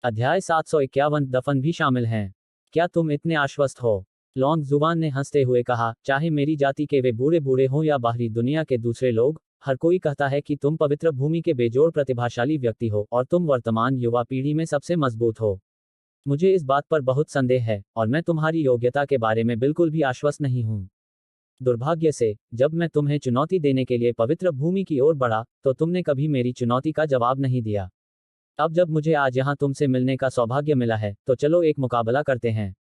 अध्याय 751 दफन भी शामिल हैं। क्या तुम इतने आश्वस्त हो? लॉन्ग जुबान ने हंसते हुए कहा, चाहे मेरी जाति के वे बूढ़े बूढ़े हों या बाहरी दुनिया के दूसरे लोग, हर कोई कहता है कि तुम पवित्र भूमि के बेजोड़ प्रतिभाशाली व्यक्ति हो और तुम वर्तमान युवा पीढ़ी में सबसे मजबूत हो। मुझे इस बात पर बहुत संदेह है और मैं तुम्हारी योग्यता के बारे में बिल्कुल भी आश्वस्त नहीं हूँ। दुर्भाग्य से, जब मैं तुम्हें चुनौती देने के लिए पवित्र भूमि की ओर बढ़ा, तो तुमने कभी मेरी चुनौती का जवाब नहीं दिया। अब जब मुझे आज यहाँ तुमसे मिलने का सौभाग्य मिला है, तो चलो एक मुकाबला करते हैं।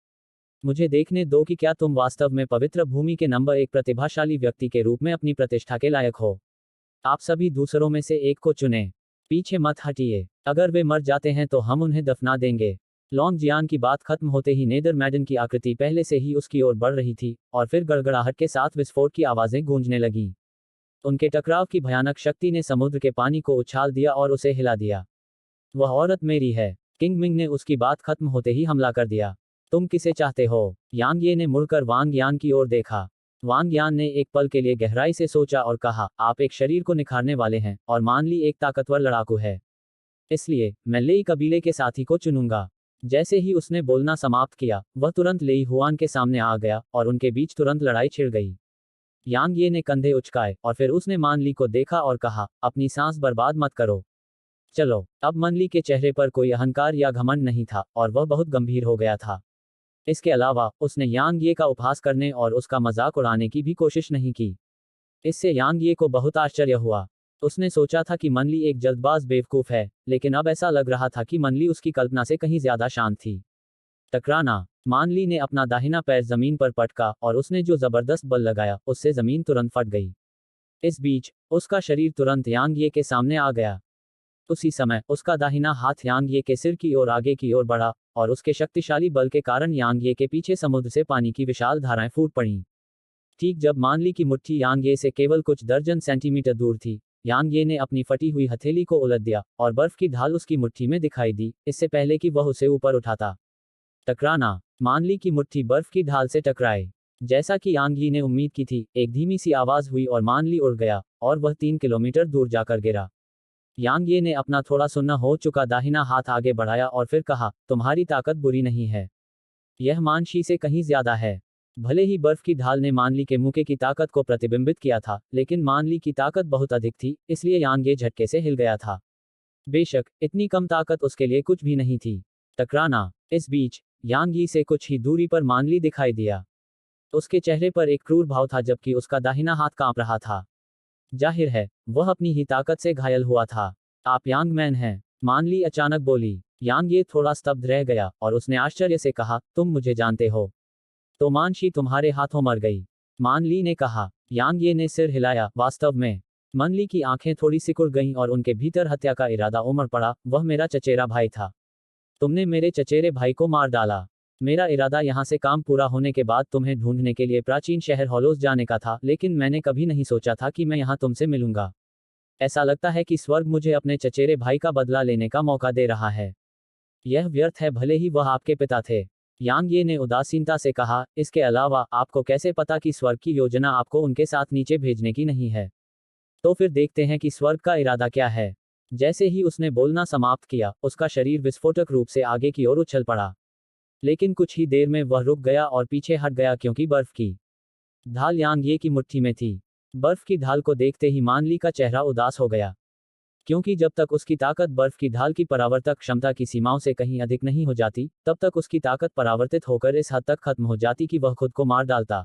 मुझे देखने दो कि क्या तुम वास्तव में पवित्र भूमि के नंबर 1 प्रतिभाशाली व्यक्ति के रूप में अपनी प्रतिष्ठा के लायक हो। आप सभी दूसरों में से एक को चुनें। पीछे मत हटिए। अगर वे मर जाते हैं तो हम उन्हें दफना देंगे। लॉन्ग जियान की बात खत्म होते ही नेदरमैडन की आकृति पहले से ही उसकी ओर बढ़ रही थी, और फिर गड़गड़ाहट के साथ विस्फोट की आवाजें गूंजने लगीं। उनके टकराव की भयानक शक्ति ने समुद्र के पानी को उछाल दिया और उसे हिला दिया। वह औरत मेरी है। किंग मिंग ने उसकी बात खत्म होते ही हमला कर दिया। तुम किसे चाहते हो? यांग ये ने मुड़कर वांग यान की ओर देखा। वांग यान ने एक पल के लिए गहराई से सोचा और कहा, आप एक शरीर को निखारने वाले हैं और मान ली एक ताकतवर लड़ाकू है। इसलिए मैं लेई कबीले के साथी को चुनूंगा। जैसे ही उसने बोलना समाप्त किया, वह तुरंत लेई हुआन के सामने आ गया और उनके बीच तुरंत लड़ाई छिड़ गई। यांग ये ने कंधे उचकाए और फिर उसने मान ली को देखा और कहा, अपनी सांस बर्बाद मत करो। चलो। अब मनली के चेहरे पर कोई अहंकार या घमंड नहीं था और वह बहुत गंभीर हो गया था। इसके अलावा उसने यांग ये का उपहास करने और उसका मजाक उड़ाने की भी कोशिश नहीं की। इससे यांग ये को बहुत आश्चर्य हुआ। उसने सोचा था कि मनली एक जल्दबाज बेवकूफ है, लेकिन अब ऐसा लग रहा था कि मनली उसकी कल्पना से कहीं ज्यादा शांत थी। टकराना। मानली ने अपना दाहिना पैर जमीन पर पटका और उसने जो जबरदस्त बल लगाया, उससे जमीन तुरंत फट गई। इस बीच उसका शरीर तुरंत यांग ये के सामने आ गया। उसी समय उसका दाहिना हाथ यांग ये के सिर की ओर आगे की ओर बढ़ा, और उसके शक्तिशाली बल के कारण यांग ये के पीछे समुद्र से पानी की विशाल धाराएं फूट पड़ीं। ठीक जब मानली की मुट्ठी यांग ये से केवल कुछ दर्जन सेंटीमीटर दूर थी, यांग ये ने अपनी फटी हुई हथेली को उलट दिया और बर्फ की ढाल उसकी मुट्ठी में दिखाई दी, इससे पहले कि वह उसे ऊपर उठाता। टकराना। मानली की मुट्ठी बर्फ की ढाल से टकराए। जैसा कि यांग ये ने उम्मीद की थी, एक धीमी सी आवाज हुई और मानली उड़ गया और वह 3 किलोमीटर दूर जाकर गिरा। यांग ये ने अपना थोड़ा सुन्ना हो चुका दाहिना हाथ आगे बढ़ाया और फिर कहा, तुम्हारी ताकत बुरी नहीं है। यह मानशी से कहीं ज्यादा है। भले ही बर्फ की ढाल ने मानली के मुके की ताकत को प्रतिबिंबित किया था, लेकिन मानली की ताकत बहुत अधिक थी, इसलिए यांग ये झटके से हिल गया था। बेशक इतनी कम ताकत उसके लिए कुछ भी नहीं थी। टकराना। इस बीच यांग ये से कुछ ही दूरी पर मानली दिखाई दिया। उसके चेहरे पर एक क्रूर भाव था जबकि उसका दाहिना हाथ कांप रहा था। जाहिर है, वह अपनी ही ताकत से घायल हुआ था। आप यांग मैन हैं? मानली अचानक बोली। यांग ये थोड़ा स्तब्ध रह गया और उसने आश्चर्य से कहा, तुम मुझे जानते हो? तो मानशी तुम्हारे हाथों मर गई। मानली ने कहा। यांग ये ने सिर हिलाया, वास्तव में? मनली की आंखें थोड़ी सिकुड़ गईं और उनके भीतर हत्या का इरादा उमड़ पड़ा, वह मेरा चचेरा भाई था। तुमने मेरे चचेरे भाई को मार डाला। मेरा इरादा यहाँ से काम पूरा होने के बाद तुम्हें ढूंढने के लिए प्राचीन शहर हॉलोस जाने का था, लेकिन मैंने कभी नहीं सोचा था कि मैं यहाँ तुमसे मिलूंगा। ऐसा लगता है कि स्वर्ग मुझे अपने चचेरे भाई का बदला लेने का मौका दे रहा है। यह व्यर्थ है, भले ही वह आपके पिता थे। यांग ये ने उदासीनता से कहा, इसके अलावा आपको कैसे पता कि स्वर्ग की योजना आपको उनके साथ नीचे भेजने की नहीं है? तो फिर देखते हैं कि स्वर्ग का इरादा क्या है। जैसे ही उसने बोलना समाप्त किया, उसका शरीर विस्फोटक रूप से आगे की ओर उछल पड़ा। लेकिन कुछ ही देर में वह रुक गया और पीछे हट गया क्योंकि बर्फ की ढाल यांग ये की मुट्ठी में थी। बर्फ की ढाल को देखते ही मानली का चेहरा उदास हो गया, क्योंकि जब तक उसकी ताकत बर्फ की ढाल की परावर्तक क्षमता की सीमाओं से कहीं अधिक नहीं हो जाती, तब तक उसकी ताकत परावर्तित होकर इस हद तक खत्म हो जाती कि वह खुद को मार डालता।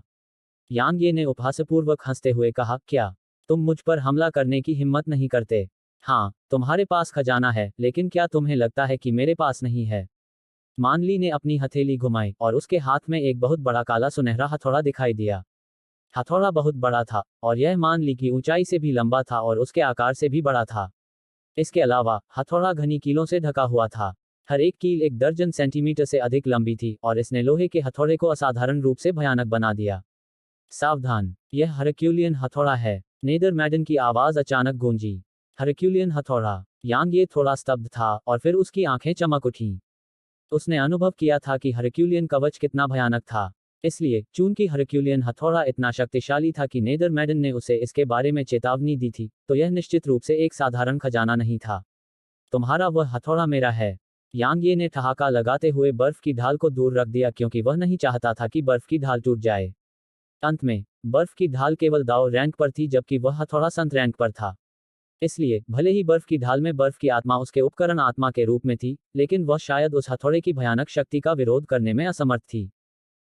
यांग ये ने उपहासपूर्वक हंसते हुए कहा, क्या तुम मुझ पर हमला करने की हिम्मत नहीं करते? हाँ, तुम्हारे पास खजाना है, लेकिन क्या तुम्हें लगता है कि मेरे पास नहीं है? मानली ने अपनी हथेली घुमाई और उसके हाथ में एक बहुत बड़ा काला सुनहरा हथौड़ा दिखाई दिया। हथौड़ा बहुत बड़ा था और यह मानली की ऊंचाई से भी लंबा था और उसके आकार से भी बड़ा था। इसके अलावा हथौड़ा घनी कीलों से ढका हुआ था। हर एक कील 1 दर्जन सेंटीमीटर से अधिक लंबी थी और इसने लोहे के हथौड़े को असाधारण रूप से भयानक बना दिया। सावधान, यह हरक्यूलियन हथौड़ा है। नेदरमैडन की आवाज अचानक गूंजी। हरक्यूलियन हथौड़ा। यांग ये थोड़ा स्तब्ध था और फिर उसकी आंखें चमक उठीं। उसने अनुभव किया था कि हरक्यूलियन कवच कितना भयानक था। इसलिए, चूंकि हरक्यूलियन हथौड़ा इतना शक्तिशाली था कि नेदरमैडन ने उसे इसके बारे में चेतावनी दी थी, तो यह निश्चित रूप से एक साधारण खजाना नहीं था। तुम्हारा वह हथौड़ा मेरा है। यांग ये ने ठहाका लगाते हुए बर्फ की ढाल को दूर रख दिया क्योंकि वह नहीं चाहता था कि बर्फ की ढाल टूट जाए। अंत में बर्फ की ढाल केवल दाव रैंक पर थी जबकि वह हथौड़ा संत रैंक पर था। इसलिए भले ही बर्फ की ढाल में बर्फ की आत्मा उसके उपकरण आत्मा के रूप में थी, लेकिन वह शायद उस हथौड़े की भयानक शक्ति का विरोध करने में असमर्थ थी।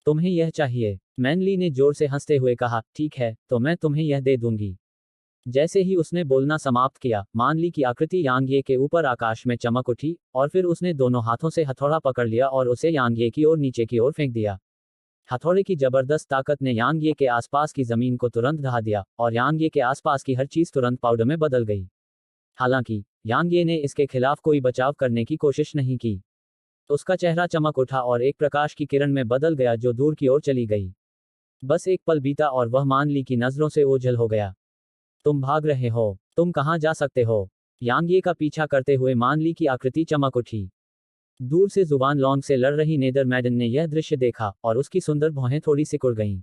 तुम्हें यह चाहिए? मैनली ने जोर से हंसते हुए कहा, ठीक है, तो मैं तुम्हें यह दे दूंगी। जैसे ही उसने बोलना समाप्त किया, मानली की आकृति यांगये के ऊपर आकाश में चमक उठी, और फिर उसने दोनों हाथों से हथौड़ा पकड़ लिया और उसे यांगये की ओर नीचे की ओर फेंक दिया। हथौड़े की जबरदस्त ताकत ने यांगये के आसपास की जमीन को तुरंत ढहा दिया, और यांगये के आसपास की हर चीज तुरंत पाउडर में बदल गई। हालांकि यांगये ने इसके खिलाफ कोई बचाव करने की कोशिश नहीं की। उसका चेहरा चमक उठा और एक प्रकाश की किरण में बदल गया जो दूर की ओर चली गई। बस एक पल बीता और वह मानली की नजरों से ओझल हो गया। तुम भाग रहे हो? तुम कहाँ जा सकते हो? यांगये का पीछा करते हुए मानली की आकृति चमक उठी। दूर से जुबान लॉन्ग से लड़ रही नेदरमैडन ने यह दृश्य देखा और उसकी सुंदर भौहें थोड़ी सिकुड़ गईं।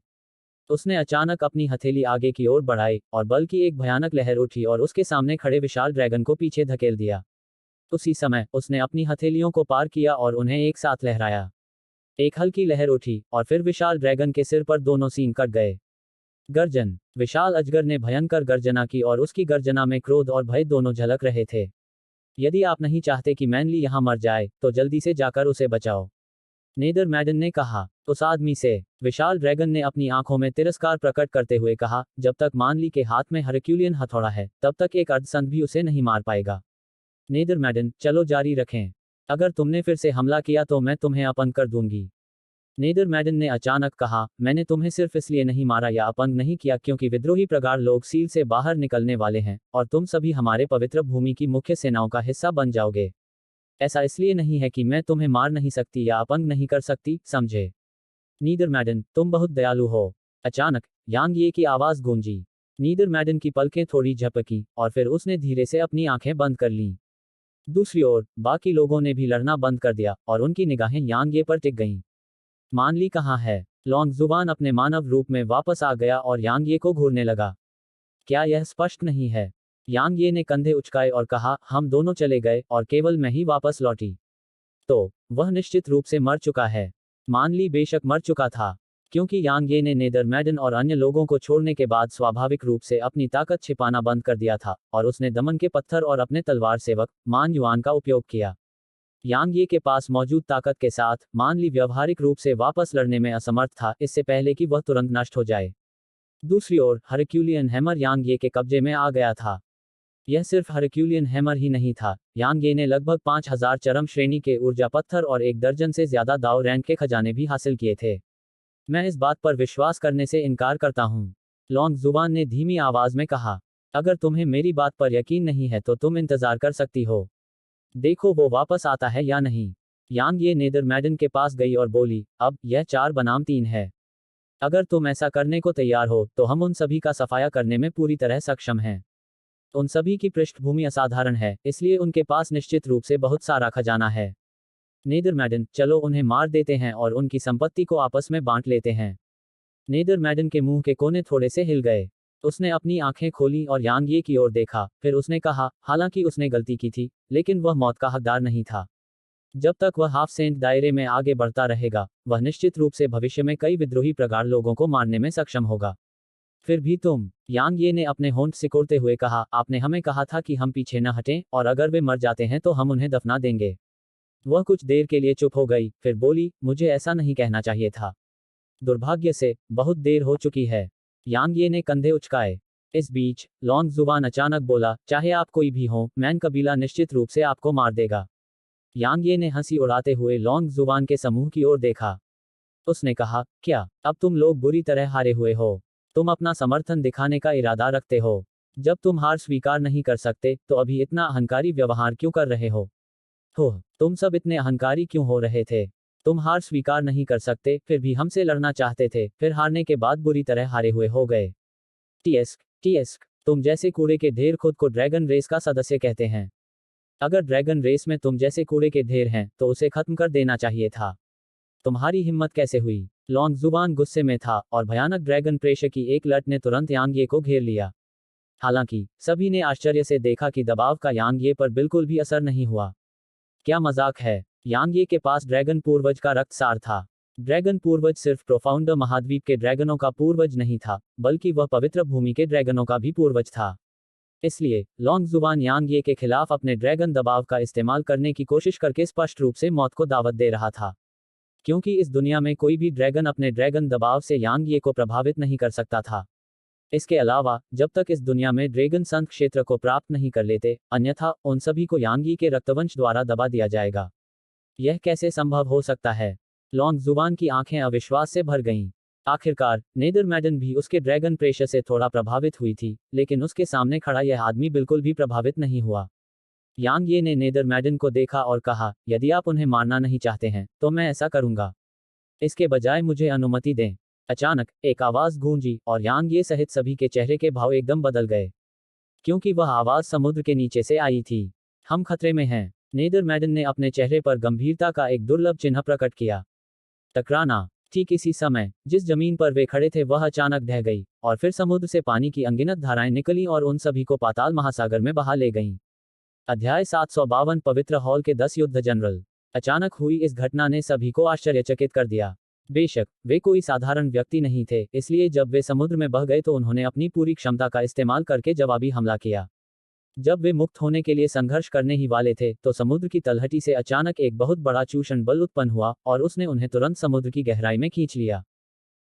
उसने अचानक अपनी हथेली आगे की ओर बढ़ाई और बल की एक भयानक लहर उठी और उसके सामने खड़े विशाल ड्रैगन को पीछे धकेल दिया। उसी समय उसने अपनी हथेलियों को पार किया और उन्हें एक साथ लहराया। एक हल्की लहर उठी और फिर विशाल ड्रैगन के सिर पर दोनों सींग कट गए। गर्जन। विशाल अजगर ने भयंकर गर्जना की और उसकी गर्जना में क्रोध और भय दोनों झलक रहे थे। यदि आप नहीं चाहते कि मैनली यहां मर जाए, तो जल्दी से जाकर उसे बचाओ, नेदरमैडन ने कहा। उस आदमी से? विशाल ड्रैगन ने अपनी आंखों में तिरस्कार प्रकट करते हुए कहा, जब तक मानली के हाथ में हरक्यूलियन हथौड़ा है, तब तक एक अर्धसंत भी उसे नहीं मार पाएगा। नेदरमैडन, चलो जारी रखें। अगर तुमने फिर से हमला किया तो मैं तुम्हें अपंग कर दूंगी। नेदरमैडन ने अचानक कहा, मैंने तुम्हें सिर्फ इसलिए नहीं मारा या अपंग नहीं किया क्योंकि विद्रोही प्रगाढ़ लोग सील से बाहर निकलने वाले हैं, और तुम सभी हमारे पवित्र भूमि की मुख्य सेनाओं का हिस्सा बन जाओगे। ऐसा इसलिए नहीं है कि मैं तुम्हें मार नहीं सकती या अपंग नहीं कर सकती, समझे? नीदरमैडन, तुम बहुत दयालु हो। अचानक यांगये की आवाज गूंजी। नीदरमैडन की पलकें थोड़ी झपकी और फिर उसने धीरे से अपनी आंखें बंद कर लीं। दूसरी ओर बाकी लोगों ने भी लड़ना बंद कर दिया और उनकी निगाहें यांगये पर टिक गईं। मानली कहाँ है? लॉन्ग जुबान अपने मानव रूप में वापस आ गया और यांगये को घूरने लगा। क्या यह स्पष्ट नहीं है? यांगये ने कंधे उचकाए और कहा, हम दोनों चले गए और केवल मैं ही वापस लौटी। तो वह निश्चित रूप से मर चुका है। मानली बेशक मर चुका था, क्योंकि यांगये ने नेदरमैडन और अन्य लोगों को छोड़ने के बाद स्वाभाविक रूप से अपनी ताकत छिपाना बंद कर दिया था, और उसने दमन के पत्थर और अपने तलवार सेवक मान युआन का उपयोग किया। यांगये के पास मौजूद ताकत के साथ मानली व्यावहारिक रूप से वापस लड़ने में असमर्थ था, इससे पहले कि वह तुरंत नष्ट हो जाए। दूसरी ओर हरक्यूलियन हैमर यांगये के कब्जे में आ गया था। यह सिर्फ हरक्यूलियन हैमर ही नहीं था, यांगये ने लगभग 5000 चरम श्रेणी के ऊर्जा पत्थर और 1 दर्जन से ज्यादा दाव रैंक के खजाने भी हासिल किए थे। मैं इस बात पर विश्वास करने से इनकार करता हूँ, लॉन्ग जुबान ने धीमी आवाज में कहा। अगर तुम्हें मेरी बात पर यकीन नहीं है तो तुम इंतजार कर सकती हो। देखो वो वापस आता है या नहीं। यांगये नेदरमैडन के पास गई और बोली, अब यह 4 बनाम 3 है। अगर तुम ऐसा करने को तैयार हो तो हम उन सभी का सफाया करने में पूरी तरह सक्षम हैं। उन सभी की पृष्ठभूमि असाधारण है, इसलिए उनके पास निश्चित रूप से बहुत सारा खजाना है। नेदरमैडन, चलो उन्हें मार देते हैं और उनकी संपत्ति को आपस में बांट लेते हैं। नेदरमैडन के मुंह के कोने थोड़े से हिल गए। उसने अपनी आंखें खोली और यांगये की ओर देखा, फिर उसने कहा, हालांकि उसने गलती की थी, लेकिन वह मौत का हकदार नहीं था। जब तक वह हाफ सेंट दायरे में आगे बढ़ता रहेगा, वह निश्चित रूप से भविष्य में कई विद्रोही प्रगाढ़ लोगों को मारने में सक्षम होगा। फिर भी तुम, यांगये ने अपने होंठ सिकोड़ते हुए कहा, आपने हमें कहा था कि हम पीछे न हटें, और अगर वे मर जाते हैं तो हम उन्हें दफना देंगे। वह कुछ देर के लिए चुप हो गई, फिर बोली, मुझे ऐसा नहीं कहना चाहिए था। दुर्भाग्य से बहुत देर हो चुकी है। यांगये ने कंधे उचकाए। इस बीच लॉन्ग जुबान अचानक बोला, चाहे आप कोई भी हो, मैन कबीला निश्चित रूप से आपको मार देगा। यांगये ने हंसी उड़ाते हुए लॉन्ग जुबान के समूह की ओर देखा। उसने कहा, क्या अब तुम लोग बुरी तरह हारे हुए हो? तुम अपना समर्थन दिखाने का इरादा रखते हो? जब तुम हार स्वीकार नहीं कर सकते तो अभी इतना अहंकारी व्यवहार क्यों कर रहे हो? तुम सब इतने अहंकारी क्यों हो रहे थे? तुम हार स्वीकार नहीं कर सकते, फिर भी हमसे लड़ना चाहते थे, फिर हारने के बाद बुरी तरह हारे हुए हो गए। टीएस्क, तुम जैसे कूड़े के ढेर खुद को ड्रैगन रेस का सदस्य कहते हैं। अगर ड्रैगन रेस में तुम जैसे कूड़े के ढेर हैं, तो उसे खत्म कर देना चाहिए था। तुम्हारी हिम्मत कैसे हुई? लॉन्ग जुबान गुस्से में था, और भयानक ड्रैगन प्रेशर की एक लट ने तुरंत यांगये को घेर लिया। हालांकि सभी ने आश्चर्य से देखा कि दबाव का यांगये पर बिल्कुल भी असर नहीं हुआ। क्या मजाक है। यांग ये के पास ड्रैगन पूर्वज का रक्त सार था। ड्रैगन पूर्वज सिर्फ प्रोफाउंडर महाद्वीप के ड्रैगनों का पूर्वज नहीं था, बल्कि वह पवित्र भूमि के ड्रैगनों का भी पूर्वज था। इसलिए लॉन्ग जुबान यांग ये के खिलाफ अपने ड्रैगन दबाव का इस्तेमाल करने की कोशिश करके स्पष्ट रूप से मौत को दावत दे रहा था, क्योंकि इस दुनिया में कोई भी ड्रैगन अपने ड्रैगन दबाव से यांग ये को प्रभावित नहीं कर सकता था। इसके अलावा जब तक इस दुनिया में ड्रैगन संत क्षेत्र को प्राप्त नहीं कर लेते, अन्यथा उन सभी को यांग ये के रक्तवंश द्वारा दबा दिया जाएगा। यह कैसे संभव हो सकता है। लॉन्ग जुबान की आंखें अविश्वास से भर गईं। आखिरकार नेदरमैडन भी उसके ड्रैगन प्रेशर से थोड़ा प्रभावित हुई थी, लेकिन उसके सामने खड़ा यह आदमी बिल्कुल भी प्रभावित नहीं हुआ। यांग ये ने नेदरमैडन को देखा और कहा, यदि आप उन्हें मारना नहीं चाहते हैं तो मैं ऐसा करूंगा। इसके बजाय मुझे अनुमति दें। अचानक एक आवाज गूंजी और यांग ये सहित सभी के चेहरे के भाव एकदम बदल गए, क्योंकि वह आवाज समुद्र के नीचे से आई थी। हम खतरे में हैं। नेदरमैडन ने अपने चेहरे पर गंभीरता का एक दुर्लभ चिन्ह प्रकट किया। टकराना। ठीक इसी समय जिस जमीन पर वे खड़े थे वह अचानक ढह गई, और फिर समुद्र से पानी की अनगिनत धाराएं निकली और उन सभी को पाताल महासागर में बहा ले गईं। अध्याय 752 पवित्र हॉल के 10 युद्ध जनरल। अचानक हुई इस घटना ने सभी को आश्चर्यचकित कर दिया। बेशक वे कोई साधारण व्यक्ति नहीं थे, इसलिए जब वे समुद्र में बह गए तो उन्होंने अपनी पूरी क्षमता का इस्तेमाल करके जवाबी हमला किया। जब वे मुक्त होने के लिए संघर्ष करने ही वाले थे तो समुद्र की तलहटी से अचानक एक बहुत बड़ा चूषण बल उत्पन्न हुआ और उसने उन्हें तुरंत समुद्र की गहराई में खींच लिया।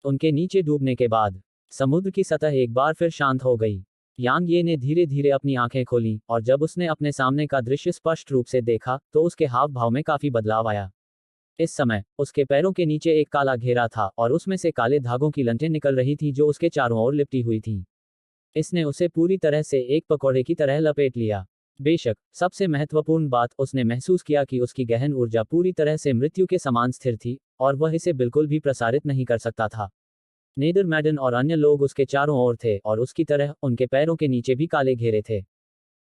उनके नीचे डूबने के बाद समुद्र की सतह एक बार फिर शांत हो गई। यांग ये ने धीरे धीरे अपनी आंखें खोलीं और जब उसने अपने सामने का दृश्य स्पष्ट रूप से देखा तो उसके हाव भाव में काफी बदलाव आया। इस समय उसके पैरों के नीचे एक काला घेरा था और उसमें से काले धागों की लंटें निकल रही थी जो उसके चारों ओर लिपटी हुई थीं। इसने उसे पूरी तरह से एक पकौड़े की तरह लपेट लिया। बेशक सबसे महत्वपूर्ण बात, उसने महसूस किया कि उसकी गहन ऊर्जा पूरी तरह से मृत्यु के समान स्थिर थी और वह इसे बिल्कुल भी प्रसारित नहीं कर सकता था। नेदरमैडन और अन्य लोग उसके चारों ओर थे और उसकी तरह उनके पैरों के नीचे भी काले घेरे थे।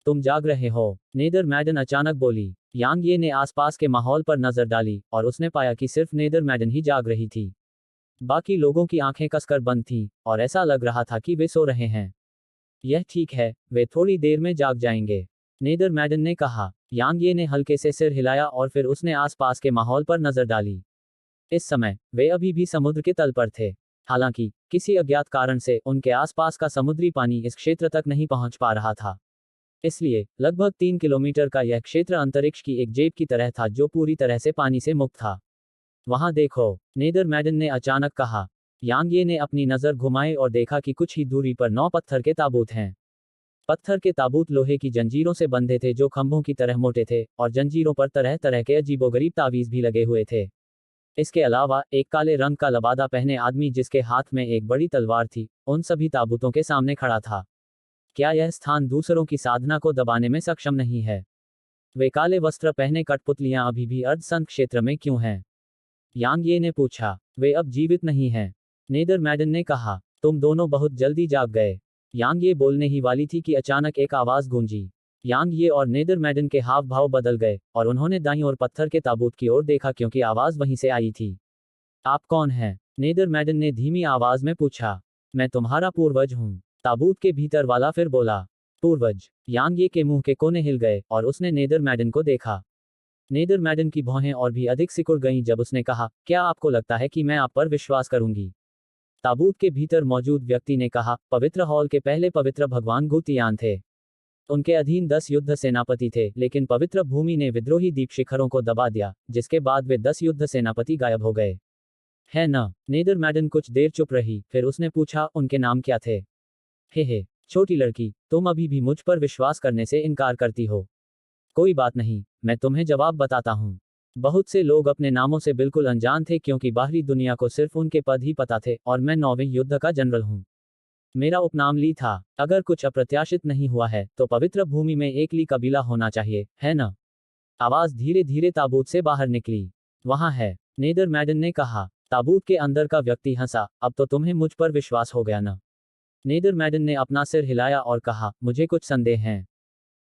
तुम जाग रहे हो, नेदरमैडन अचानक बोली। यांग ये ने आसपास के माहौल पर नजर डाली और उसने पाया कि सिर्फ नेदरमैडन ही जाग रही थी। बाकी लोगों की आंखें कसकर बंद थीं और ऐसा लग रहा था कि वे सो रहे हैं। यह ठीक है, वे थोड़ी देर में जाग जाएंगे, नेदरमैडन ने कहा। यांग ये ने हल्के से सिर हिलाया और फिर उसने आसपास के माहौल पर नजर डाली। इस समय वे अभी भी समुद्र के तल पर थे। हालांकि किसी अज्ञात कारण से उनके आसपास का समुद्री पानी इस क्षेत्र तक नहीं पहुंच पा रहा था। इसलिए लगभग 3 किलोमीटर का यह क्षेत्र अंतरिक्ष की एक जेब की तरह था जो पूरी तरह से पानी से मुक्त था। वहां देखो, नेदरमैडन ने अचानक कहा। यांग ये ने अपनी नजर घुमाई और देखा कि कुछ ही दूरी पर 9 पत्थर के ताबूत हैं। पत्थर के ताबूत लोहे की जंजीरों से बंधे थे जो खंभों की तरह मोटे थे, और जंजीरों पर तरह तरह के अजीबोगरीब तावीज भी लगे हुए थे। इसके अलावा एक काले रंग का लबादा पहने आदमी जिसके हाथ में एक बड़ी तलवार थी, उन सभी ताबूतों के सामने खड़ा था। क्या यह स्थान दूसरों की साधना को दबाने में सक्षम नहीं है? वे काले वस्त्र पहने कठपुतलियां अभी भी अर्धसंत क्षेत्र में क्यों हैं? यांग ये ने पूछा। वे अब जीवित नहीं हैं, नेदरमैडन ने कहा। तुम दोनों बहुत जल्दी जाग गए। यांग ये बोलने ही वाली थी कि अचानक एक आवाज गूंजी। यांग ये और नेदरमैडन के हाव भाव बदल गए और उन्होंने दाईं ओर पत्थर के ताबूत की ओर देखा क्योंकि आवाज वहीं से आई थी। आप कौन हैं? नेदरमैडन ने धीमी आवाज में पूछा। मैं तुम्हारा पूर्वज हूं, ताबूत के भीतर वाला फिर बोला। पूर्वज? यांग ये के मुंह के कोने हिल गए और उसने नेदरमैडन को देखा। नेदरमैडन की भौहें और भी अधिक सिकुड़ गईं जब उसने कहा, क्या आपको लगता है कि मैं आप पर विश्वास करूंगी? ताबूत के भीतर मौजूद व्यक्ति ने कहा, पवित्र हॉल के पहले पवित्र भगवान गुतियान थे। उनके अधीन 10 युद्ध सेनापति थे, लेकिन पवित्र भूमि ने विद्रोही दीप शिखरों को दबा दिया, जिसके बाद वे 10 युद्ध सेनापति गायब हो गए। है न? नेदरमैडन कुछ देर चुप रही, फिर उसने पूछा, उनके नाम क्या थे? हे, छोटी लड़की, तुम अभी भी मुझ पर विश्वास करने से इनकार करती हो। कोई बात नहीं, मैं तुम्हें जवाब बताता हूँ। बहुत से लोग अपने नामों से बिल्कुल अनजान थे क्योंकि बाहरी दुनिया को सिर्फ उनके पद ही पता थे, और मैं 9वें युद्ध का जनरल हूँ। मेरा उपनाम ली था। अगर कुछ अप्रत्याशित नहीं हुआ है तो पवित्र भूमि में एक ली कबीला होना चाहिए, है न? आवाज धीरे धीरे ताबूत से बाहर निकली। वहां है, नेदरमैडन ने कहा। ताबूत के अंदर का व्यक्ति हंसा। अब तो तुम्हें मुझ पर विश्वास हो गया न? नेदरमैडन ने अपना सिर हिलाया और कहा, मुझे कुछ संदेह हैं।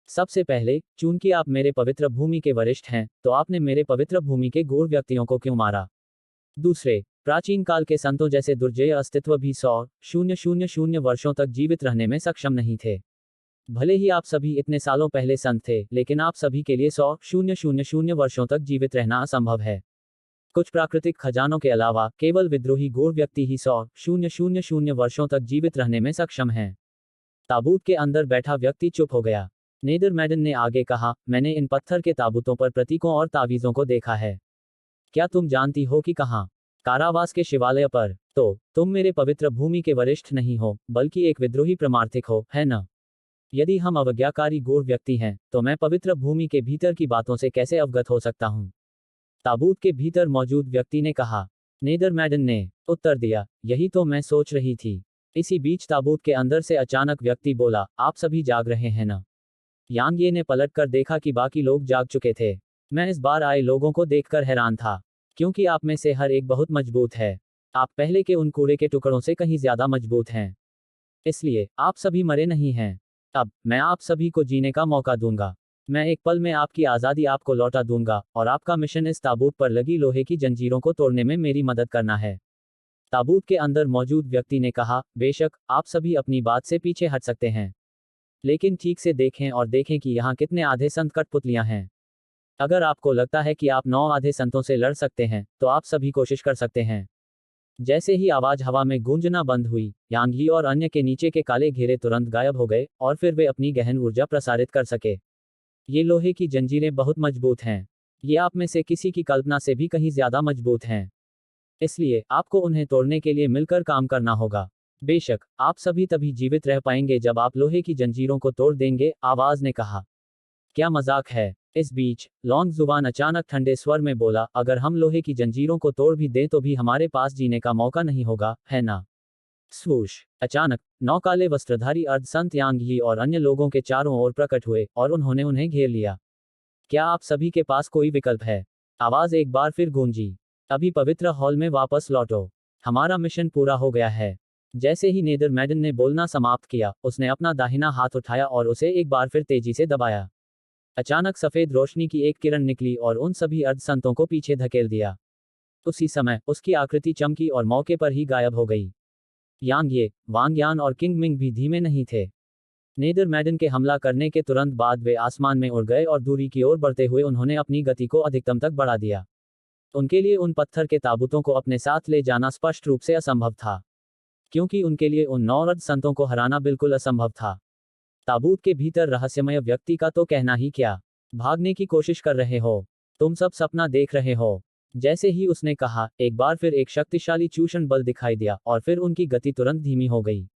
सबसे पहले, चूंकि आप मेरे पवित्र भूमि के वरिष्ठ हैं, तो आपने मेरे पवित्र भूमि के गूढ़ व्यक्तियों को क्यों मारा? दूसरे, प्राचीन काल के संतों जैसे दुर्जेय अस्तित्व भी 100,000 वर्षों तक जीवित रहने में सक्षम नहीं थे। भले ही आप सभी इतने सालों पहले संत थे, लेकिन आप सभी के लिए 100,000 वर्षों तक जीवित रहना असंभव है। कुछ प्राकृतिक खजानों के अलावा केवल विद्रोही गूढ़ व्यक्ति ही 100,000 वर्षों तक जीवित रहने में सक्षम हैं। ताबूत के अंदर बैठा व्यक्ति चुप हो गया। नेदरमैडन ने आगे कहा, मैंने इन पत्थर के ताबूतों पर प्रतीकों और तावीज़ों को देखा है। क्या तुम जानती हो कि कहाँ? कारावास के शिवालय पर। तो तुम मेरे पवित्र भूमि के वरिष्ठ नहीं हो, बल्कि एक विद्रोही प्रमार्थिक हो, है न? यदि हम अवज्ञाकारी गूढ़ व्यक्ति हैं, तो मैं पवित्र भूमि के भीतर की बातों से कैसे अवगत हो सकता हूँ? ताबूत के भीतर मौजूद व्यक्ति ने कहा। नेदरमैडन ने उत्तर दिया, यही तो मैं सोच रही थी। इसी बीच ताबूत के अंदर से अचानक व्यक्ति बोला, आप सभी जाग रहे हैं न? यांग ये ने पलटकर देखा कि बाकी लोग जाग चुके थे। मैं इस बार आए लोगों को देखकर हैरान था, क्योंकि आप में से हर एक बहुत मजबूत है। आप पहले के उन कूड़े के टुकड़ों से कहीं ज्यादा मजबूत हैं। इसलिए आप सभी मरे नहीं हैं। अब मैं आप सभी को जीने का मौका दूंगा। मैं एक पल में आपकी आज़ादी आपको लौटा दूंगा, और आपका मिशन इस ताबूत पर लगी लोहे की जंजीरों को तोड़ने में मेरी मदद करना है। ताबूत के अंदर मौजूद व्यक्ति ने कहा, बेशक आप सभी अपनी बात से पीछे हट सकते हैं, लेकिन ठीक से देखें और देखें कि यहाँ कितने आधे संत कठपुतलियां हैं। अगर आपको लगता है कि आप 9 आधे संतों से लड़ सकते हैं, तो आप सभी कोशिश कर सकते हैं। जैसे ही आवाज हवा में गूंजना बंद हुई, यांग यी और अन्य के नीचे के काले घेरे तुरंत गायब हो गए, और फिर वे अपनी गहन ऊर्जा प्रसारित कर सके। ये लोहे की जंजीरें बहुत मजबूत हैं। ये आप में से किसी की कल्पना से भी कहीं ज्यादा मजबूत हैं। इसलिए आपको उन्हें तोड़ने के लिए मिलकर काम करना होगा। बेशक आप सभी तभी जीवित रह पाएंगे जब आप लोहे की जंजीरों को तोड़ देंगे, आवाज ने कहा। क्या मजाक है? इस बीच लॉन्ग जुबान अचानक ठंडे स्वर में बोला, अगर हम लोहे की जंजीरों को तोड़ भी दें तो भी हमारे पास जीने का मौका नहीं होगा, है ना? स्वूश! अचानक 9 काले वस्त्रधारी अर्ध संत यांग यी और अन्य लोगों के चारों ओर प्रकट हुए, और उन्होंने उन्हें घेर लिया। क्या आप सभी के पास कोई विकल्प है? आवाज एक बार फिर गूंजी। अभी पवित्र हॉल में वापस लौटो। हमारा मिशन पूरा हो गया है। जैसे ही नेदरमैडन ने बोलना समाप्त किया, उसने अपना दाहिना हाथ उठाया और उसे एक बार फिर तेजी से दबाया। अचानक सफेद रोशनी की एक किरण निकली और उन सभी अर्ध संतों को पीछे धकेल दिया। उसी समय उसकी आकृति चमकी और मौके पर ही गायब हो गई। यांग ये, वांग यान और किंग मिंग भी धीमे नहीं थे। नेदरमैडन के हमला करने के तुरंत बाद वे आसमान में उड़ गए और दूरी की ओर बढ़ते हुए उन्होंने अपनी गति को अधिकतम तक बढ़ा दिया। उनके लिए उन पत्थर के ताबूतों को अपने साथ ले जाना स्पष्ट रूप से असंभव था, क्योंकि उनके लिए उन 9 अर्ध संतों को हराना बिल्कुल असंभव था। ताबूत के भीतर रहस्यमय व्यक्ति का तो कहना ही क्या। भागने की कोशिश कर रहे हो? तुम सब सपना देख रहे हो। जैसे ही उसने कहा, एक बार फिर एक शक्तिशाली चूषण बल दिखाई दिया, और फिर उनकी गति तुरंत धीमी हो गई।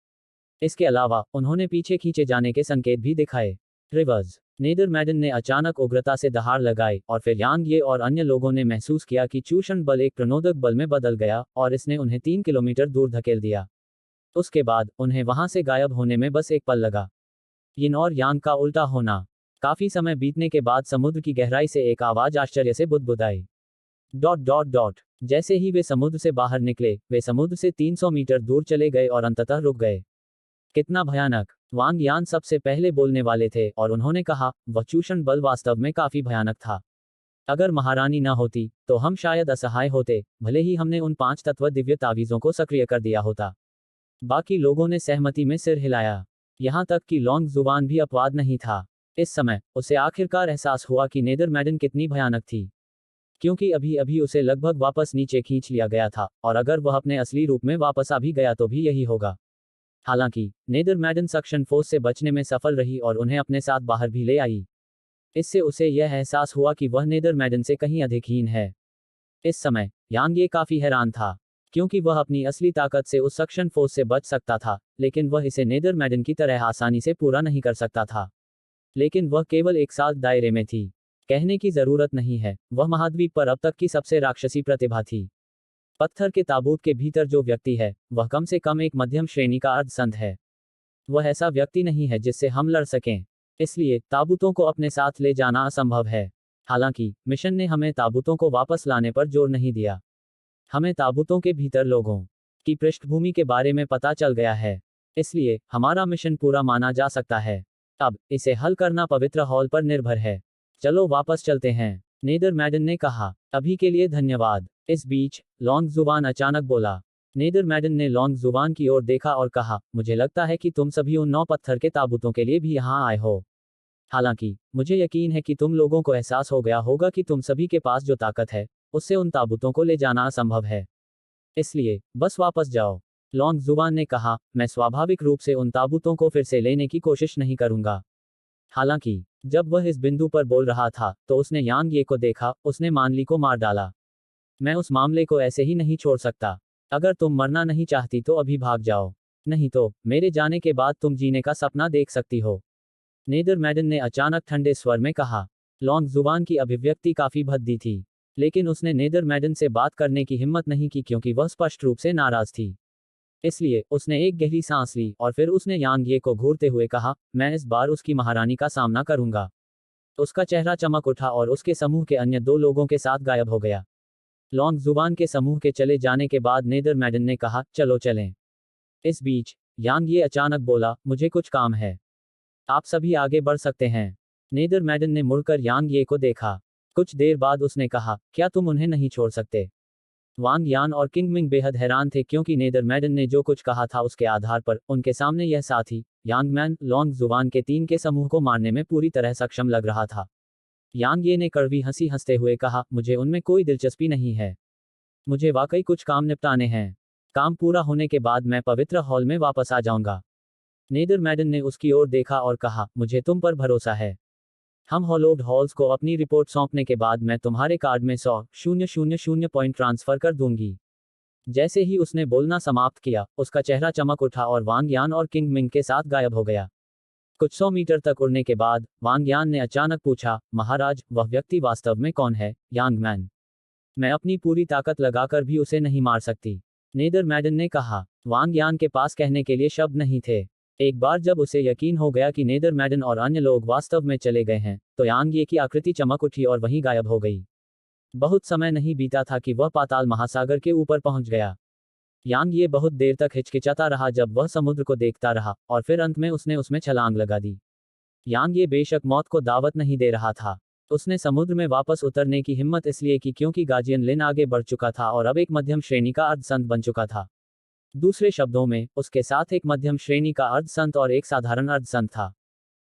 इसके अलावा उन्होंने पीछे खींचे जाने के संकेत भी दिखाए। रिवर्स! नेदरमैडन ने अचानक उग्रता से दहाड़ लगाई, और फिर यांग ये और अन्य लोगों ने महसूस किया कि चूषण बल एक प्रणोदक बल में बदल गया, और इसने उन्हें 3 किलोमीटर दूर धकेल दिया। उसके बाद उन्हें वहां से गायब होने में बस एक पल लगा। यिन और यांग का उल्टा होना। काफी समय बीतने के बाद समुद्र की गहराई से एक आवाज आश्चर्य से बुदबुदाई। Dot dot dot. जैसे ही वे समुद्र से बाहर निकले, वे समुद्र से 300 मीटर दूर चले गए और अंततः रुक गए। कितना भयानक! वांग यान सबसे पहले बोलने वाले थे, और उन्होंने कहा, वह चूषण बल वास्तव में काफी भयानक था। अगर महारानी न होती, तो हम शायद असहाय होते, भले ही हमने उन 5 तत्व दिव्य तावीजों को सक्रिय कर दिया होता। बाकी लोगों ने सहमति में सिर हिलाया। यहां तक कि लॉन्ग जुबान भी अपवाद नहीं था। इस समय उसे आखिरकार एहसास हुआ कि नेदरमैडन कितनी भयानक थी, क्योंकि अभी अभी उसे लगभग वापस नीचे खींच लिया गया था, और अगर वह अपने असली रूप में वापस आ भी गया तो भी यही होगा। हालांकि नेदरमैडन सक्शन फोर्स से बचने में सफल रही और उन्हें अपने साथ बाहर भी ले आई। इससे उसे यह एहसास हुआ कि वह नेदरमैडन से कहीं अधिक हीन है। इस समय यांग ये काफी हैरान था, क्योंकि वह अपनी असली ताकत से उस सक्शन फोर्स से बच सकता था, लेकिन वह इसे नेदरमैडन की तरह आसानी से पूरा नहीं कर सकता था। लेकिन वह केवल एक साथ दायरे में थी। कहने की जरूरत नहीं है, वह महाद्वीप पर अब तक की सबसे राक्षसी प्रतिभा थी। पत्थर के ताबूत के भीतर जो व्यक्ति है, वह कम से कम एक मध्यम श्रेणी का अर्धसंत है। वह ऐसा व्यक्ति नहीं है जिससे हम लड़ सकें। इसलिए ताबूतों को अपने साथ ले जाना असंभव है। हालांकि मिशन ने हमें ताबूतों को वापस लाने पर जोर नहीं दिया। हमें ताबूतों के भीतर लोगों की पृष्ठभूमि के बारे में पता चल गया है, इसलिए हमारा मिशन पूरा माना जा सकता है। अब इसे हल करना पवित्र हॉल पर निर्भर है। चलो वापस चलते हैं, नेदरमैडन ने कहा। अभी के लिए धन्यवाद। इस बीच लॉन्ग जुबान अचानक बोला, नेदरमैडन ने लॉन्ग जुबान की ओर देखा और कहा, मुझे लगता है कि तुम सभी उन 9 पत्थर के ताबूतों के लिए भी यहाँ आए हो। हालांकि मुझे यकीन है कि तुम लोगों को एहसास हो गया होगा कि तुम सभी के पास जो ताकत है उससे उन ताबूतों को ले जाना असंभव है। इसलिए बस वापस जाओ। लॉन्ग जुबान ने कहा, मैं स्वाभाविक रूप से उन ताबूतों को फिर से लेने की कोशिश नहीं करूंगा। हालांकि जब वह इस बिंदु पर बोल रहा था तो उसने यांग ये को देखा, उसने मानली को मार डाला। मैं उस मामले को ऐसे ही नहीं छोड़ सकता। अगर तुम मरना नहीं चाहती तो अभी भाग जाओ, नहीं तो मेरे जाने के बाद तुम जीने का सपना देख सकती हो। नेदरमैडन ने अचानक ठंडे स्वर में कहा। लॉन्ग जुबान की अभिव्यक्ति काफी भद्दी थी, लेकिन उसने नेदरमैडन से बात करने की हिम्मत नहीं की क्योंकि वह स्पष्ट रूप से नाराज थी। इसलिए उसने एक गहरी सांस ली और फिर उसने यांग ये को घूरते हुए कहा, मैं इस बार उसकी महारानी का सामना करूंगा। उसका चेहरा चमक उठा और उसके समूह के अन्य 2 लोगों के साथ गायब हो गया। लॉन्ग जुबान के समूह के चले जाने के बाद नेदरमैडन ने कहा, चलो चलें। इस बीच यांग ये अचानक बोला, मुझे कुछ काम है। आप सभी आगे बढ़ सकते हैं। नेदरमैडन ने मुड़कर यांग ये को देखा। कुछ देर बाद उसने कहा, क्या तुम उन्हें नहीं छोड़ सकते? वांग यान और किंगमिंग बेहद हैरान थे क्योंकि नेदरमैडन ने जो कुछ कहा था उसके आधार पर उनके सामने यह साथी यांगमैन लॉन्ग जुबान के 3 के समूह को मारने में पूरी तरह सक्षम लग रहा था। यांग ये ने कड़वी हंसी हंसते हुए कहा, मुझे उनमें कोई दिलचस्पी नहीं है। मुझे वाकई कुछ काम निपटाने हैं। काम पूरा होने के बाद मैं पवित्र हॉल में वापस आ जाऊंगा। नेदरमैडन ने उसकी ओर देखा और कहा, मुझे तुम पर भरोसा है। हम हॉलोव्ड हॉल्स को अपनी रिपोर्ट सौंपने के बाद मैं तुम्हारे कार्ड में 100,000 पॉइंट ट्रांसफर कर दूंगी। जैसे ही उसने बोलना समाप्त किया, उसका चेहरा चमक उठा और वांग यान और किंग मिंग के साथ गायब हो गया। कुछ 100 मीटर तक उड़ने के बाद वांग यान ने अचानक पूछा, महाराज, वह व्यक्ति वास्तव में कौन है? यांगमैन। मैं अपनी पूरी ताकत लगाकर भी उसे नहीं मार सकती, नेदरमैडन ने कहा। वांग यान के पास कहने के लिए शब्द नहीं थे। एक बार जब उसे यकीन हो गया कि नेदरमैडन और अन्य लोग वास्तव में चले गए हैं, तो यांग ये की आकृति चमक उठी और वहीं गायब हो गई। बहुत समय नहीं बीता था कि वह पाताल महासागर के ऊपर पहुंच गया। यांग ये बहुत देर तक हिचकिचाता रहा जब वह समुद्र को देखता रहा, और फिर अंत में उसने उसमें छलांग लगा दी। यांग ये बेशक मौत को दावत नहीं दे रहा था। उसने समुद्र में वापस उतरने की हिम्मत इसलिए की क्योंकि गार्जियन लिन आगे बढ़ चुका था और अब एक मध्यम श्रेणी का अर्धसंत बन चुका था। दूसरे शब्दों में, उसके साथ एक मध्यम श्रेणी का अर्धसंत और एक साधारण अर्धसंत था।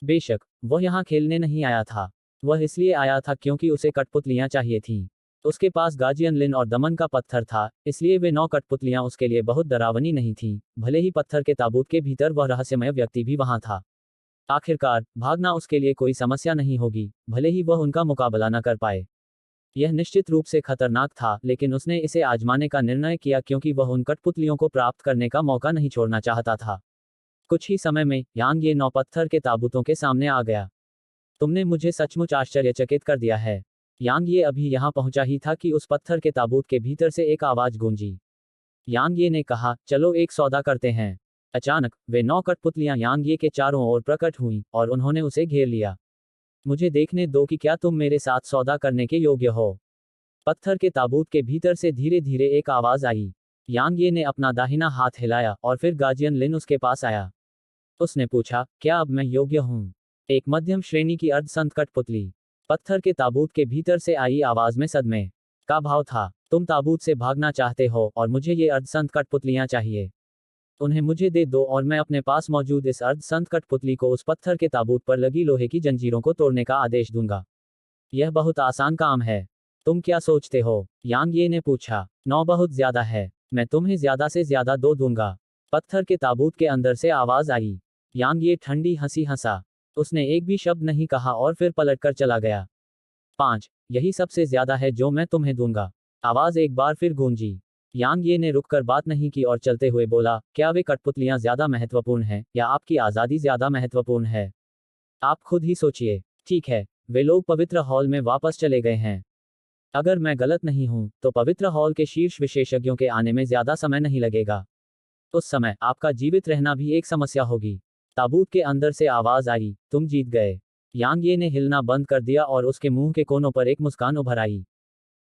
बेशक वह यहाँ खेलने नहीं आया था। वह इसलिए आया था क्योंकि उसे कठपुतलियां चाहिए थीं। उसके पास गार्जियन लिन और दमन का पत्थर था, इसलिए वे 9 कठपुतलियां उसके लिए बहुत डरावनी नहीं थीं, भले ही पत्थर के ताबूत के भीतर वह रहस्यमय व्यक्ति भी वहां था। आखिरकार भागना उसके लिए कोई समस्या नहीं होगी, भले ही वह उनका मुकाबला न कर पाए। यह निश्चित रूप से खतरनाक था, लेकिन उसने इसे आजमाने का निर्णय किया क्योंकि वह उन कठपुतलियों को प्राप्त करने का मौका नहीं छोड़ना चाहता था। कुछ ही समय में यांग ये 9 पत्थर के ताबूतों के सामने आ गया। तुमने मुझे सचमुच आश्चर्यचकित कर दिया है। यांग ये अभी यहाँ पहुंचा ही था कि उस पत्थर के ताबूत के भीतर से एक आवाज गूंजी। यांग ये ने कहा, चलो एक सौदा करते हैं। अचानक वे 9 कठपुतलियां यांग ये के चारों ओर प्रकट हुईं और उन्होंने उसे घेर लिया। मुझे देखने दो कि क्या तुम मेरे साथ सौदा करने के योग्य हो। पत्थर के ताबूत के भीतर से धीरे धीरे एक आवाज आई। यांग ये ने अपना दाहिना हाथ हिलाया और फिर गार्जियन लिन उसके पास आया। उसने पूछा, क्या अब मैं योग्य हूँ? एक मध्यम श्रेणी की अर्धसंत कठपुतली। पत्थर के ताबूत के भीतर से आई आवाज में सदमे का भाव था। तुम ताबूत से भागना चाहते हो और मुझे ये अर्धसंत कठपुतलियां चाहिए। उन्हें मुझे दे दो और मैं अपने पास मौजूद इस अर्धसंत कठपुतली को उस पत्थर के ताबूत पर लगी लोहे की जंजीरों को तोड़ने का आदेश दूंगा। यह बहुत आसान काम है। तुम क्या सोचते हो? यांग ये ने पूछा। 9 बहुत ज्यादा है, मैं तुम्हें ज्यादा से ज्यादा 2 दूंगा। पत्थर के ताबूत के अंदर से आवाज आई। यांग ये ठंडी हंसी हंसा। उसने एक भी शब्द नहीं कहा और फिर पलटकर चला गया। 5, यही सबसे ज्यादा है जो मैं तुम्हें दूंगा। आवाज एक बार फिर गूंजी। यांग ये ने रुककर बात नहीं की और चलते हुए बोला, क्या वे कठपुतलियां ज्यादा महत्वपूर्ण हैं या आपकी आजादी ज्यादा महत्वपूर्ण है? आप खुद ही सोचिए। ठीक है, वे लोग पवित्र हॉल में वापस चले गए हैं। अगर मैं गलत नहीं हूं, तो पवित्र हॉल के शीर्ष विशेषज्ञों के आने में ज्यादा समय नहीं लगेगा। उस समय आपका जीवित रहना भी एक समस्या होगी। ताबूत के अंदर से आवाज आई, तुम जीत गए। यांग ये ने हिलना बंद कर दिया और उसके मुंह के कोनों पर एक मुस्कान उभर आई।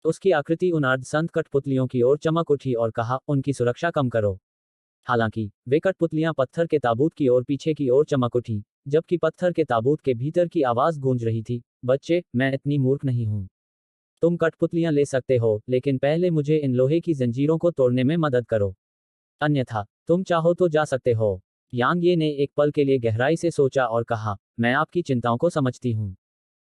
उसकी आकृति उन अर्धसंत कठपुतलियों की ओर चमक उठी और कहा, उनकी सुरक्षा कम करो। हालांकि वे कठपुतलियां पत्थर के ताबूत की ओर पीछे की ओर चमक उठी, जबकि पत्थर के ताबूत के भीतर की आवाज गूंज रही थी, बच्चे, मैं इतनी मूर्ख नहीं हूं। तुम कठपुतलियां ले सकते हो, लेकिन पहले मुझे इन लोहे की जंजीरों को तोड़ने में मदद करो। अन्यथा तुम चाहो तो जा सकते हो। यांग ये ने एक पल के लिए गहराई से सोचा और कहा, मैं आपकी चिंताओं को समझती हूँ।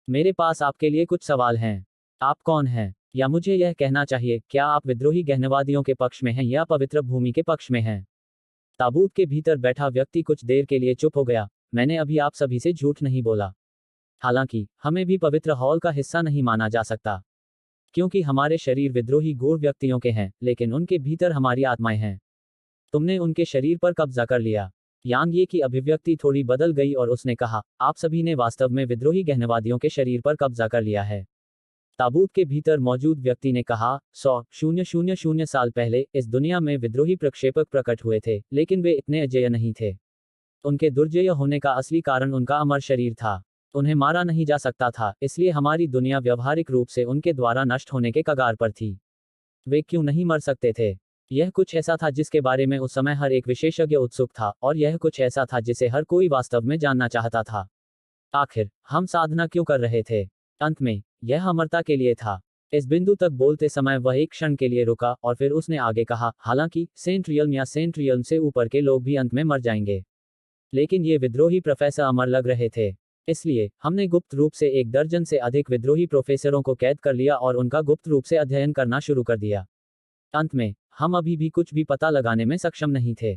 मेरे पास आपके लिए कुछ सवाल हैं। आप कौन हैं? या मुझे यह कहना चाहिए, क्या आप विद्रोही गहनवादियों के पक्ष में हैं या पवित्र भूमि के पक्ष में हैं? ताबूत के भीतर बैठा व्यक्ति कुछ देर के लिए चुप हो गया। मैंने अभी आप सभी से झूठ नहीं बोला। हालांकि हमें भी पवित्र हॉल का हिस्सा नहीं माना जा सकता, क्योंकि हमारे शरीर विद्रोही गूढ़ व्यक्तियों के हैं, लेकिन उनके भीतर हमारी आत्माएं हैं। तुमने उनके शरीर पर कब्जा कर लिया। यांग ये की अभिव्यक्ति थोड़ी बदल गई और उसने कहा, आप सभी ने वास्तव में विद्रोही गहनवादियों के शरीर पर कब्जा कर लिया है। ताबूत के भीतर मौजूद व्यक्ति ने कहा, 100,000 साल पहले इस दुनिया में विद्रोही प्रक्षेपक प्रकट हुए थे, लेकिन वे इतने अजेय नहीं थे। उनके दुर्जेय होने का असली कारण उनका अमर शरीर था। उन्हें मारा नहीं जा सकता था, इसलिए हमारी दुनिया व्यवहारिक रूप से उनके द्वारा नष्ट होने के कगार पर थी। वे क्यों नहीं मर सकते थे? यह कुछ ऐसा था जिसके बारे में उस समय हर एक विशेषज्ञ उत्सुक था, और यह कुछ ऐसा था जिसे हर कोई वास्तव में जानना चाहता था। आखिर हम साधना क्यों कर रहे थे? अंत में यह अमरता के लिए था। इस बिंदु तक बोलते समय वह एक क्षण के लिए रुका और फिर उसने आगे कहा, हालांकि सेंट रियल्म या सेंट रियल्म से ऊपर के लोग भी अंत में मर जाएंगे, लेकिन ये विद्रोही प्रोफेसर अमर लग रहे थे। इसलिए हमने गुप्त रूप से 1 दर्जन से अधिक विद्रोही प्रोफेसरों को कैद कर लिया और उनका गुप्त रूप से अध्ययन करना शुरू कर दिया। अंत में हम अभी भी कुछ भी पता लगाने में सक्षम नहीं थे,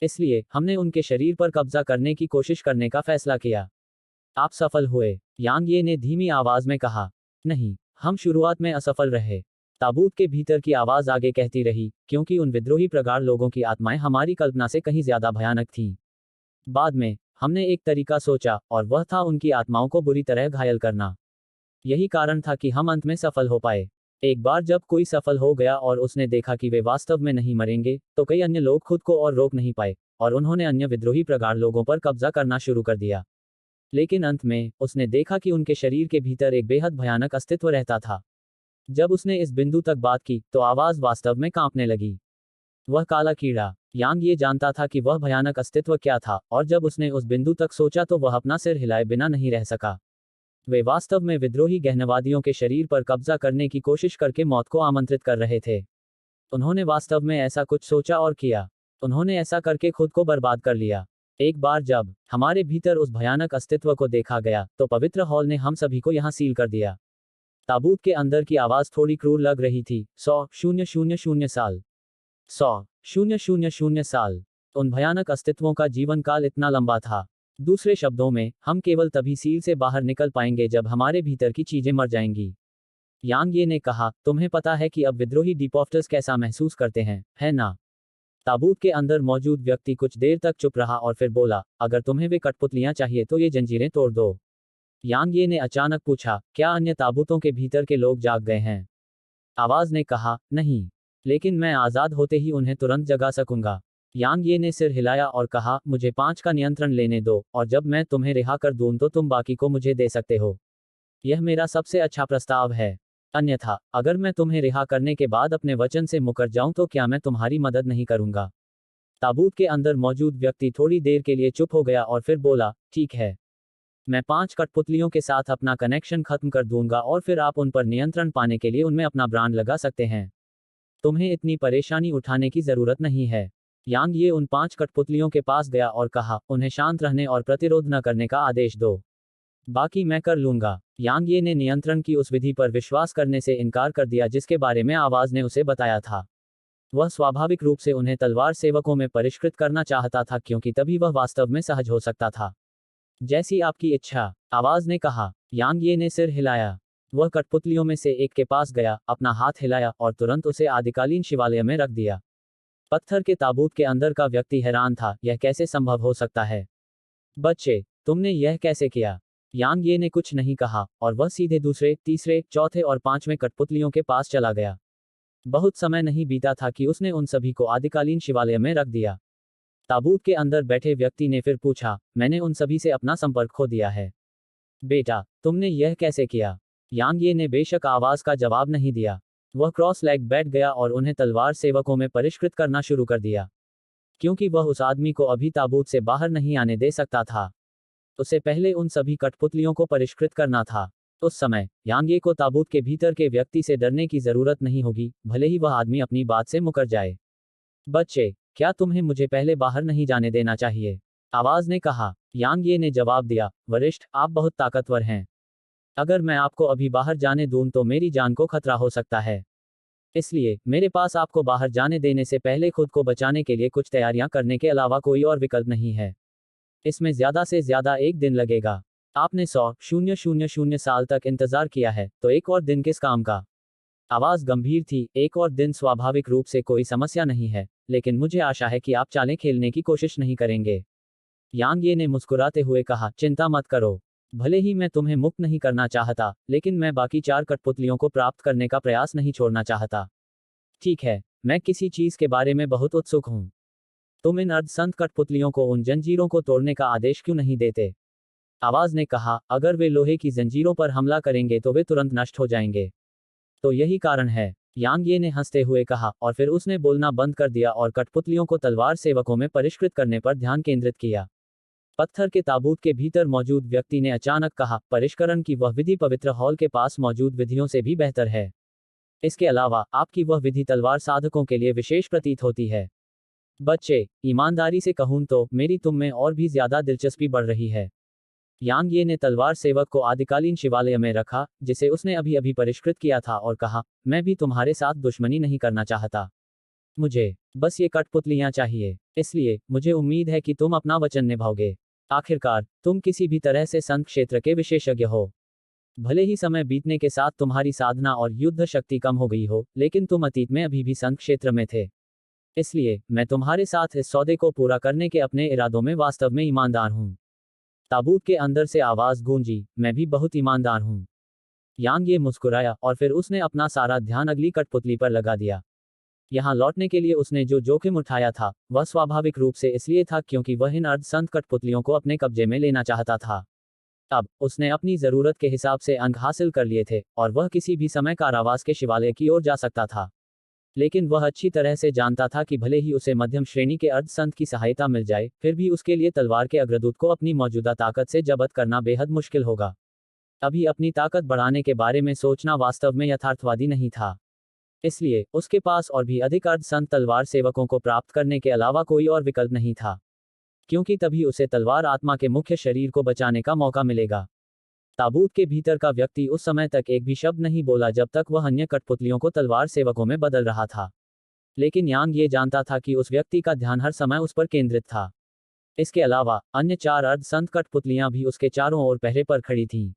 इसलिए हमने उनके शरीर पर कब्जा करने की कोशिश करने का फैसला किया। आप सफल हुए, यांग ये ने धीमी आवाज में कहा। नहीं, हम शुरुआत में असफल रहे। ताबूत के भीतर की आवाज आगे कहती रही, क्योंकि उन विद्रोही प्रगाढ़ लोगों की आत्माएं हमारी कल्पना से कहीं ज्यादा भयानक थीं। बाद में हमने एक तरीका सोचा, और वह था उनकी आत्माओं को बुरी तरह घायल करना। यही कारण था कि हम अंत में सफल हो पाए। एक बार जब कोई सफल हो गया और उसने देखा कि वे वास्तव में नहीं मरेंगे, तो कई अन्य लोग खुद को और रोक नहीं पाए, और उन्होंने अन्य विद्रोही प्रगाढ़ लोगों पर कब्जा करना शुरू कर दिया। लेकिन अंत में उसने देखा कि उनके शरीर के भीतर एक बेहद भयानक अस्तित्व रहता था। जब उसने इस बिंदु तक बात की, तो आवाज वास्तव में कांपने लगी। वह काला कीड़ा। यांग ये जानता था कि वह भयानक अस्तित्व क्या था, और जब उसने उस बिंदु तक सोचा तो वह अपना सिर हिलाए बिना नहीं रह सका। वे वास्तव में विद्रोही गहनवादियों के शरीर पर कब्जा करने की कोशिश करके मौत को आमंत्रित कर रहे थे। उन्होंने वास्तव में ऐसा कुछ सोचा और किया। उन्होंने ऐसा करके खुद को बर्बाद कर लिया। एक बार जब हमारे भीतर उस भयानक अस्तित्व को देखा गया, तो पवित्र हॉल ने हम सभी को यहाँ सील कर दिया। ताबूत के अंदर की आवाज थोड़ी क्रूर लग रही थी। 100,000 साल। 100,000 साल। उन भयानक अस्तित्वों का जीवन काल इतना लंबा था। दूसरे शब्दों में, हम केवल तभी सील से बाहर निकल पाएंगे जब हमारे भीतर की चीजें मर जाएंगी। यांग ये ने कहा, तुम्हें पता है कि अब विद्रोही डिपोफ्टर्स कैसा महसूस करते हैं, है ना? ताबूत के अंदर मौजूद व्यक्ति कुछ देर तक चुप रहा और फिर बोला, अगर तुम्हें वे कठपुतलियां चाहिए तो ये जंजीरें तोड़ दो। यांग ये ने अचानक पूछा, क्या अन्य ताबूतों के भीतर के लोग जाग गए हैं? आवाज ने कहा, नहीं, लेकिन मैं आजाद होते ही उन्हें तुरंत जगा सकूंगा। यांग ये ने सिर हिलाया और कहा, मुझे 5 का नियंत्रण लेने दो, और जब मैं तुम्हें रिहा कर दूं तो तुम बाकी को मुझे दे सकते हो। यह मेरा सबसे अच्छा प्रस्ताव है। अन्यथा, अगर मैं तुम्हें रिहा करने के बाद अपने वचन से मुकर जाऊं तो क्या मैं तुम्हारी मदद नहीं करूंगा? ताबूत के अंदर मौजूद व्यक्ति थोड़ी देर के लिए चुप हो गया और फिर बोला, ठीक है, मैं 5 कठपुतलियों के साथ अपना कनेक्शन खत्म कर दूंगा और फिर आप उन पर नियंत्रण पाने के लिए उनमें अपना ब्रांड लगा सकते हैं। तुम्हें इतनी परेशानी उठाने की जरूरत नहीं है। यांग ये उन 5 कठपुतलियों के पास गया और कहा, उन्हें शांत रहने और प्रतिरोध न करने का आदेश दो। बाकी मैं कर लूंगा। यांग ये ने नियंत्रण की उस विधि पर विश्वास करने से इनकार कर दिया जिसके बारे में आवाज ने उसे बताया था। वह स्वाभाविक रूप से उन्हें तलवार सेवकों में परिष्कृत करना चाहता था, क्योंकि तभी वह वास्तव में सहज हो सकता था। जैसी आपकी इच्छा, आवाज ने कहा। यांग ये ने सिर हिलाया। वह कठपुतलियों में से एक के पास गया, अपना हाथ हिलाया और तुरंत उसे आदिकालीन शिवालय में रख दिया। पत्थर के ताबूत के अंदर का व्यक्ति हैरान था, यह कैसे संभव हो सकता है? बच्चे, तुमने यह कैसे किया? यांग ये ने कुछ नहीं कहा, और वह सीधे दूसरे, तीसरे, चौथे और 5वें कठपुतलियों के पास चला गया। बहुत समय नहीं बीता था कि उसने उन सभी को आदिकालीन शिवालय में रख दिया। ताबूत के अंदर बैठे व्यक्ति ने फिर पूछा, मैंने उन सभी से अपना संपर्क खो दिया है। बेटा, तुमने यह कैसे किया? यांग ये ने बेशक आवाज का जवाब नहीं दिया। वह क्रॉस लेग बैठ गया और उन्हें तलवार सेवकों में परिष्कृत करना शुरू कर दिया। क्योंकि वह उस आदमी को अभी ताबूत से बाहर नहीं आने दे सकता था, उसे पहले उन सभी कठपुतलियों को परिष्कृत करना था। उस समय यांगे को ताबूत के भीतर के व्यक्ति से डरने की जरूरत नहीं होगी, भले ही वह आदमी अपनी बात से मुकर जाए। बच्चे, क्या तुम्हें मुझे पहले बाहर नहीं जाने देना चाहिए? आवाज ने कहा। यांग ये ने जवाब दिया, वरिष्ठ, आप बहुत ताकतवर हैं। अगर मैं आपको अभी बाहर जाने दूं तो मेरी जान को खतरा हो सकता है। इसलिए मेरे पास आपको बाहर जाने देने से पहले खुद को बचाने के लिए कुछ तैयारियां करने के अलावा कोई और विकल्प नहीं है। इसमें ज्यादा से ज्यादा 1 दिन लगेगा। आपने 100,000 साल तक इंतजार किया है, तो एक और दिन किस काम का? आवाज गंभीर थी। एक और दिन स्वाभाविक रूप से कोई समस्या नहीं है, लेकिन मुझे आशा है कि आप चालें खेलने की कोशिश नहीं करेंगे। यांग ये ने मुस्कुराते हुए कहा, चिंता मत करो। भले ही मैं तुम्हें मुक्त नहीं करना चाहता, लेकिन मैं बाकी 4 कठपुतलियों को प्राप्त करने का प्रयास नहीं छोड़ना चाहता। ठीक है, मैं किसी चीज के बारे में बहुत उत्सुक हूं। तुम इन अर्धसंत कठपुतलियों को उन जंजीरों को तोड़ने का आदेश क्यों नहीं देते? आवाज ने कहा, अगर वे लोहे की जंजीरों पर हमला करेंगे तो वे तुरंत नष्ट हो जाएंगे। तो यही कारण है, यांग ये ने हंसते हुए कहा, और फिर उसने बोलना बंद कर दिया और कठपुतलियों को तलवार सेवकों में परिष्कृत करने पर ध्यान केंद्रित किया। पत्थर के ताबूत के भीतर मौजूद व्यक्ति ने अचानक कहा, परिष्करण की वह विधि पवित्र हॉल के पास मौजूद विधियों से भी बेहतर है। इसके अलावा आपकी वह विधि तलवार साधकों के लिए विशेष प्रतीत होती है। बच्चे, ईमानदारी से कहूं तो मेरी तुम में और भी ज्यादा दिलचस्पी बढ़ रही है। यांग ये ने तलवार सेवक को आदिकालीन शिवालय में रखा, जिसे उसने अभी अभी परिष्कृत किया था, और कहा, मैं भी तुम्हारे साथ दुश्मनी नहीं करना चाहता। मुझे बस ये कठपुतलियां चाहिए। इसलिए मुझे उम्मीद है कि तुम अपना वचन निभाओगे। आखिरकार तुम किसी भी तरह से संत क्षेत्र के विशेषज्ञ हो। भले ही समय बीतने के साथ तुम्हारी साधना और युद्ध शक्ति कम हो गई हो, लेकिन तुम अतीत में अभी भी संत क्षेत्र में थे। इसलिए मैं तुम्हारे साथ इस सौदे को पूरा करने के अपने इरादों में वास्तव में ईमानदार हूं। ताबूत के अंदर से आवाज गूंजी, मैं भी बहुत ईमानदार हूं। यांग ये मुस्कुराया और फिर उसने अपना सारा ध्यान अगली कठपुतली पर लगा दिया। यहां लौटने के लिए उसने जो जोखिम उठाया था, वह स्वाभाविक रूप से इसलिए था क्योंकि वह इन अर्धसंत कठपुतलियों को अपने कब्जे में लेना चाहता था। अब उसने अपनी जरूरत के हिसाब से अंक हासिल कर लिए थे, और वह किसी भी समय कारावास के शिवालय की ओर जा सकता था। लेकिन वह अच्छी तरह से जानता था कि भले ही उसे मध्यम श्रेणी के अर्धसंत की सहायता मिल जाए, फिर भी उसके लिए तलवार के अग्रदूत को अपनी मौजूदा ताकत से जब्त करना बेहद मुश्किल होगा। अभी अपनी ताकत बढ़ाने के बारे में सोचना वास्तव में यथार्थवादी नहीं था। इसलिए उसके पास और भी अधिक अर्धसंत तलवार सेवकों को प्राप्त करने के अलावा कोई और विकल्प नहीं था, क्योंकि तभी उसे तलवार आत्मा के मुख्य शरीर को बचाने का मौका मिलेगा। ताबूत के भीतर का व्यक्ति उस समय तक एक भी शब्द नहीं बोला जब तक वह अन्य कठपुतलियों को तलवार सेवकों में बदल रहा था। लेकिन यांग ये जानता था कि उस व्यक्ति का ध्यान हर समय उस पर केंद्रित था। इसके अलावा अन्य 4 अर्धसंत कठपुतलियां भी उसके चारों ओर पहरे पर खड़ी थीं।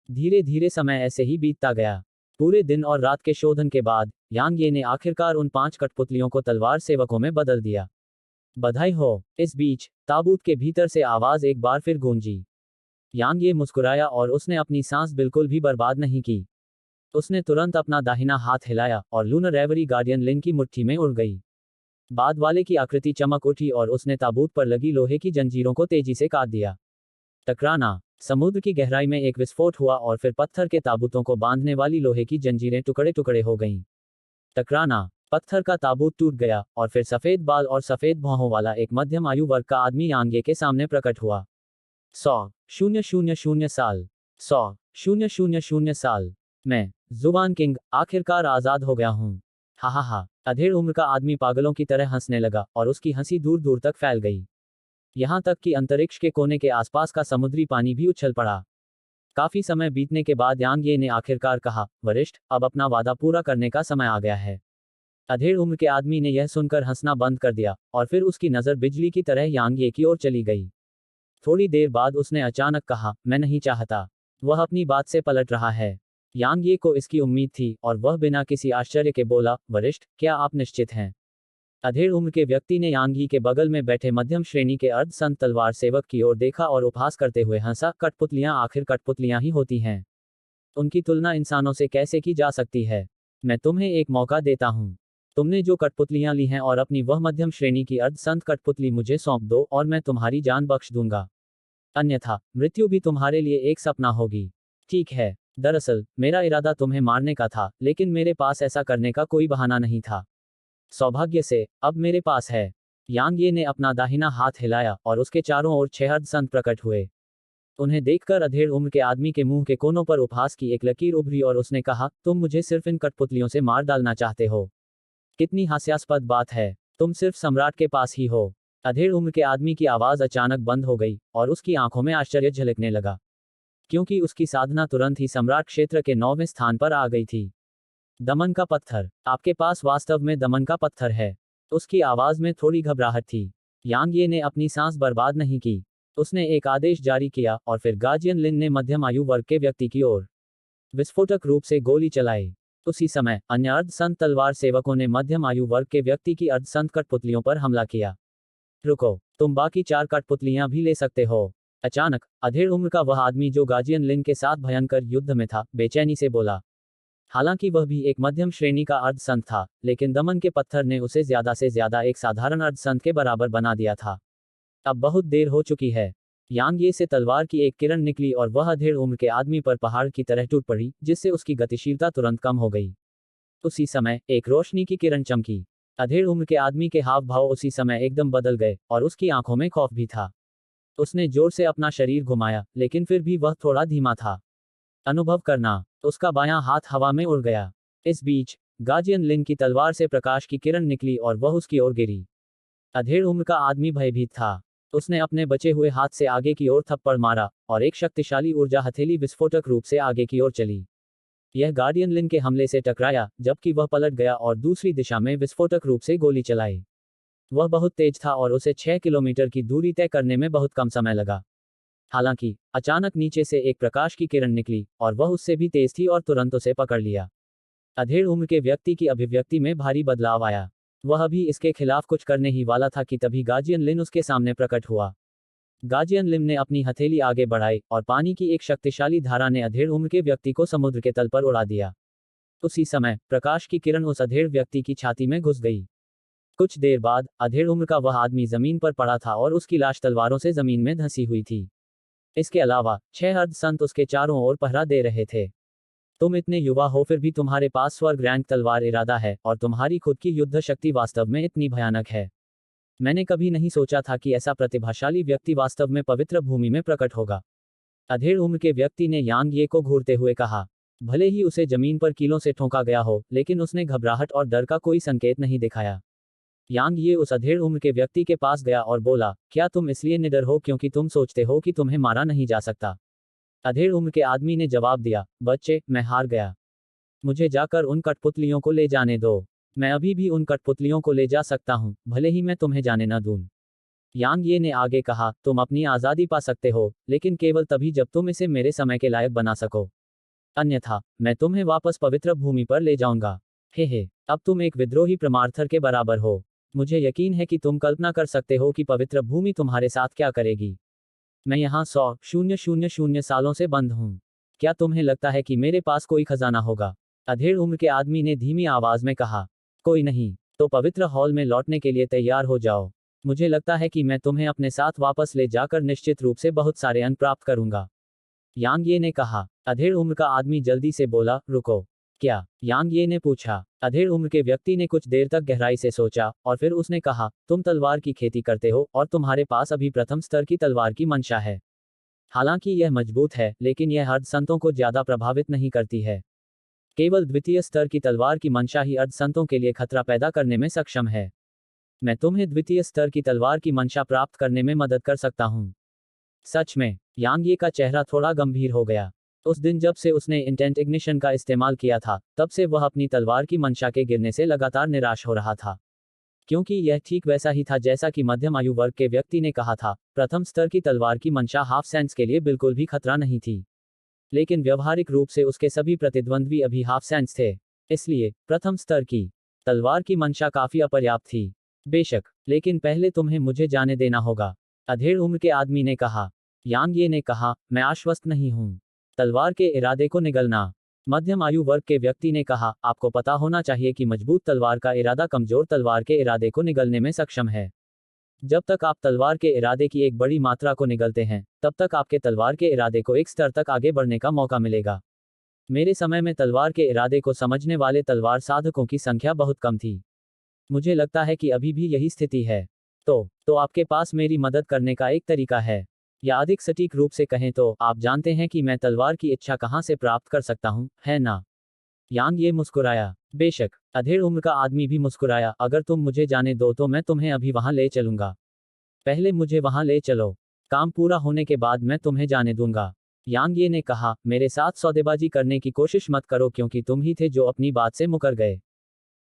धीरे धीरे समय ऐसे ही बीतता गया। पूरे दिन और रात के शोधन के बाद यांग ये ने आखिरकार उन 5 कठपुतलियों को तलवार सेवकों में बदल दिया। बधाई हो। इस बीच ताबूत के भीतर से आवाज एक बार फिर गूंजी। यांग ये मुस्कुराया और उसने अपनी सांस बिल्कुल भी बर्बाद नहीं की। उसने तुरंत अपना दाहिना हाथ हिलाया और लूनर एवरी गार्डियन लिंक की मुट्ठी में उड़ गई। बाद वाले की आकृति चमक उठी और उसने ताबूत पर लगी लोहे की जंजीरों को तेजी से काट दिया। टकराना। समुद्र की गहराई में एक विस्फोट हुआ और फिर पत्थर के ताबूतों को बांधने वाली लोहे की जंजीरें टुकड़े टुकड़े हो गईं। टकराना। पत्थर का ताबूत टूट गया और फिर सफेद बाल और सफेद भौहों वाला एक मध्यम आयु वर्ग का आदमी यांग ये के सामने प्रकट हुआ। 100,000 साल। 100,000 साल। मैं जुबान किंग आखिरकार आजाद हो गया हूं। हा हा हा। अधेड़ उम्र का आदमी पागलों की तरह हंसने लगा और उसकी हंसी दूर दूर तक फैल गई। यहां तक कि अंतरिक्ष के कोने के आसपास का समुद्री पानी भी उछल पड़ा। काफी समय बीतने के बाद यांग ये ने आखिरकार कहा, वरिष्ठ, अब अपना वादा पूरा करने का समय आ गया है। अधेड़ उम्र के आदमी ने यह सुनकर हंसना बंद कर दिया और फिर उसकी नजर बिजली की तरह यांग ये की ओर चली गई। थोड़ी देर बाद उसने अचानक कहा, मैं नहीं चाहता। वह अपनी बात से पलट रहा है। यांग ये को इसकी उम्मीद थी और वह बिना किसी आश्चर्य के बोला, वरिष्ठ, क्या आप निश्चित हैं? अधेड़ उम्र के व्यक्ति ने यांग ये के बगल में बैठे मध्यम श्रेणी के अर्धसंत तलवार सेवक की ओर देखा और उपहास करते हुए हंसा, कठपुतलियां आखिर कठपुतलियां ही होती हैं। उनकी तुलना इंसानों से कैसे की जा सकती है? मैं तुम्हें एक मौका देता हूं। तुमने जो कठपुतलियां ली हैं और अपनी वह मध्यम श्रेणी की अर्धसंत कठपुतली मुझे सौंप दो और मैं तुम्हारी जान बख्श दूंगा। अन्यथा मृत्यु भी तुम्हारे लिए एक सपना होगी। ठीक है। दरअसल मेरा इरादा तुम्हें मारने का था, लेकिन मेरे पास ऐसा करने का कोई बहाना नहीं था। सौभाग्य से अब मेरे पास है। यांग ये ने अपना दाहिना हाथ हिलाया और उसके चारों ओर 6 अर्धसंत प्रकट हुए। उन्हें देखकर अधेड़ उम्र के आदमी के मुंह के कोनों पर उपहास की एक लकीर उभरी और उसने कहा, तुम मुझे सिर्फ इन कठपुतलियों से मार डालना चाहते हो? कितनी हास्यास्पद बात है। तुम सिर्फ सम्राट के पास ही हो। अधेड़ उम्र के आदमी की आवाज अचानक बंद हो गई और उसकी आंखों में आश्चर्य झलकने लगा, क्योंकि उसकी साधना तुरंत ही सम्राट क्षेत्र के 9वें स्थान पर आ गई थी। दमन का पत्थर, आपके पास वास्तव में दमन का पत्थर है। उसकी आवाज में थोड़ी घबराहट थी। यांग ये ने अपनी सांस बर्बाद नहीं की। उसने एक आदेश जारी किया और फिर गार्जियन लिन ने मध्यम आयु वर्ग के व्यक्ति की ओर विस्फोटक रूप से गोली चलाई। उसी समय अन्य अर्धसंत तलवार सेवकों ने मध्यम आयु वर्ग के व्यक्ति की अर्धसंत कठपुतलियों पर हमला किया। रुको, तुम बाकी 4 कठपुतलियां भी ले सकते हो। अचानक अधेड़ उम्र का वह आदमी जो गार्जियन लिन के साथ भयंकर युद्ध में था, बेचैनी से बोला। हालांकि वह भी एक मध्यम श्रेणी का अर्धसंत था, लेकिन दमन के पत्थर ने उसे ज्यादा से ज्यादा एक साधारण अर्धसंत के बराबर बना दिया था। अब बहुत देर हो चुकी है। यांग ये से तलवार की एक किरण निकली और वह अधेड़ उम्र के आदमी पर पहाड़ की तरह टूट पड़ी, जिससे उसकी गतिशीलता तुरंत कम हो गई। उसी समय एक रोशनी की किरण चमकी। अधेड़ उम्र के आदमी के हाव भाव उसी समय एकदम बदल गए और उसकी आंखों में खौफ भी था। उसने जोर से अपना शरीर घुमाया, लेकिन फिर भी वह थोड़ा धीमा था। अनुभव करना, उसका बायां हाथ हवा में उड़ गया। इस बीच गार्जियन लिन की तलवार से प्रकाश की किरण निकली और वह उसकी ओर गिरी। अधेड़ उम्र का आदमी भयभीत था। उसने अपने बचे हुए हाथ से आगे की ओर थप्पड़ मारा और एक शक्तिशाली ऊर्जा हथेली विस्फोटक रूप से आगे की ओर चली। यह गार्डियन लिन के हमले से टकराया, जबकि वह पलट गया और दूसरी दिशा में विस्फोटक रूप से गोली चलाई। वह बहुत तेज था और उसे 6 किलोमीटर की दूरी तय करने में बहुत कम समय लगा। हालांकि अचानक नीचे से एक प्रकाश की किरण निकली और वह उससे भी तेज थी और तुरंत उसे पकड़ लिया। अधेड़ उम्र के व्यक्ति की अभिव्यक्ति में भारी बदलाव आया। वह भी इसके खिलाफ कुछ करने ही वाला था कि तभी गार्जियन लिन उसके सामने प्रकट हुआ। गार्जियन लिन ने अपनी हथेली आगे बढ़ाई और पानी की एक शक्तिशाली धारा ने अधेड़ उम्र के व्यक्ति को समुद्र के तल पर उड़ा दिया। उसी समय प्रकाश की किरण उस अधेड़ व्यक्ति की छाती में घुस गई। कुछ देर बाद अधेड़ उम्र का वह आदमी जमीन पर पड़ा था और उसकी लाश तलवारों से जमीन में धंसी हुई थी। इसके अलावा 6 अर्धसंत उसके चारों ओर पहरा दे रहे थे। तुम इतने युवा हो फिर भी तुम्हारे पास स्वर्ग रैंक तलवार इरादा है और तुम्हारी खुद की युद्ध शक्ति वास्तव में इतनी भयानक है। मैंने कभी नहीं सोचा था कि ऐसा प्रतिभाशाली व्यक्ति वास्तव में पवित्र भूमि में प्रकट होगा। अधेड़ उम्र के व्यक्ति ने यांग ये को घूरते हुए कहा। भले ही उसे जमीन पर कीलों से ठोका गया हो, लेकिन उसने घबराहट और डर का कोई संकेत नहीं दिखाया। यांग ये उस अधेड़ उम्र के व्यक्ति के पास गया और बोला, क्या तुम इसलिए निडर हो क्योंकि तुम सोचते हो कि तुम्हें मारा नहीं जा सकता? अधेड़ उम्र के आदमी ने जवाब दिया, बच्चे, मैं हार गया। मुझे जाकर उन कठपुतलियों को ले जाने दो। मैं अभी भी उन कठपुतलियों को ले जा सकता हूं, भले ही मैं तुम्हें जाने न दूं। यांग ये ने आगे कहा, तुम अपनी आज़ादी पा सकते हो, लेकिन केवल तभी जब तुम इसे मेरे समय के लायक बना सको। अन्यथा मैं तुम्हें वापस पवित्र भूमि पर ले जाऊंगा। हे, अब तुम एक विद्रोही प्रमार्थर के बराबर हो। मुझे यकीन है कि तुम कल्पना कर सकते हो कि पवित्र भूमि तुम्हारे साथ क्या करेगी। मैं यहाँ 100,000 सालों से बंद हूँ। क्या तुम्हें लगता है कि मेरे पास कोई खजाना होगा? अधेड़ उम्र के आदमी ने धीमी आवाज में कहा। कोई नहीं, तो पवित्र हॉल में लौटने के लिए तैयार हो जाओ। मुझे लगता है कि मैं तुम्हें अपने साथ वापस ले जाकर निश्चित रूप से बहुत सारे अन्न प्राप्त करूंगा। यांग ये ने कहा। अधेड़ उम्र का आदमी जल्दी से बोला, रुको। क्या? यांग ये ने पूछा। अधेड़ उम्र के व्यक्ति ने कुछ देर तक गहराई से सोचा और फिर उसने कहा, तुम तलवार की खेती करते हो और तुम्हारे पास अभी प्रथम स्तर की तलवार की मंशा है। हालांकि यह मजबूत है, लेकिन यह अर्धसंतों को ज्यादा प्रभावित नहीं करती है। केवल द्वितीय स्तर की तलवार की मंशा ही अर्धसंतों के लिए खतरा पैदा करने में सक्षम है। मैं तुम्हें द्वितीय स्तर की तलवार की मंशा प्राप्त करने में मदद कर सकता हूँ। सच में? यांग ये का चेहरा थोड़ा गंभीर हो गया। उस दिन जब से उसने इंटेंट इग्निशन का इस्तेमाल किया था, तब से वह अपनी तलवार की मंशा के गिरने से लगातार निराश हो रहा था। क्योंकि यह ठीक वैसा ही था जैसा कि मध्यम आयु वर्ग के व्यक्ति ने कहा था, प्रथम स्तर की तलवार की मंशा हाफ सेंस के लिए बिल्कुल भी खतरा नहीं थी। लेकिन व्यवहारिक रूप से उसके सभी प्रतिद्वंद्वी अभी हाफ सेंस थे। इसलिए प्रथम स्तर की तलवार की मंशा काफी अपर्याप्त थी। बेशक, लेकिन पहले तुम्हें मुझे जाने देना होगा, अधेड़ उम्र के आदमी ने कहा। यांग ये ने कहा, मैं आश्वस्त नहीं हूं। तलवार के इरादे को निगलना। मध्यम आयु वर्ग के व्यक्ति ने कहा, आपको पता होना चाहिए कि मजबूत तलवार का इरादा कमजोर तलवार के इरादे को निगलने में सक्षम है। जब तक आप तलवार के इरादे की एक बड़ी मात्रा को निगलते हैं, तब तक आपके तलवार के इरादे को एक स्तर तक आगे बढ़ने का मौका मिलेगा। मेरे समय में तलवार के इरादे को समझने वाले तलवार साधकों की संख्या बहुत कम थी। मुझे लगता है कि अभी भी यही स्थिति है। तो आपके पास मेरी मदद करने का एक तरीका है। या अधिक सटीक रूप से कहें तो आप जानते हैं कि मैं तलवार की इच्छा कहां से प्राप्त कर सकता हूं, है ना? यांग ये मुस्कुराया। बेशक, अधेड़ उम्र का आदमी भी मुस्कुराया, अगर तुम मुझे जाने दो तो मैं तुम्हें अभी वहां ले चलूंगा। पहले मुझे वहां ले चलो। काम पूरा होने के बाद मैं तुम्हें जाने दूंगा। यांग ये ने कहा, मेरे साथ सौदेबाजी करने की कोशिश मत करो क्योंकि तुम ही थे जो अपनी बात से मुकर गए।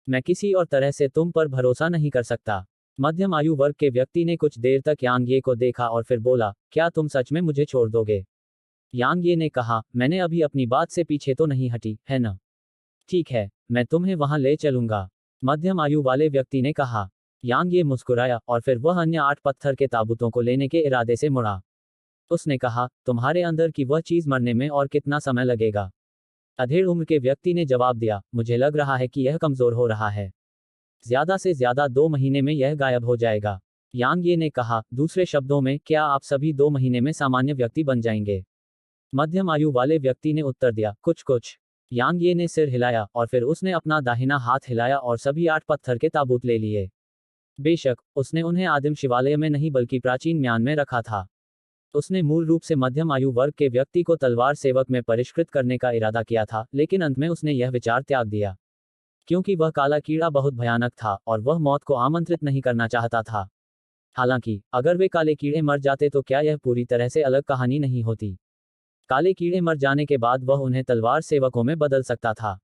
मैं किसी और तरह से तुम पर भरोसा नहीं कर सकता। मध्यम आयु वर्ग के व्यक्ति ने कुछ देर तक यांग ये को देखा और फिर बोला, क्या तुम सच में मुझे छोड़ दोगे? यांग ये ने कहा, मैंने अभी अपनी बात से पीछे तो नहीं हटी, है ना? ठीक है, मैं तुम्हें वहां ले चलूंगा। मध्यम आयु वाले व्यक्ति ने कहा। यांग ये मुस्कुराया और फिर वह अन्य 8 पत्थर के ताबूतों को लेने के इरादे से मुड़ा। उसने कहा, तुम्हारे अंदर की वह चीज मरने में और कितना समय लगेगा? अधेड़ उम्र के व्यक्ति ने जवाब दिया, मुझे लग रहा है कि यह कमजोर हो रहा है। ज्यादा से ज्यादा 2 महीने में यह गायब हो जाएगा। यांग ये ने कहा, दूसरे शब्दों में, क्या आप सभी 2 महीने में सामान्य व्यक्ति बन जाएंगे? मध्यम आयु वाले व्यक्ति ने उत्तर दिया, कुछ कुछ। यांग ये ने सिर हिलाया और फिर उसने अपना दाहिना हाथ हिलाया और सभी 8 पत्थर के ताबूत ले लिए। बेशक, उसने उन्हें आदिम शिवालय में नहीं बल्कि प्राचीन म्यान में रखा था। उसने मूल रूप से मध्यम आयु वर्ग के व्यक्ति को तलवार सेवक में परिष्कृत करने का इरादा किया था, लेकिन अंत में उसने यह विचार त्याग दिया क्योंकि वह काला कीड़ा बहुत भयानक था और वह मौत को आमंत्रित नहीं करना चाहता था। हालांकि अगर वे काले कीड़े मर जाते तो क्या यह पूरी तरह से अलग कहानी नहीं होती? काले कीड़े मर जाने के बाद वह उन्हें तलवार सेवकों में बदल सकता था।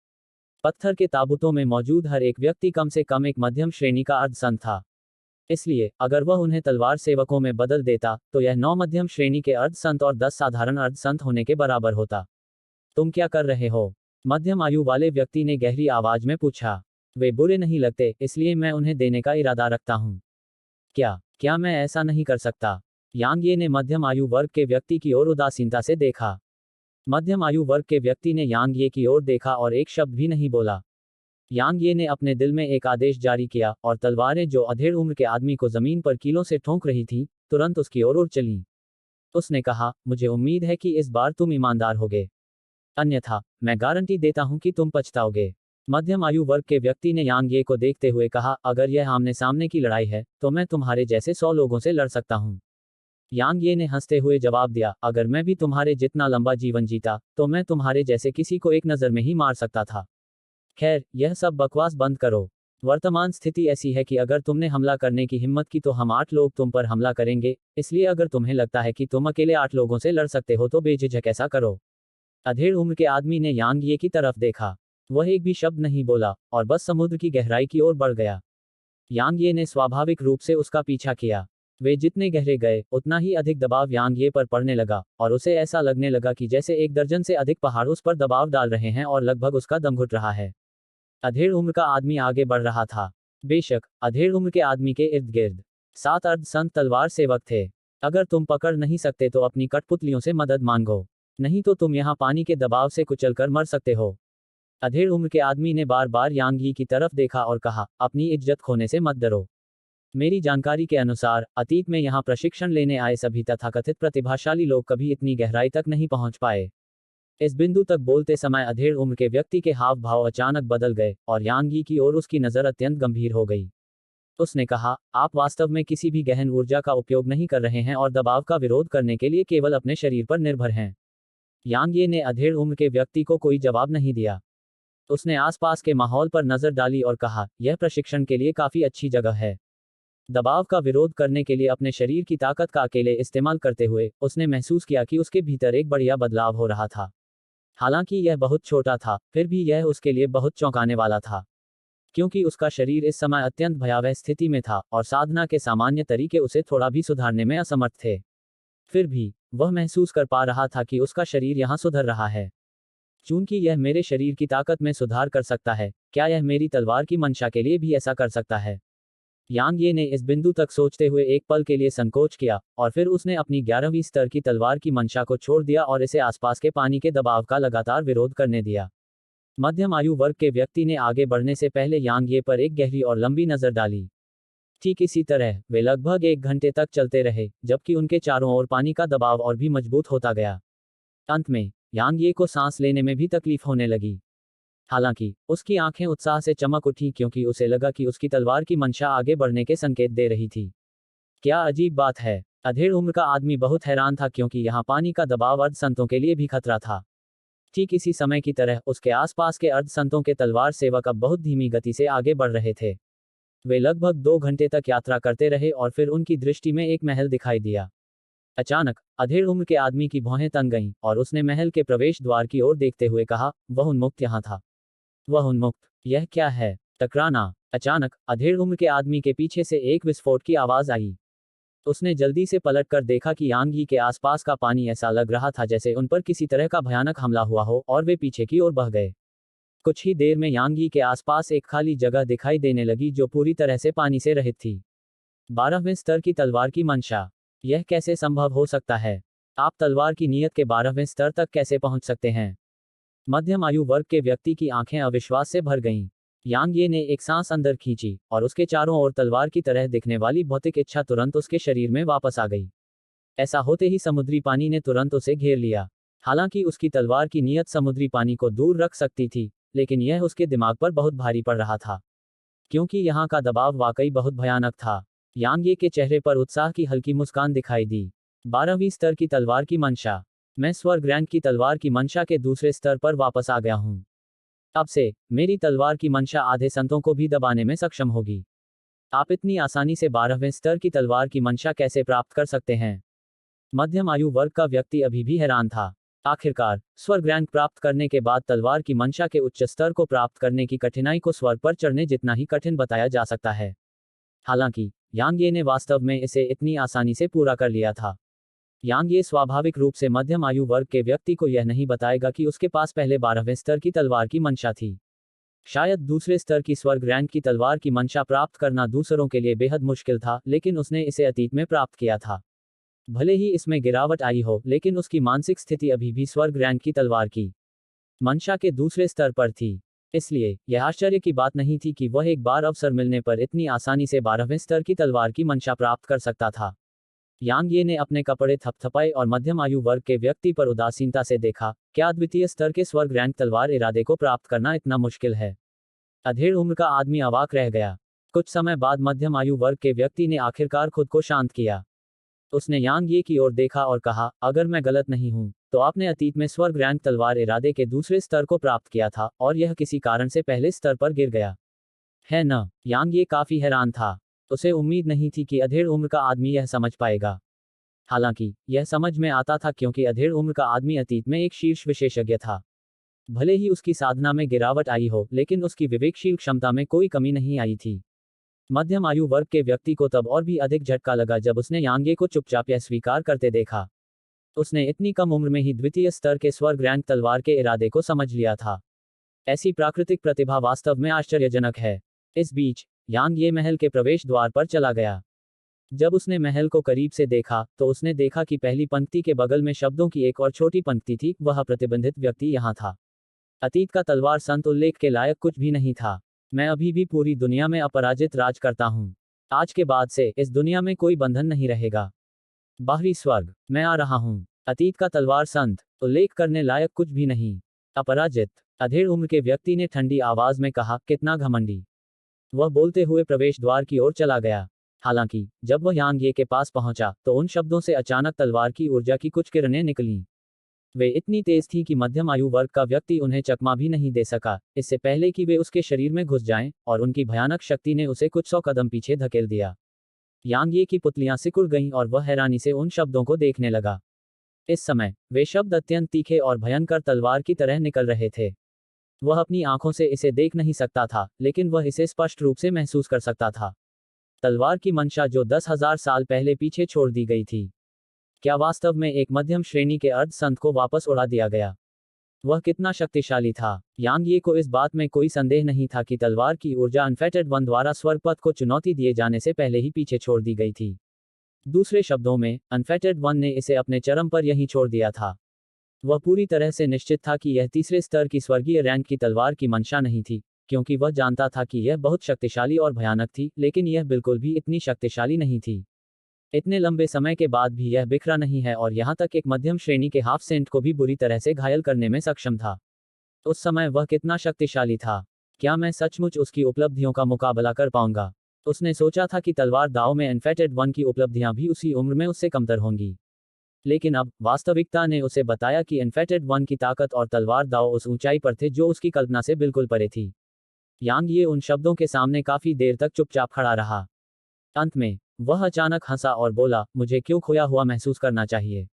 पत्थर के ताबूतों में मौजूद हर एक व्यक्ति कम से कम एक मध्यम श्रेणी का अर्धसंत था। इसलिए अगर वह उन्हें तलवार सेवकों में बदल देता तो यह 9 मध्यम श्रेणी के अर्धसंत और 10 साधारण अर्धसंत होने के बराबर होता। तुम क्या कर रहे हो? मध्यम आयु वाले व्यक्ति ने गहरी आवाज में पूछा। वे बुरे नहीं लगते, इसलिए मैं उन्हें देने का इरादा रखता हूँ। क्या क्या मैं ऐसा नहीं कर सकता? यांग ये ने मध्यम आयु वर्ग के व्यक्ति की ओर उदासीनता से देखा। मध्यम आयु वर्ग के व्यक्ति ने यांग ये की ओर देखा और एक शब्द भी नहीं बोला। यांग ये ने अपने दिल में एक आदेश जारी किया और तलवारें जो अधेड़ उम्र के आदमी को जमीन पर कीलों से ठोंक रही थीं, तुरंत उसकी ओर उड़ चलीं। उसने कहा, मुझे उम्मीद है कि इस बार तुम ईमानदार होगे, अन्यथा मैं गारंटी देता हूं कि तुम पछताओगे। मध्यम आयु वर्ग के व्यक्ति ने यांग ये को देखते हुए कहा, अगर यह आमने सामने की लड़ाई है तो मैं तुम्हारे जैसे 100 लोगों से लड़ सकता हूं। यांग ये ने हंसते हुए जवाब दिया, अगर मैं भी तुम्हारे जितना लंबा जीवन जीता तो मैं तुम्हारे जैसे किसी को एक नज़र में ही मार सकता था। खैर, यह सब बकवास बंद करो। वर्तमान स्थिति ऐसी है कि अगर तुमने हमला करने की हिम्मत की तो हम 8 लोग तुम पर हमला करेंगे, इसलिए अगर तुम्हें लगता है कि तुम अकेले 8 लोगों से लड़ सकते हो तो बेझिझक ऐसा करो। अधेड़ उम्र के आदमी ने यांग ये की तरफ देखा। वह एक भी शब्द नहीं बोला और बस समुद्र की गहराई की ओर बढ़ गया। यांग ये ने स्वाभाविक रूप से उसका पीछा किया। वे जितने गहरे गए उतना ही अधिक दबाव यांग ये पर पड़ने लगा और उसे ऐसा लगने लगा कि जैसे 1 दर्जन से अधिक पहाड़ उस पर दबाव डाल रहे हैं और लगभग उसका दम घुट रहा है। अधेड़ उम्र का आदमी आगे बढ़ रहा था। बेशक, अधेड़ उम्र के आदमी के इर्द गिर्द 7 अर्धसंत तलवार सेवक थे। अगर तुम पकड़ नहीं सकते तो अपनी कठपुतलियों से मदद मांगो, नहीं तो तुम यहाँ पानी के दबाव से कुचलकर मर सकते हो। अधेड़ उम्र के आदमी ने बार बार यांग यी की तरफ देखा और कहा, अपनी इज्जत खोने से मत डरो। मेरी जानकारी के अनुसार अतीत में यहाँ प्रशिक्षण लेने आए सभी तथाकथित प्रतिभाशाली लोग कभी इतनी गहराई तक नहीं पहुँच पाए। इस बिंदु तक बोलते समय अधेड़ उम्र के व्यक्ति के हाव भाव अचानक बदल गए और यांग यी की ओर उसकी नज़र अत्यंत गंभीर हो गई। उसने कहा, आप वास्तव में किसी भी गहन ऊर्जा का उपयोग नहीं कर रहे हैं और दबाव का विरोध करने के लिए केवल अपने शरीर पर निर्भर हैं। यांग ये ने अधेड़ उम्र के व्यक्ति को कोई जवाब नहीं दिया। उसने आसपास के माहौल पर नजर डाली और कहा, यह प्रशिक्षण के लिए काफी अच्छी जगह है। दबाव का विरोध करने के लिए अपने शरीर की ताकत का अकेले इस्तेमाल करते हुए उसने महसूस किया कि उसके भीतर एक बढ़िया बदलाव हो रहा था। हालांकि यह बहुत छोटा था, फिर भी यह उसके लिए बहुत चौंकाने वाला था, क्योंकि उसका शरीर इस समय अत्यंत भयावह स्थिति में था और साधना के सामान्य तरीके उसे थोड़ा भी सुधारने में असमर्थ थे। फिर भी वह महसूस कर पा रहा था कि उसका शरीर यहाँ सुधर रहा है। चूंकि यह मेरे शरीर की ताकत में सुधार कर सकता है, क्या यह मेरी तलवार की मंशा के लिए भी ऐसा कर सकता है? यांग ये ने इस बिंदु तक सोचते हुए एक पल के लिए संकोच किया और फिर उसने अपनी 11वीं स्तर की तलवार की मंशा को छोड़ दिया और इसे आसपास के पानी के दबाव का लगातार विरोध करने दिया। मध्यम आयु वर्ग के व्यक्ति ने आगे बढ़ने से पहले यांग ये पर एक गहरी और लंबी नजर डाली। ठीक इसी तरह वे लगभग 1 घंटे तक चलते रहे, जबकि उनके चारों ओर पानी का दबाव और भी मजबूत होता गया। अंत में यांग ये को सांस लेने में भी तकलीफ होने लगी। हालांकि उसकी आंखें उत्साह से चमक उठी क्योंकि उसे लगा कि उसकी तलवार की मंशा आगे बढ़ने के संकेत दे रही थी। क्या अजीब बात है। अधेड़ उम्र का आदमी बहुत हैरान था क्योंकि यहाँ पानी का दबाव अर्धसंतों के लिए भी खतरा था। ठीक इसी समय की तरह उसके आसपास के अर्ध संतों के तलवार सेवक अब बहुत धीमी गति से आगे बढ़ रहे थे। वे लगभग 2 घंटे तक यात्रा करते रहे और फिर उनकी दृष्टि में एक महल दिखाई दिया। अचानक अधेड़ उम्र के आदमी की भौहें तन गईं और उसने महल के प्रवेश द्वार की ओर देखते हुए कहा, वह उन्मुक्त यहाँ था। वह उन्मुक्त, यह क्या है? टकराना। अचानक अधेड़ उम्र के आदमी के पीछे से एक विस्फोट की आवाज आई। उसने जल्दी से पलटकर देखा कि यांग यी के आसपास का पानी ऐसा लग रहा था जैसे उन पर किसी तरह का भयानक हमला हुआ हो और वे पीछे की ओर बह गए। कुछ ही देर में यांग यी के आसपास एक खाली जगह दिखाई देने लगी जो पूरी तरह से पानी से रहित थी। 12वें स्तर की तलवार की मंशा। यह कैसे संभव हो सकता है? आप तलवार की नीयत के 12वें स्तर तक कैसे पहुंच सकते हैं? मध्यम आयु वर्ग के व्यक्ति की आंखें अविश्वास से भर गईं। यांग ये ने एक सांस अंदर खींची और उसके चारों ओर तलवार की तरह दिखने वाली भौतिक इच्छा तुरंत उसके शरीर में वापस आ गई। ऐसा होते ही समुद्री पानी ने तुरंत उसे घेर लिया। हालांकि उसकी तलवार की नीयत समुद्री पानी को दूर रख सकती थी, लेकिन यह उसके दिमाग पर बहुत भारी पड़ रहा था, क्योंकि यहाँ का दबाव वाकई बहुत भयानक था। यांग ये के चेहरे पर उत्साह की हल्की मुस्कान दिखाई दी। 12वीं स्तर की तलवार की मंशा। मैं स्वर्ग रैंक की तलवार की मंशा के दूसरे स्तर पर वापस आ गया हूँ। अब से मेरी तलवार की मंशा आधे संतों को भी दबाने में सक्षम होगी। आप इतनी आसानी से 12वें स्तर की तलवार की मंशा कैसे प्राप्त कर सकते हैं? मध्यम आयु वर्ग का व्यक्ति अभी भी हैरान था। आखिरकार स्वर्ग रैंक प्राप्त करने के बाद तलवार की मंशा के उच्च स्तर को प्राप्त करने की कठिनाई को स्वर्ग पर चढ़ने जितना ही कठिन बताया जा सकता है। हालांकि यांग ये ने वास्तव में इसे इतनी आसानी से पूरा कर लिया था। यांग ये स्वाभाविक रूप से मध्यम आयु वर्ग के व्यक्ति को यह नहीं बताएगा कि उसके पास पहले 12वें स्तर की तलवार की मंशा थी। शायद दूसरे स्तर की स्वर्ग रैंक की तलवार की मंशा प्राप्त करना दूसरों के लिए बेहद मुश्किल था, लेकिन उसने इसे अतीत में प्राप्त किया था। भले ही इसमें गिरावट आई हो, लेकिन उसकी मानसिक स्थिति अभी भी स्वर्ग रैंक की तलवार की मंशा के दूसरे स्तर पर थी। इसलिए यह आश्चर्य की बात नहीं थी कि वह एक बार अवसर मिलने पर इतनी आसानी से 12वें स्तर की तलवार की मंशा प्राप्त कर सकता था। यांग ये ने अपने कपड़े थपथपाए और मध्यम आयु वर्ग के व्यक्ति पर उदासीनता से देखा। क्या द्वितीय स्तर के स्वर्ग रैंक तलवार इरादे को प्राप्त करना इतना मुश्किल है? अधेड़ उम्र का आदमी अवाक रह गया। कुछ समय बाद मध्यम आयु वर्ग के व्यक्ति ने आखिरकार खुद को शांत किया। उसने यांग ये की ओर देखा और कहा, अगर मैं गलत नहीं हूं, तो आपने अतीत में स्वर्ग रैंक तलवार इरादे के दूसरे स्तर को प्राप्त किया था और यह किसी कारण से पहले स्तर पर गिर गया, है न? यांग ये काफी हैरान था। उसे उम्मीद नहीं थी कि अधेड़ उम्र का आदमी यह समझ पाएगा। हालांकि यह समझ में आता था क्योंकि अधेड़ उम्र का आदमी अतीत में एक शीर्ष विशेषज्ञ था। भले ही उसकी साधना में गिरावट आई हो, लेकिन उसकी विवेकशील क्षमता में कोई कमी नहीं आई थी। मध्यम आयु वर्ग के व्यक्ति को तब और भी अधिक झटका लगा जब उसने यांगे को चुपचाप यह स्वीकार करते देखा। उसने इतनी कम उम्र में ही द्वितीय स्तर के स्वर्ग रैंक तलवार के इरादे को समझ लिया था। ऐसी प्राकृतिक प्रतिभा वास्तव में आश्चर्यजनक है। इस बीच यांग ये महल के प्रवेश द्वार पर चला गया। जब उसने महल को करीब से देखा तो उसने देखा कि पहली पंक्ति के बगल में शब्दों की एक और छोटी पंक्ति थी, वह प्रतिबंधित व्यक्ति यहाँ था। अतीत का तलवार संत उल्लेख के लायक कुछ भी नहीं था। मैं अभी भी पूरी दुनिया में अपराजित राज करता हूँ। आज के बाद से इस दुनिया में कोई बंधन नहीं रहेगा। बाहरी स्वर्ग, मैं आ रहा हूँ। अतीत का तलवार संत उल्लेख करने लायक कुछ भी नहीं। अपराजित। अधेड़ उम्र के व्यक्ति ने ठंडी आवाज में कहा, कितना घमंडी। वह बोलते हुए प्रवेश द्वार की ओर चला गया। हालांकि जब वह यांग ये के पास पहुंचा तो उन शब्दों से अचानक तलवार की ऊर्जा की कुछ किरणें निकलीं। वे इतनी तेज थीं कि मध्यम आयु वर्ग का व्यक्ति उन्हें चकमा भी नहीं दे सका, इससे पहले कि वे उसके शरीर में घुस जाएं, और उनकी भयानक शक्ति ने उसे कुछ 100 कदम पीछे धकेल दिया। यांग ये की पुतलियां सिकुड़ गईं और वह हैरानी से उन शब्दों को देखने लगा। इस समय वे शब्द अत्यंत तीखे और भयंकर तलवार की तरह निकल रहे थे। वह अपनी आंखों से इसे देख नहीं सकता था, लेकिन वह इसे स्पष्ट रूप से महसूस कर सकता था। तलवार की मंशा जो 10,000 साल पहले पीछे छोड़ दी गई थी, क्या वास्तव में एक मध्यम श्रेणी के अर्ध संत को वापस उड़ा दिया गया? वह कितना शक्तिशाली था। यांग ये को इस बात में कोई संदेह नहीं था कि तलवार की ऊर्जा अनफेटेड वन द्वारा स्वर्गपथ को चुनौती दिए जाने से पहले ही पीछे छोड़ दी गई थी। दूसरे शब्दों में, अनफेटेड वन ने इसे अपने चरम पर यहीं छोड़ दिया था। वह पूरी तरह से निश्चित था कि यह तीसरे स्तर की स्वर्गीय रैंक की तलवार की मंशा नहीं थी, क्योंकि वह जानता था कि यह बहुत शक्तिशाली और भयानक थी, लेकिन यह बिल्कुल भी इतनी शक्तिशाली नहीं थी। इतने लंबे समय के बाद भी यह बिखरा नहीं है और यहाँ तक एक मध्यम श्रेणी के हाफ सेंट को भी बुरी तरह से घायल करने में सक्षम था। उस समय वह कितना शक्तिशाली था। क्या मैं सचमुच उसकी उपलब्धियों का मुकाबला कर पाऊंगा? उसने सोचा था कि तलवार दाव में अनफेटेड वन की उपलब्धियां भी उसी उम्र में उससे कमतर होंगी। लेकिन अब वास्तविकता ने उसे बताया कि इन्फेटेड वन की ताकत और तलवार दाव उस ऊंचाई पर थे जो उसकी कल्पना से बिल्कुल परे थी। यांग ये उन शब्दों के सामने काफी देर तक चुपचाप खड़ा रहा। अंत में वह अचानक हंसा और बोला, मुझे क्यों खोया हुआ महसूस करना चाहिए?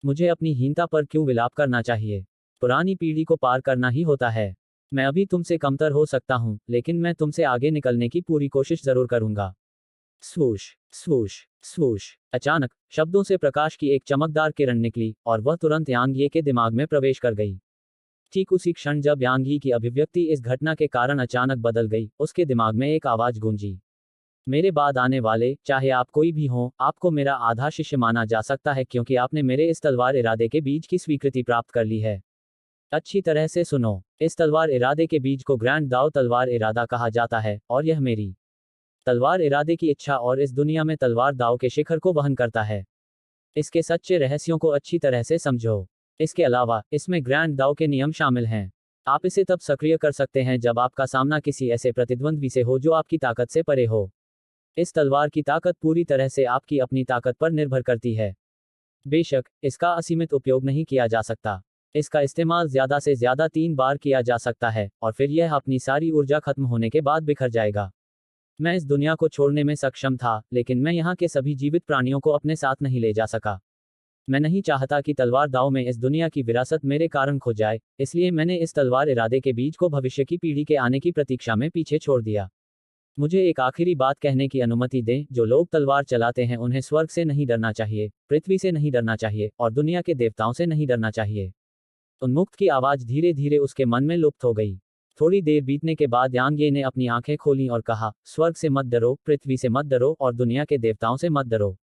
मुझे अपनी हीनता पर क्यों विलाप करना चाहिए? पुरानी पीढ़ी को पार करना ही होता है। मैं अभी तुमसे कमतर हो सकता हूं, लेकिन मैं तुमसे आगे निकलने की पूरी कोशिश जरूर करूंगा। स्वूश स्वूश स्वूश। अचानक शब्दों से प्रकाश की एक चमकदार किरण निकली और वह तुरंत यांग ये के दिमाग में प्रवेश कर गई। ठीक उसी क्षण जब यांग यी की अभिव्यक्ति इस घटना के कारण अचानक बदल गई, उसके दिमाग में एक आवाज गूंजी। मेरे बाद आने वाले, चाहे आप कोई भी हो, आपको मेरा आधा शिष्य माना जा सकता है क्योंकि आपने मेरे इस तलवार इरादे के बीज की स्वीकृति प्राप्त कर ली है। अच्छी तरह से सुनो, इस तलवार इरादे के बीज को ग्रैंड दाओ तलवार इरादा कहा जाता है, और यह मेरी तलवार इरादे की इच्छा और इस दुनिया में तलवार दाव के शिखर को वहन करता है। इसके सच्चे रहस्यों को अच्छी तरह से समझो। इसके अलावा इसमें ग्रैंड दाव के नियम शामिल हैं। आप इसे तब सक्रिय कर सकते हैं जब आपका सामना किसी ऐसे प्रतिद्वंद्वी से हो जो आपकी ताकत से परे हो। इस तलवार की ताकत पूरी तरह से आपकी अपनी ताकत पर निर्भर करती है। बेशक इसका असीमित उपयोग नहीं किया जा सकता। इसका इस्तेमाल ज्यादा से ज्यादा 3 बार किया जा सकता है और फिर यह अपनी सारी ऊर्जा खत्म होने के बाद बिखर जाएगा। मैं इस दुनिया को छोड़ने में सक्षम था, लेकिन मैं यहाँ के सभी जीवित प्राणियों को अपने साथ नहीं ले जा सका। मैं नहीं चाहता कि तलवार दाव में इस दुनिया की विरासत मेरे कारण खो जाए, इसलिए मैंने इस तलवार इरादे के बीज को भविष्य की पीढ़ी के आने की प्रतीक्षा में पीछे छोड़ दिया। मुझे एक आखिरी बात कहने की अनुमति दें, जो लोग तलवार चलाते हैं उन्हें स्वर्ग से नहीं डरना चाहिए, पृथ्वी से नहीं डरना चाहिए, और दुनिया के देवताओं से नहीं डरना चाहिए। उन्मुक्त की आवाज धीरे धीरे उसके मन में लुप्त हो गई। थोड़ी देर बीतने के बाद यांग ये ने अपनी आंखें खोलीं और कहा, स्वर्ग से मत डरो, पृथ्वी से मत डरो, और दुनिया के देवताओं से मत डरो।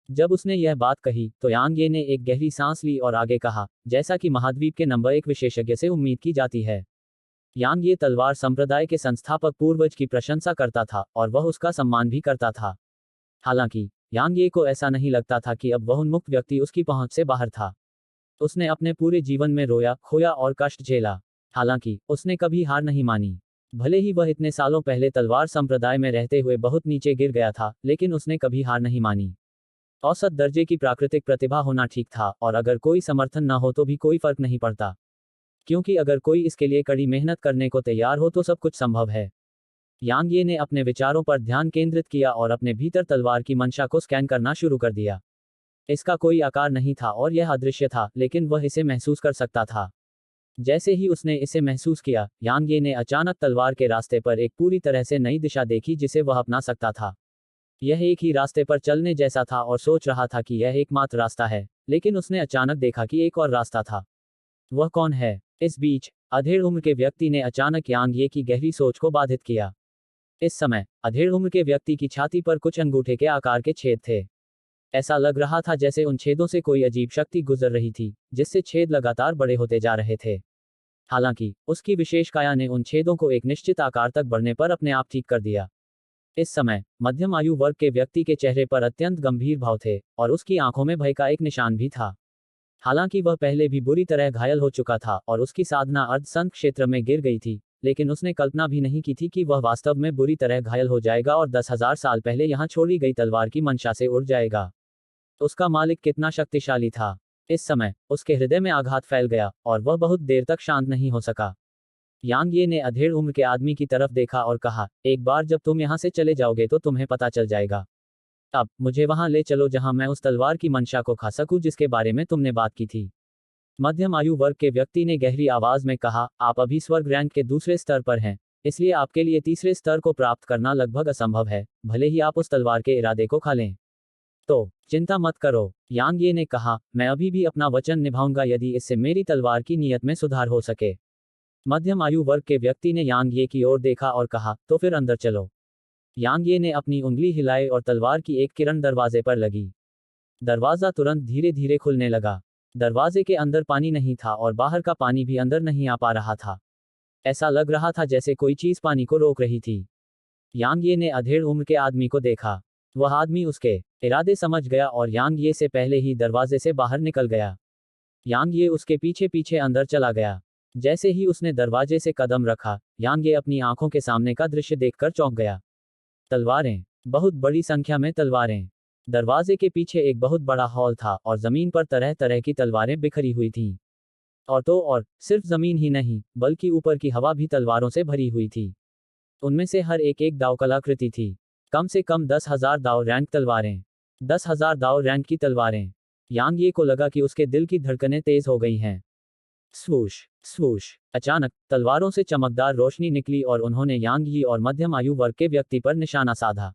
जब उसने यह बात कही तो यांग ये ने एक गहरी सांस ली और आगे कहा, जैसा कि महाद्वीप के नंबर 1 विशेषज्ञ से उम्मीद की जाती है। यांग ये तलवार संप्रदाय के संस्थापक पूर्वज की प्रशंसा करता था और वह उसका सम्मान भी करता था। हालांकि यांग ये को ऐसा नहीं लगता था कि अब वह उन्मुक्त व्यक्ति उसकी पहुंच से बाहर था। उसने अपने पूरे जीवन में रोया, खोया और कष्ट झेला। हालांकि उसने कभी हार नहीं मानी। भले ही वह इतने सालों पहले तलवार संप्रदाय में रहते हुए बहुत नीचे गिर गया था, लेकिन उसने कभी हार नहीं मानी। औसत दर्जे की प्राकृतिक प्रतिभा होना ठीक था, और अगर कोई समर्थन न हो तो भी कोई फर्क नहीं पड़ता, क्योंकि अगर कोई इसके लिए कड़ी मेहनत करने को तैयार हो तो सब कुछ संभव है। यांग ये ने अपने विचारों पर ध्यान केंद्रित किया और अपने भीतर तलवार की मंशा को स्कैन करना शुरू कर दिया। इसका कोई आकार नहीं था और यह अदृश्य था, लेकिन वह इसे महसूस कर सकता था। जैसे ही उसने इसे महसूस किया, यांग ये ने अचानक तलवार के रास्ते पर एक पूरी तरह से नई दिशा देखी जिसे वह अपना सकता था। यह एक ही रास्ते पर चलने जैसा था और सोच रहा था कि यह एकमात्र रास्ता है, लेकिन उसने अचानक देखा कि एक और रास्ता था। वह कौन है? इस बीच अधेड़ उम्र के व्यक्ति ने अचानक यांग ये की गहरी सोच को बाधित किया। इस समय अधेड़ उम्र के व्यक्ति की छाती पर कुछ अंगूठे के आकार के छेद थे। ऐसा लग रहा था जैसे उन छेदों से कोई अजीब शक्ति गुजर रही थी, जिससे छेद लगातार बड़े होते जा रहे थे। हालांकि उसकी विशेष काया ने उन छेदों को एक निश्चित आकार तक बढ़ने पर अपने आप ठीक कर दिया। इस समय मध्यम आयु वर्ग के व्यक्ति के चेहरे पर अत्यंत गंभीर भाव थे और उसकी आंखों में भय का एक निशान भी था। हालांकि वह पहले भी बुरी तरह घायल हो चुका था और उसकी साधना अर्धसंत क्षेत्र में गिर गई थी, लेकिन उसने कल्पना भी नहीं की थी कि वह वास्तव में बुरी तरह घायल हो जाएगा और 10,000 साल पहले यहाँ छोड़ी गई तलवार की मंशा से उड़ जाएगा। उसका मालिक कितना शक्तिशाली था। इस समय उसके हृदय में आघात फैल गया और वह बहुत देर तक शांत नहीं हो सका। यांग ये ने अधेड़ उम्र के आदमी की तरफ देखा और कहा, एक बार जब तुम यहाँ से चले जाओगे तो तुम्हें पता चल जाएगा। अब मुझे वहां ले चलो जहां मैं उस तलवार की मंशा को खा सकूं जिसके बारे में तुमने बात की थी। मध्यम आयु वर्ग के व्यक्ति ने गहरी आवाज में कहा, आप अभी स्वर्ग रैंक के दूसरे स्तर पर हैं, इसलिए आपके लिए तीसरे स्तर को प्राप्त करना लगभग असंभव है, भले ही आप उस तलवार के इरादे को खा लें। तो चिंता मत करो, यांग ये ने कहा, मैं अभी भी अपना वचन निभाऊंगा यदि इससे मेरी तलवार की नीयत में सुधार हो सके। मध्यम आयु वर्ग के व्यक्ति ने यांग ये की ओर देखा और कहा, तो फिर अंदर चलो। यांग ये ने अपनी उंगली हिलाई और तलवार की एक किरण दरवाजे पर लगी। दरवाजा तुरंत धीरे धीरे खुलने लगा। दरवाजे के अंदर पानी नहीं था और बाहर का पानी भी अंदर नहीं आ पा रहा था। ऐसा लग रहा था जैसे कोई चीज पानी को रोक रही थी। यांग ये ने अधेड़ उम्र के आदमी को देखा। वह आदमी उसके इरादे समझ गया और यांग ये से पहले ही दरवाजे से बाहर निकल गया। यांग ये उसके पीछे पीछे अंदर चला गया। जैसे ही उसने दरवाजे से कदम रखा, यांग ये अपनी आंखों के सामने का दृश्य देखकर चौंक गया। तलवारें, बहुत बड़ी संख्या में तलवारें। दरवाजे के पीछे एक बहुत बड़ा हॉल था और जमीन पर तरह तरह की तलवारें बिखरी हुई थीं। और सिर्फ जमीन ही नहीं, बल्कि ऊपर की हवा भी तलवारों से भरी हुई थी। उनमें से हर एक एक दाव कलाकृति थी। कम से कम 10,000 दाव रैंक तलवारें। 10,000 दाव रैंक की तलवारें। यांग ये को लगा कि उसके दिल की धड़कनें तेज हो गई हैं। स्वूश स्वूश। अचानक तलवारों से चमकदार रोशनी निकली और उन्होंने यांग यी और मध्यम आयु वर्ग के व्यक्ति पर निशाना साधा।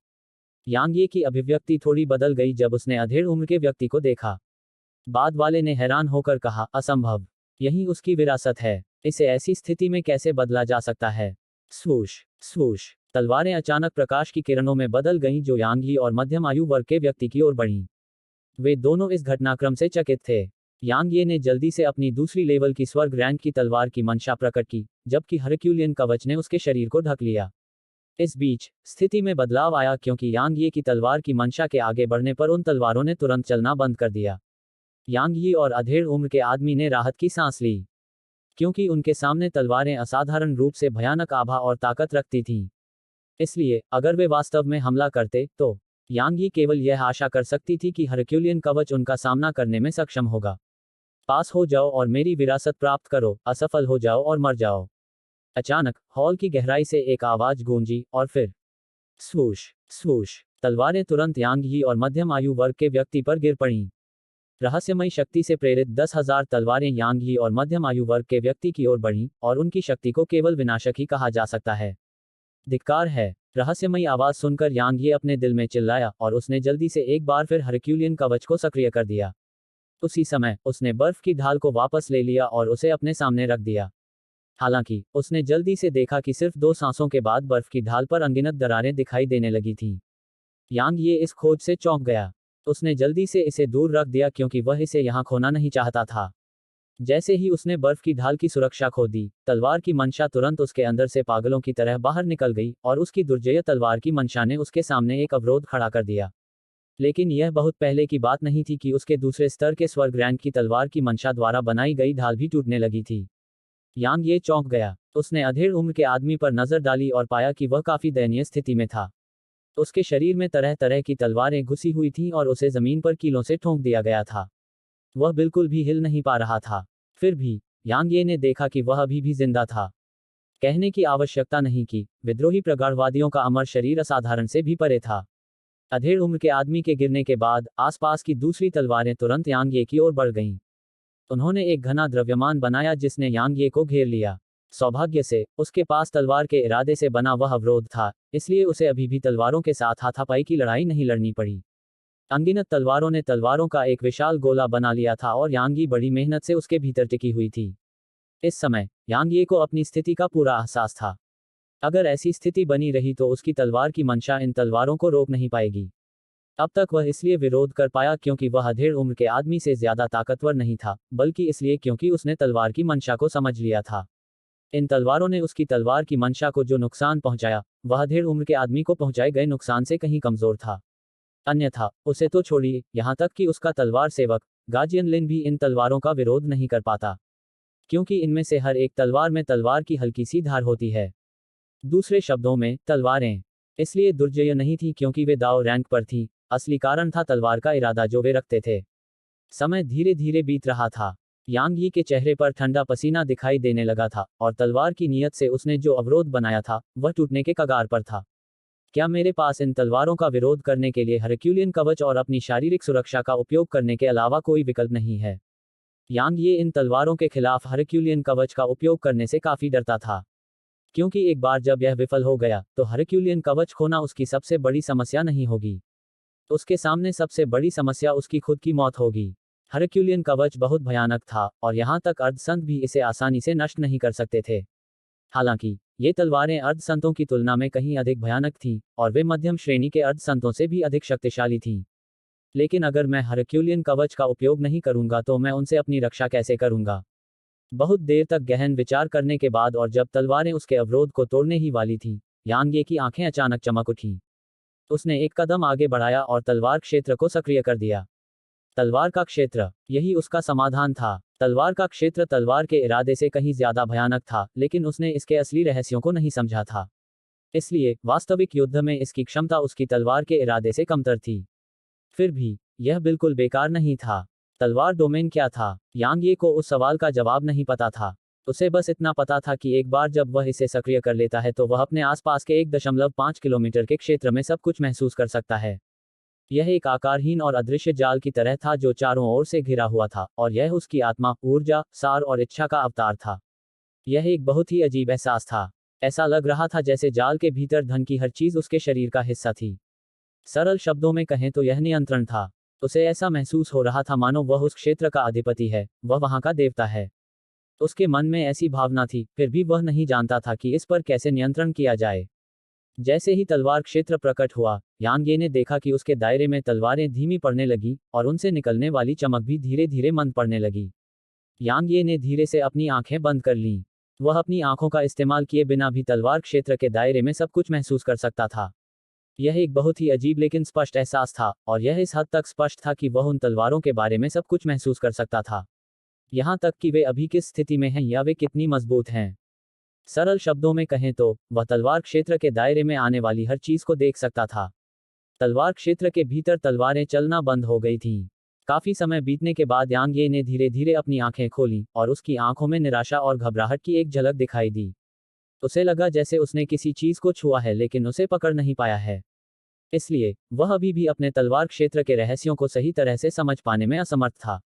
यांग ये की अभिव्यक्ति थोड़ी बदल गई जब उसने अधेड़ उम्र के व्यक्ति को देखा। बाद वाले ने हैरान होकर कहा, असंभव। यही उसकी विरासत है। इसे ऐसी स्थिति में कैसे बदला जा सकता है? स्वूश स्वूश। तलवारें अचानक प्रकाश की किरणों में बदल गईं जो यांग यी और मध्यम आयु वर्ग के व्यक्ति की ओर बढ़ीं। वे दोनों इस घटनाक्रम से चकित थे। यांग ये ने जल्दी से अपनी दूसरी लेवल की स्वर्ग रैंक की तलवार की मंशा प्रकट की, जबकि हरक्यूलियन कवच ने उसके शरीर को ढक लिया। इस बीच स्थिति में बदलाव आया क्योंकि यांग ये की तलवार की मंशा के आगे बढ़ने पर उन तलवारों ने तुरंत चलना बंद कर दिया। यांग यी और अधेड़ उम्र के आदमी ने राहत की सांस ली, क्योंकि उनके सामने तलवारें असाधारण रूप से भयानक आभा और ताकत रखती थीं। इसलिए अगर वे वास्तव में हमला करते तो यांग यी केवल यह आशा कर सकती थी कि हरक्यूलियन कवच उनका सामना करने में सक्षम होगा। पास हो जाओ और मेरी विरासत प्राप्त करो, असफल हो जाओ और मर जाओ। अचानक हॉल की गहराई से एक आवाज गूंजी और फिर स्वूश स्वूश। तलवारें तुरंत यांग यी और मध्यम आयु वर्ग के व्यक्ति पर गिर पड़ीं। रहस्यमयी शक्ति से प्रेरित 10,000 तलवारें यांग यी और मध्यम आयु वर्ग के व्यक्ति की ओर बढ़ीं, और उनकी शक्ति को केवल विनाशक ही कहा जा सकता है। धिक्कार है। रहस्यमयी आवाज सुनकर यांग ये अपने दिल में चिल्लाया और उसने जल्दी से एक बार फिर हरक्यूलियन कवच को सक्रिय कर दिया। उसी समय उसने बर्फ की ढाल को वापस ले लिया और उसे अपने सामने रख दिया। हालांकि उसने जल्दी से देखा कि सिर्फ 2 सांसों के बाद बर्फ की ढाल पर अनगिनत दरारें दिखाई देने लगी थीं। यांग ये इस खोज से चौंक गया। उसने जल्दी से इसे दूर रख दिया क्योंकि वह इसे यहां खोना नहीं चाहता था। जैसे ही उसने बर्फ की ढाल की सुरक्षा खो दी, तलवार की मंशा तुरंत उसके अंदर से पागलों की तरह बाहर निकल गई और उसकी दुर्जय तलवार की मंशा ने उसके सामने एक अवरोध खड़ा कर दिया। लेकिन यह बहुत पहले की बात नहीं थी कि उसके दूसरे स्तर के स्वर्ग रैंक की तलवार की मंशा द्वारा बनाई गई ढाल भी टूटने लगी थी। यांग ये चौंक गया। उसने अधेड़ उम्र के आदमी पर नजर डाली और पाया कि वह काफी दयनीय स्थिति में था। उसके शरीर में तरह तरह की तलवारें घुसी हुई थीं और उसे जमीन पर कीलों से ठोंक दिया गया था। वह बिल्कुल भी हिल नहीं पा रहा था। फिर भी यांग ये ने देखा कि वह अभी भी जिंदा था। कहने की आवश्यकता नहीं कि विद्रोही प्रगाढ़वादियों का अमर शरीर असाधारण से भी परे था। अधेड़ उम्र के आदमी के गिरने के बाद आसपास की दूसरी तलवारें तुरंत यांग ये की ओर बढ़ गईं। उन्होंने एक घना द्रव्यमान बनाया जिसने यांग ये को घेर लिया। सौभाग्य से उसके पास तलवार के इरादे से बना वह अवरोध था, इसलिए उसे अभी भी तलवारों के साथ हाथापाई की लड़ाई नहीं लड़नी पड़ी। अनगिनत तलवारों ने तलवारों का एक विशाल गोला बना लिया था और यांग ये बड़ी मेहनत से उसके भीतर टिकी हुई थी। इस समय यांग ये को अपनी स्थिति का पूरा एहसास था। अगर ऐसी स्थिति बनी रही तो उसकी तलवार की मंशा इन तलवारों को रोक नहीं पाएगी। अब तक वह इसलिए विरोध कर पाया क्योंकि वह अधेड़ उम्र के आदमी से ज्यादा ताकतवर नहीं था, बल्कि इसलिए क्योंकि उसने तलवार की मंशा को समझ लिया था। इन तलवारों ने उसकी तलवार की मंशा को जो नुकसान पहुंचाया, वह अधेड़ उम्र के आदमी को पहुंचाए गए नुकसान से कहीं कमजोर था। अन्यथा उसे तो छोड़िए, यहां तक कि उसका तलवार सेवक गाजियन लिन भी इन तलवारों का विरोध नहीं कर पाता, क्योंकि इनमें से हर एक तलवार में तलवार की हल्की सी धार होती है। दूसरे शब्दों में, तलवारें इसलिए दुर्जय नहीं थी क्योंकि वे दाव रैंक पर थीं, असली कारण था तलवार का इरादा जो वे रखते थे। समय धीरे धीरे बीत रहा था। यांग यी के चेहरे पर ठंडा पसीना दिखाई देने लगा था और तलवार की नीयत से उसने जो अवरोध बनाया था वह टूटने के कगार पर था। क्या मेरे पास इन तलवारों का विरोध करने के लिए हरक्यूलियन कवच और अपनी शारीरिक सुरक्षा का उपयोग करने के अलावा कोई विकल्प नहीं है? यांग ये इन तलवारों के खिलाफ हरक्यूलियन कवच का उपयोग करने से काफी डरता था, क्योंकि एक बार जब यह विफल हो गया तो हरक्यूलियन कवच खोना उसकी सबसे बड़ी समस्या नहीं होगी। उसके सामने सबसे बड़ी समस्या उसकी खुद की मौत होगी। हरक्यूलियन कवच बहुत भयानक था और यहां तक अर्धसंत भी इसे आसानी से नष्ट नहीं कर सकते थे। हालांकि ये तलवारें अर्धसंतों की तुलना में कहीं अधिक भयानक थीं और वे मध्यम श्रेणी के अर्धसंतों से भी अधिक शक्तिशाली थीं। लेकिन अगर मैं हरक्यूलियन कवच का उपयोग नहीं करूंगा तो मैं उनसे अपनी रक्षा कैसे करूंगा? बहुत देर तक गहन विचार करने के बाद और जब तलवारें उसके अवरोध को तोड़ने ही वाली थीं, यांग ये की आंखें अचानक चमक उठीं। उसने एक कदम आगे बढ़ाया और तलवार क्षेत्र को सक्रिय कर दिया। तलवार का क्षेत्र, यही उसका समाधान था। तलवार का क्षेत्र तलवार के इरादे से कहीं ज्यादा भयानक था, लेकिन उसने इसके असली रहस्यों को नहीं समझा था। इसलिए वास्तविक युद्ध में इसकी क्षमता उसकी तलवार के इरादे से कमतर थी। फिर भी यह बिल्कुल बेकार नहीं था। तलवार डोमेन क्या था? यांग ये को उस सवाल का जवाब नहीं पता था। उसे बस इतना पता था कि एक बार जब वह इसे सक्रिय कर लेता है तो वह अपने आसपास के 1.5 किलोमीटर के क्षेत्र में सब कुछ महसूस कर सकता है। यह एक आकारहीन और अदृश्य जाल की तरह था जो चारों ओर से घिरा हुआ था, और यह उसकी आत्मा, ऊर्जा, सार और इच्छा का अवतार था। यह एक बहुत ही अजीब एहसास था। ऐसा लग रहा था जैसे जाल के भीतर धन की हर चीज उसके शरीर का हिस्सा थी। सरल शब्दों में कहें तो यह नियंत्रण था। उसे ऐसा महसूस हो रहा था मानो वह उस क्षेत्र का अधिपति है, वह वहां का देवता है। उसके मन में ऐसी भावना थी, फिर भी वह नहीं जानता था कि इस पर कैसे नियंत्रण किया जाए। जैसे ही तलवार क्षेत्र प्रकट हुआ, यांग ये ने देखा कि उसके दायरे में तलवारें धीमी पड़ने लगी और उनसे निकलने वाली चमक भी धीरे धीरे मंद पड़ने लगी। यांग ये ने धीरे से अपनी आंखें बंद कर लीं। वह अपनी आंखों का इस्तेमाल किए बिना भी तलवार क्षेत्र के दायरे में सब कुछ महसूस कर सकता था। यह एक बहुत ही अजीब लेकिन स्पष्ट एहसास था, और यह इस हद तक स्पष्ट था कि वह उन तलवारों के बारे में सब कुछ महसूस कर सकता था। यहाँ तक कि वे अभी किस स्थिति में हैं या वे कितनी मजबूत हैं। सरल शब्दों में कहें तो वह तलवार क्षेत्र के दायरे में आने वाली हर चीज को देख सकता था। तलवार क्षेत्र के भीतर तलवारें चलना बंद हो गई थीं। काफी समय बीतने के बाद यांग ये ने धीरे धीरे अपनी आंखें खोलीं, और उसकी आंखों में निराशा और घबराहट की एक झलक दिखाई दी। उसे लगा जैसे उसने किसी चीज को छुआ है लेकिन उसे पकड़ नहीं पाया है। इसलिए वह अभी भी अपने तलवार क्षेत्र के रहस्यों को सही तरह से समझ पाने में असमर्थ था।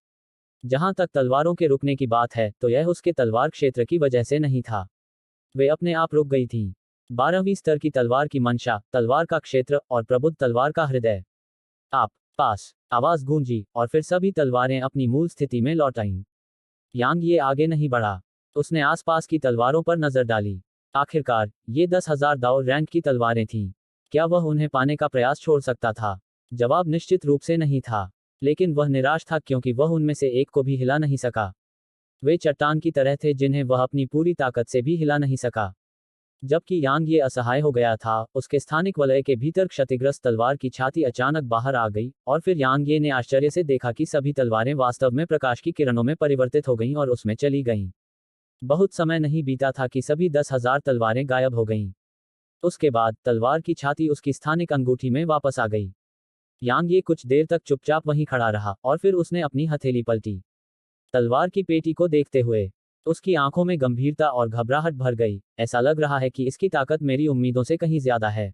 जहां तक तलवारों के रुकने की बात है तो यह उसके तलवार क्षेत्र की वजह से नहीं था। वे अपने आप रुक गई थीं। 12वीं स्तर की तलवार की मंशा, तलवार का क्षेत्र और प्रबुद्ध तलवार का हृदय। आप पास आवाज गूंजी और फिर सभी तलवारें अपनी मूल स्थिति में लौट आईं। यांग ये आगे नहीं बढ़ा। उसने आसपास की तलवारों पर नजर डाली। आखिरकार ये 10,000 दाव रैंक की तलवारें थीं। क्या वह उन्हें पाने का प्रयास छोड़ सकता था? जवाब निश्चित रूप से नहीं था। लेकिन वह निराश था क्योंकि वह उनमें से एक को भी हिला नहीं सका। वे चट्टान की तरह थे जिन्हें वह अपनी पूरी ताकत से भी हिला नहीं सका। जबकि यांग ये असहाय हो गया था, उसके स्थानिक वलय के भीतर क्षतिग्रस्त तलवार की छाती अचानक बाहर आ गई, और फिर यांग ये ने आश्चर्य से देखा कि सभी तलवारें वास्तव में प्रकाश की किरणों में परिवर्तित हो गईं और उसमें चली गईं। बहुत समय नहीं बीता था कि सभी 10,000 तलवारें गायब हो गईं। उसके बाद तलवार की छाती उसकी स्थानिक अंगूठी में वापस आ गई। यांग ये कुछ देर तक चुपचाप वहीं खड़ा रहा, और फिर उसने अपनी हथेली पलटी। तलवार की पेटी को देखते हुए उसकी आंखों में गंभीरता और घबराहट भर गई। ऐसा लग रहा है कि इसकी ताकत मेरी उम्मीदों से कहीं ज्यादा है।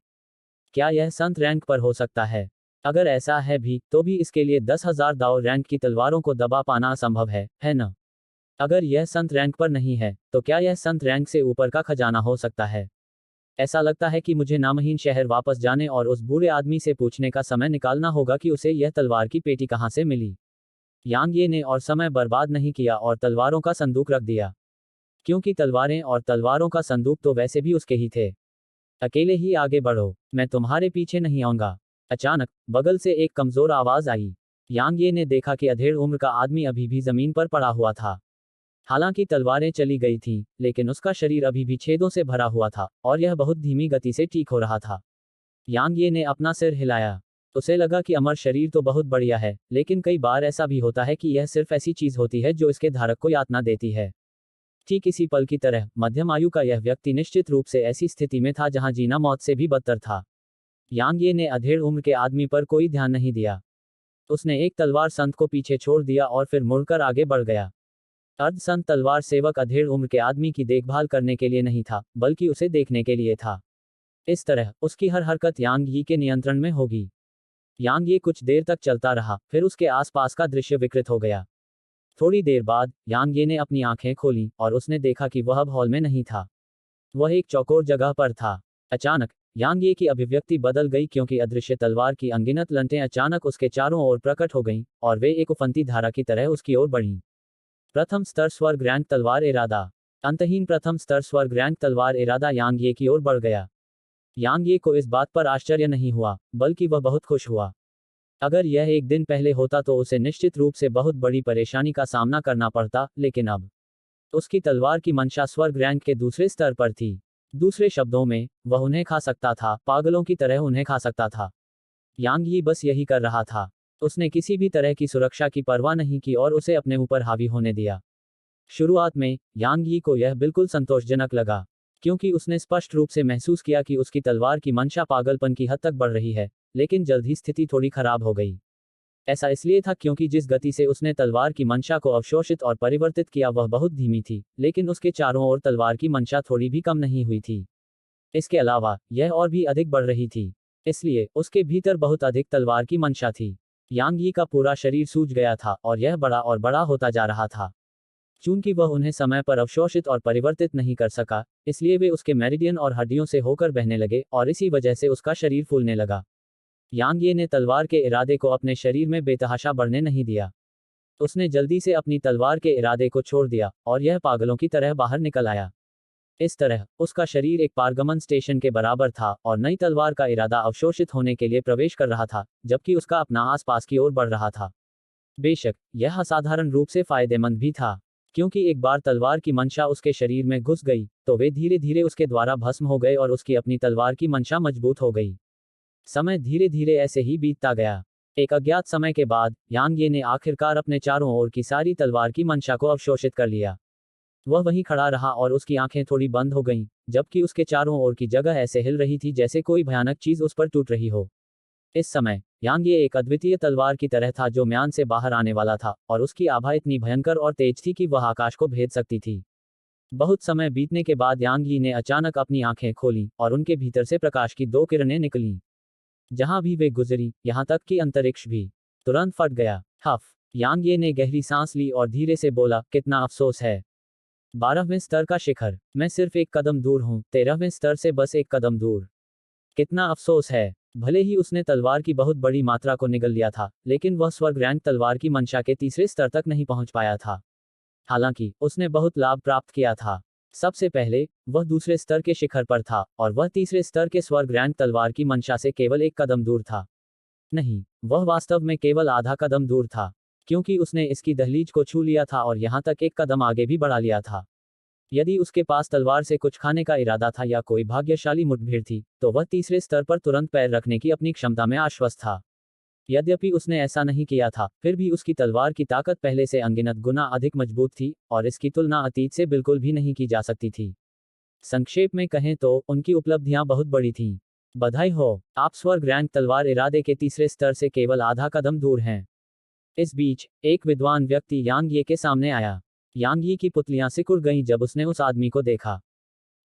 क्या यह संत रैंक पर हो सकता है? अगर ऐसा है भी, तो भी इसके लिए 10,000 दाव रैंक की तलवारों को दबा पाना असंभव है न? अगर यह संत रैंक पर नहीं है, तो क्या यह संत रैंक से ऊपर का खजाना हो सकता है? ऐसा लगता है कि मुझे नामहीन शहर वापस जाने और उस बूढ़े आदमी से पूछने का समय निकालना होगा कि उसे यह तलवार की पेटी कहाँ से मिली। यांग ये ने और समय बर्बाद नहीं किया और तलवारों का संदूक रख दिया। क्योंकि तलवारें और तलवारों का संदूक तो वैसे भी उसके ही थे। अकेले ही आगे बढ़ो, मैं तुम्हारे पीछे नहीं आऊंगा। अचानक बगल से एक कमजोर आवाज आई। यांग ये ने देखा कि अधेड़ उम्र का आदमी अभी भी जमीन पर पड़ा हुआ था। हालांकि तलवारें चली गई थीं, लेकिन उसका शरीर अभी भी छेदों से भरा हुआ था, और यह बहुत धीमी गति से ठीक हो रहा था। यांग ये ने अपना सिर हिलाया। उसे लगा कि अमर शरीर तो बहुत बढ़िया है, लेकिन कई बार ऐसा भी होता है कि यह सिर्फ ऐसी चीज होती है जो इसके धारक को यातना देती है। ठीक इसी पल की तरह मध्यम आयु का यह व्यक्ति निश्चित रूप से ऐसी स्थिति में था जहां जीना मौत से भी बदतर था। यांग ये ने अधेड़ उम्र के आदमी पर कोई ध्यान नहीं दिया। उसने एक तलवार संत को पीछे छोड़ दिया और फिर मुड़कर आगे बढ़ गया। अर्ध संत तलवार सेवक अधेड़ उम्र के आदमी की देखभाल करने के लिए नहीं था, बल्कि उसे देखने के लिए था। इस तरह उसकी हर हरकत यांग यी के नियंत्रण में होगी। यांग ये कुछ देर तक चलता रहा, फिर उसके आसपास का दृश्य विकृत हो गया। थोड़ी देर बाद यांग ये ने अपनी आंखें खोलीं और उसने देखा कि वह अब हॉल में नहीं था। वह एक चौकोर जगह पर था। अचानक यांग ये की अभिव्यक्ति बदल गई क्योंकि अदृश्य तलवार की अनगिनत लंटें अचानक उसके चारों ओर प्रकट हो गईं, और वे एक उफनती धारा की तरह उसकी ओर बढ़ीं। प्रथम स्तर स्वर्ग रैंक तलवार इरादा। अंतहीन प्रथम स्तर स्वर्ग रैंक तलवार इरादा यांग ये की ओर बढ़ गया। यांग ये को इस बात पर आश्चर्य नहीं हुआ, बल्कि वह बहुत खुश हुआ। अगर यह एक दिन पहले होता तो उसे निश्चित रूप से बहुत बड़ी परेशानी का सामना करना पड़ता, लेकिन अब उसकी तलवार की मंशा स्वर्ग रैंक के दूसरे स्तर पर थी। दूसरे शब्दों में, वह उन्हें खा सकता था, पागलों की तरह उन्हें खा सकता था। यांग यी बस यही कर रहा था। उसने किसी भी तरह की सुरक्षा की परवाह नहीं की और उसे अपने ऊपर हावी होने दिया। शुरुआत में यांग यी को यह बिल्कुल संतोषजनक लगा, क्योंकि उसने स्पष्ट रूप से महसूस किया कि उसकी तलवार की मंशा पागलपन की हद तक बढ़ रही है, लेकिन जल्द ही स्थिति थोड़ी खराब हो गई। ऐसा इसलिए था क्योंकि जिस गति से उसने तलवार की मंशा को अवशोषित और परिवर्तित किया वह बहुत धीमी थी, लेकिन उसके चारों ओर तलवार की मंशा थोड़ी भी कम नहीं हुई थी। इसके अलावा यह और भी अधिक बढ़ रही थी, इसलिए उसके भीतर बहुत अधिक तलवार की मंशा थी। यांग यी का पूरा शरीर सूज गया था और यह बड़ा और बड़ा होता जा रहा था। चूंकि वह उन्हें समय पर अवशोषित और परिवर्तित नहीं कर सका, इसलिए वे उसके मेरिडियन और हड्डियों से होकर बहने लगे और इसी वजह से उसका शरीर फूलने लगा। यांग ये ने तलवार के इरादे को अपने शरीर में बेतहाशा बढ़ने नहीं दिया। उसने जल्दी से अपनी तलवार के इरादे को छोड़ दिया और यह पागलों की तरह बाहर निकल आया। इस तरह उसका शरीर एक पारगमन स्टेशन के बराबर था और नई तलवार का इरादा अवशोषित होने के लिए प्रवेश कर रहा था, जबकि उसका अपना आसपास की ओर बढ़ रहा था। बेशक यह असाधारण रूप से फायदेमंद भी था, क्योंकि एक बार तलवार की मंशा उसके शरीर में घुस गई तो वे धीरे धीरे उसके द्वारा भस्म हो गए और उसकी अपनी तलवार की मंशा मजबूत हो गई। समय धीरे धीरे ऐसे ही बीतता गया। एक अज्ञात समय के बाद यांग ये ने आखिरकार अपने चारों ओर की सारी तलवार की मंशा को अवशोषित कर लिया। वह वहीं खड़ा रहा और उसकी आंखें थोड़ी बंद हो गईं, जबकि उसके चारों ओर की जगह ऐसे हिल रही थी जैसे कोई भयानक चीज उस पर टूट रही हो। इस समय यांग ये एक अद्वितीय तलवार की तरह था जो म्यान से बाहर आने वाला था और उसकी आभा इतनी भयंकर और तेज थी कि वह आकाश को भेद सकती थी। बहुत समय बीतने के बाद यांग यी ने अचानक अपनी आंखें खोलीं और उनके भीतर से प्रकाश की 2 किरणें निकलीं। जहां भी वे गुजरी, यहां तक कि अंतरिक्ष भी तुरंत फट गया। हफ। यांग ये ने गहरी सांस ली और धीरे से बोला, कितना अफसोस है। 12वें स्तर का शिखर। मैं सिर्फ एक कदम दूर हूं, 13वें स्तर से बस एक कदम दूर। कितना अफसोस है। भले ही उसने तलवार की बहुत बड़ी मात्रा को निगल लिया था, लेकिन वह स्वर्ग रैंक तलवार की मंशा के तीसरे स्तर तक नहीं पहुंच पाया था। हालांकि उसने बहुत लाभ प्राप्त किया था। सबसे पहले वह दूसरे स्तर के शिखर पर था और वह तीसरे स्तर के स्वर्ग रैंक तलवार की मंशा से केवल एक कदम दूर था। नहीं, वह वास्तव में केवल आधा कदम दूर था, क्योंकि उसने इसकी दहलीज को छू लिया था और यहां तक एक कदम आगे भी बढ़ा लिया था। यदि उसके पास तलवार से कुछ खाने का इरादा था या कोई भाग्यशाली मुठभेड़ थी, तो वह तीसरे स्तर पर तुरंत पैर रखने की अपनी क्षमता में आश्वस्त था। यद्यपि उसने ऐसा नहीं किया था, फिर भी उसकी तलवार की ताकत पहले से अनगिनत गुना अधिक मजबूत थी और इसकी तुलना अतीत से बिल्कुल भी नहीं की जा सकती थी। संक्षेप में कहें तो उनकी उपलब्धियां बहुत बड़ी थीं। बधाई हो, आप स्वर्ग रैंक तलवार इरादे के तीसरे स्तर से केवल आधा कदम दूर हैं। इस बीच एक विद्वान व्यक्ति यांग ये के सामने आया। यांग यी की पुतलियां सिकुड़ गईं जब उसने उस आदमी को देखा,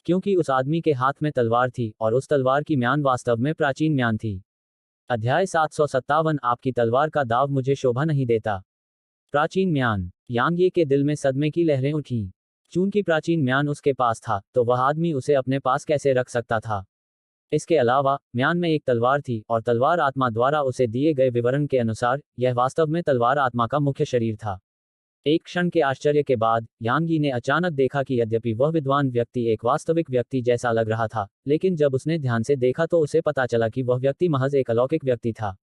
क्योंकि उस आदमी के हाथ में तलवार थी और उस तलवार की म्यान वास्तव में प्राचीन म्यान थी। अध्याय 757। आपकी तलवार का दाव मुझे शोभा नहीं देता। प्राचीन म्यान। यांग ये के दिल में सदमे की लहरें उठीं। चूंकि प्राचीन म्यान उसके पास था, तो वह आदमी उसे अपने पास कैसे रख सकता था। इसके अलावा म्यान में एक तलवार थी और तलवार आत्मा द्वारा उसे दिए गए विवरण के अनुसार यह वास्तव में तलवार आत्मा का मुख्य शरीर था। एक क्षण के आश्चर्य के बाद यांग यी ने अचानक देखा कि यद्यपि वह विद्वान व्यक्ति एक वास्तविक व्यक्ति जैसा लग रहा था, लेकिन जब उसने ध्यान से देखा तो उसे पता चला कि वह व्यक्ति महज एक अलौकिक व्यक्ति था।